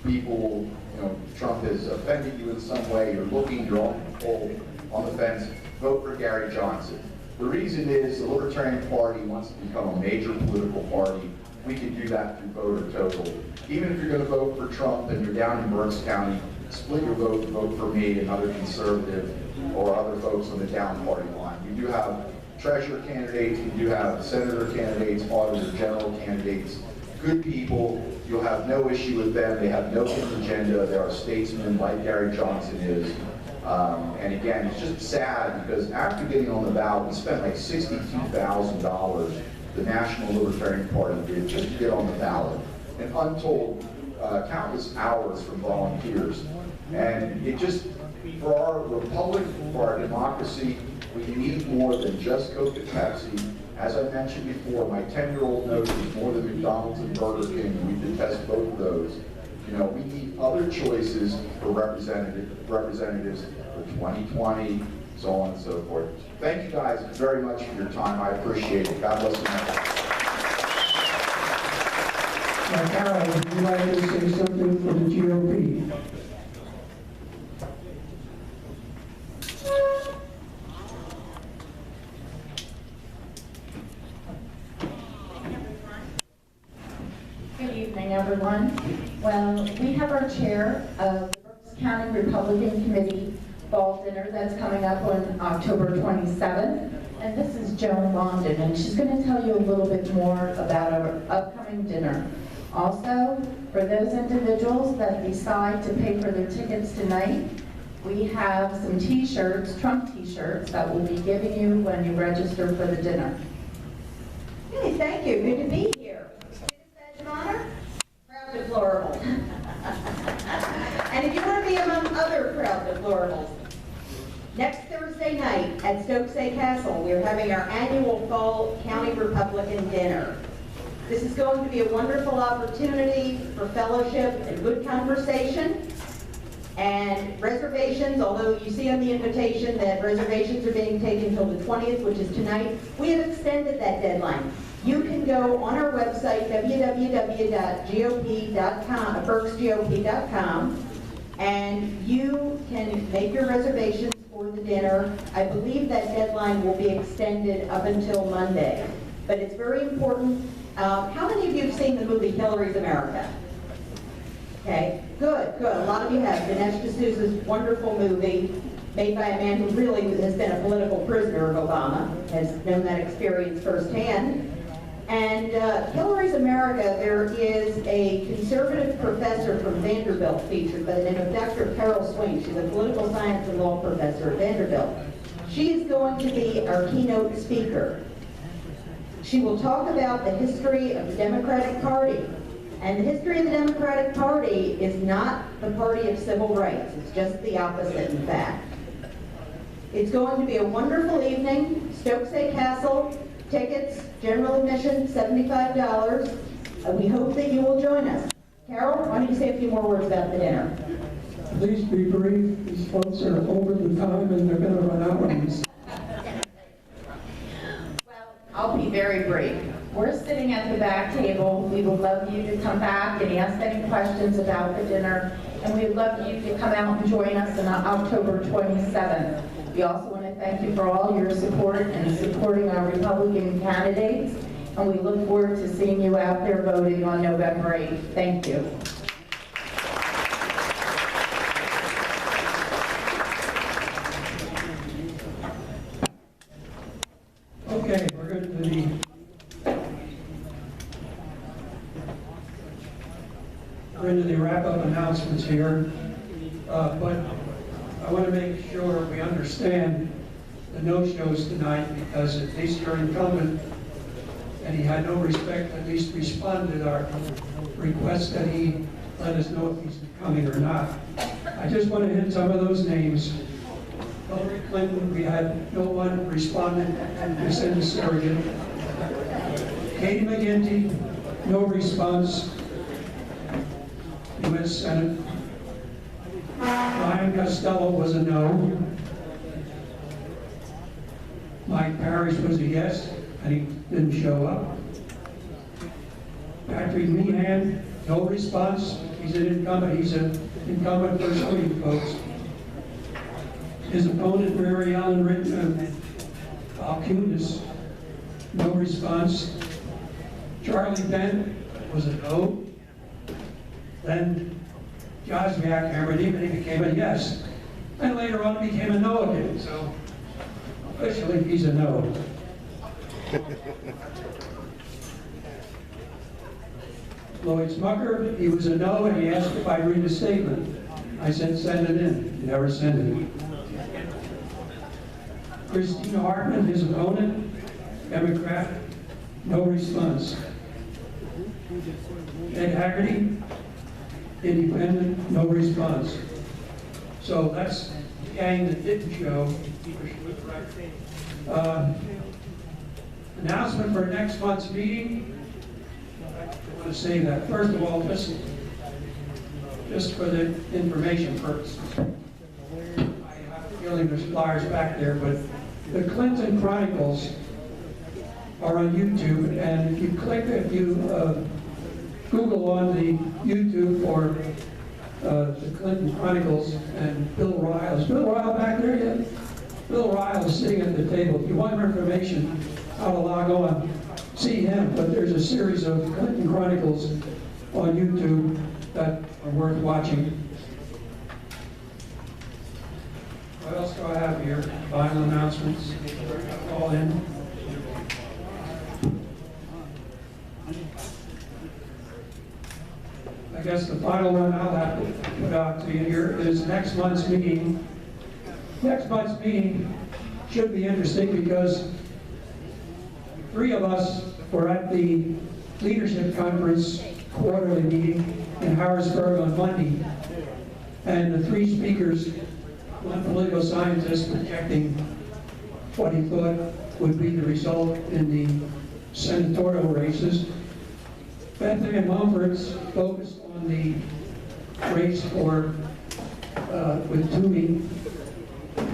people, Trump has offended you in some way, you're looking, you're on the fence, vote for Gary Johnson. The reason is the Libertarian Party wants to become a major political party. We can do that through voter total. Even if you're going to vote for Trump and you're down in Berks County, split your vote and vote for me, another conservative, or other folks on the down party line. We do have treasurer candidates, we do have senator candidates, auditor general candidates, good people. You'll have no issue with them. They have no hidden agenda. They are statesmen like Gary Johnson is. And again, it's just sad because after getting on the ballot, we spent like $62,000, the National Libertarian Party did, just to get on the ballot. And untold countless hours from volunteers. And it just, for our republic, for our democracy, we need more than just Coke and Pepsi. As I mentioned before, my 10-year-old knows there's more than McDonald's and Burger King, and we detest both of those. We need other choices for representatives for 2020, so on and so forth. Thank you guys very much for your time. I appreciate it. God bless America. Carol, would you like to say something for the GOP? Good evening, everyone. Well, we have our chair of the Berks County Republican Committee Fall Dinner that's coming up on October 27th. And this is Joan London, and she's going to tell you a little bit more about our upcoming dinner. Also, for those individuals that decide to pay for their tickets tonight, we have some t-shirts, Trump t-shirts, that we'll be giving you when you register for the dinner. Hey, thank you. Good to be here. Badge of honor? Proud deplorable. And if you want to be among other proud deplorables, next Thursday night at Stokesay Castle, we're having our annual Fall County Republican Dinner. This is going to be a wonderful opportunity for fellowship and good conversation. And reservations, although you see on the invitation that reservations are being taken until the 20th, which is tonight, we have extended that deadline. You can go on our website, www.gop.com, berksgop.com, and you can make your reservations for the dinner. I believe that deadline will be extended up until Monday. But it's very important. How many of you have seen the movie Hillary's America? Okay, good. A lot of you have. Dinesh D'Souza's wonderful movie, made by a man who really has been a political prisoner of Obama, has known that experience firsthand. And Hillary's America, there is a conservative professor from Vanderbilt featured by the name of Dr. Carol Swain. She's a political science and law professor at Vanderbilt. She is going to be our keynote speaker. She will talk about the history of the Democratic Party. And the history of the Democratic Party is not the party of civil rights. It's just the opposite, in fact. It's going to be a wonderful evening. Stokesay Castle, tickets, general admission, $75. We hope that you will join us. Carol, why don't you say a few more words about the dinner? Please be brief. These folks are over the time and they're going to run out on us. I'll be very brief. We're sitting at the back table. We would love you to come back and ask any questions about the dinner. And we would love you to come out and join us on October 27th. We also want to thank you for all your support and supporting our Republican candidates. And we look forward to seeing you out there voting on November 8th. Thank you. Okay, we're going to the wrap-up announcements here. but I want to make sure we understand the no-shows tonight, because at least you're incumbent, and he had no respect, at least responded to our request that he let us know if he's coming or not. I just want to hit some of those names. Hillary Clinton, we had no one responded to send a surrogate. Katie McGinty, no response. U.S. Senate. Ryan Costello was a no. Mike Parrish was a yes, and he didn't show up. Patrick Meehan, no response. He's an incumbent. He's an incumbent for Sweden folks. His opponent, Mary Ellen Alcunis, no response. Charlie Bent was a no. Then Josviak hammered him, and he became a yes. And later on became a no again. So officially, he's a no. Lloyd Smucker, he was a no, and he asked if I'd read a statement. I said, send it in. He never sent it. Christina Hartman, his opponent, Democrat, no response. Ed Haggerty, independent, no response. So that's the gang that didn't show. Announcement for next month's meeting. I want to say that, first of all, just for the information purposes. I have a feeling there's flyers back there, but the Clinton Chronicles are on YouTube, and if you Google on the YouTube for the Clinton Chronicles and Bill Ryle. Is Bill Ryle back there yet? Bill Ryle is sitting at the table. If you want more information how to log on, see him. But there's a series of Clinton Chronicles on YouTube that are worth watching. What else do I have here? Final announcements. All in. I guess the final one I'll have to put out to you here is next month's meeting. Next month's meeting should be interesting because 3 of us were at the leadership conference quarterly meeting in Harrisburg on Monday. And the 3 speakers, one political scientist projecting what he thought would be the result in the senatorial races. Bethany Mumford's focused on the race for with Toomey,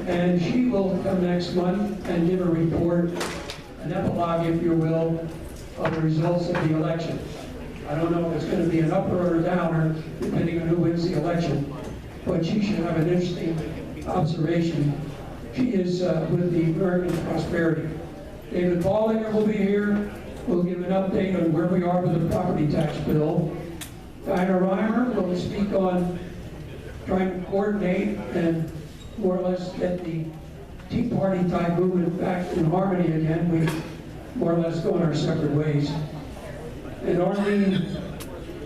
and she will come next month and give a report, an epilogue, if you will, of the results of the election. I don't know if it's going to be an upper or a downer, depending on who wins the election, but she should have an interesting observation. She is with the American Prosperity. David Ballinger will be here. We'll give an update on where we are with the property tax bill. Dinah Reimer will speak on trying to coordinate and more or less get the Tea Party type movement back in harmony again. We more or less go in our separate ways. And Arlene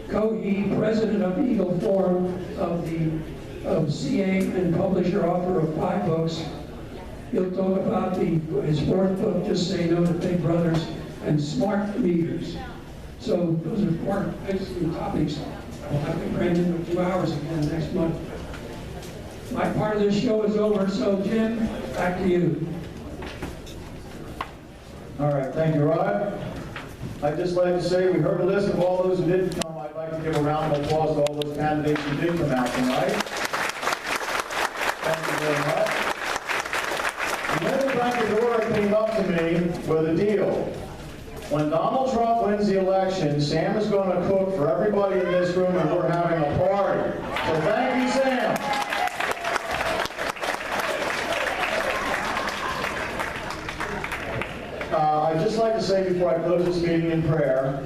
Cohee, president of Eagle Forum of CA and publisher, author of 5 books. He'll talk about his 4th book, Just Say No to Big Brothers, and smart meters. So those are 4 interesting topics. I'll have to cram in for 2 hours again next month. My part of this show is over, so Jim, back to you. All right, thank you, Rod. I'd just like to say we heard a list of all those who didn't come. I'd like to give a round of applause to all those candidates who did come out tonight. Thank you very much. And then the Frank Dora came up to me with a deal. When Donald Trump wins the election, Sam is going to cook for everybody in this room, and we're having a party. So thank you, Sam. I'd just like to say before I close this meeting in prayer,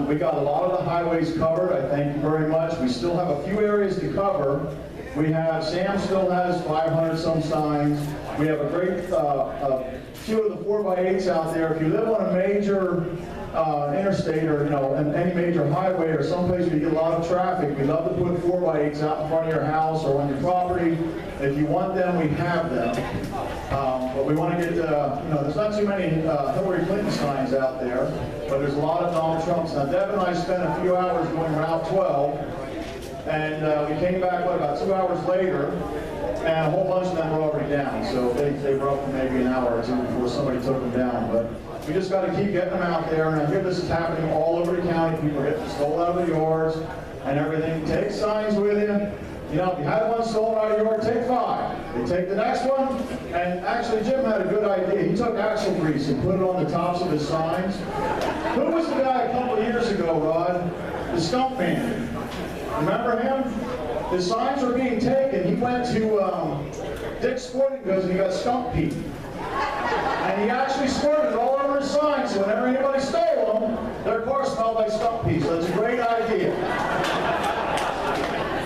we got a lot of the highways covered. I thank you very much. We still have a few areas to cover, Sam still has 500 some signs. We have a great few of the 4x8s out there. If you live on a major interstate or, any major highway or someplace where you get a lot of traffic, we love to put 4x8s out in front of your house or on your property. If you want them, we have them. But we want to get, there's not too many Hillary Clinton signs out there, but there's a lot of Donald Trumps. Now, Deb and I spent a few hours going Route 12, and we came back, about 2 hours later, and a whole bunch of them were already down. So they were up for maybe an hour or two before somebody took them down. But we just got to keep getting them out there. And I hear this is happening all over the county. People are getting stolen out of the yards and everything. Take signs with you. If you had one stolen out of your yard, take 5. They take the next one. And actually, Jim had a good idea. He took axle grease and put it on the tops of his signs. Who was the guy a couple of years ago, Rod? The Stump Man. Remember him? His signs were being taken. He went to Dick's Sporting Goods and he got Stump Pete. And he actually squirted all over his signs, so whenever anybody stole them, their car smelled like Stump Pete. So it's a great idea.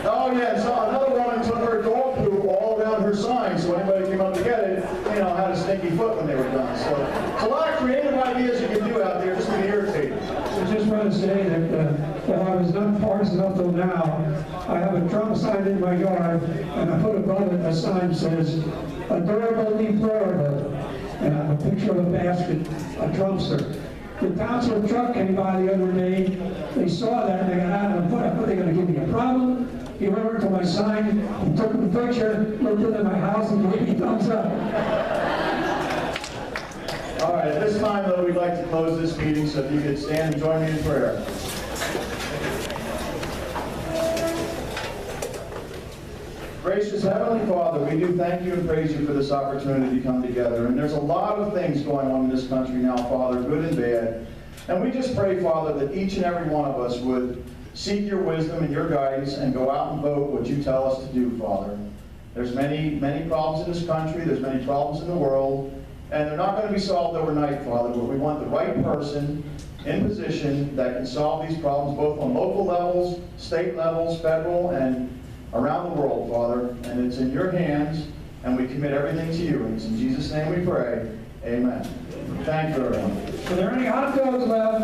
Oh yeah, so another woman took her dog poop all around her sign, so anybody came up to get it, had a stinky foot when they were done. So it's a lot of creative ideas you can do out there, just to be irritated. I just want to say that while I was not partisan up till now, I have a Trump sign in my yard, and I put above it a sign that says, "Adorable, deplorable," and I have a picture of a basket, a Trumpster. The council truck came by the other day. They saw that and they got out and I thought, they going to give me a problem. He went over to my sign, he took the picture, looked into my house, and gave me a thumbs up. All right, at this time, though, we'd like to close this meeting, so if you could stand and join me in prayer. Gracious Heavenly Father, we do thank you and praise you for this opportunity to come together. And there's a lot of things going on in this country now, Father, good and bad. And we just pray, Father, that each and every one of us would seek your wisdom and your guidance and go out and vote what you tell us to do, Father. There's many problems in this country. There's many problems in the world. And they're not going to be solved overnight, Father, but we want the right person in position that can solve these problems both on local levels, state levels, federal, and around the world, Father. And it's in your hands, and we commit everything to you. And it's in Jesus' name we pray. Amen. Thank you, everyone. Are there any hot dogs left?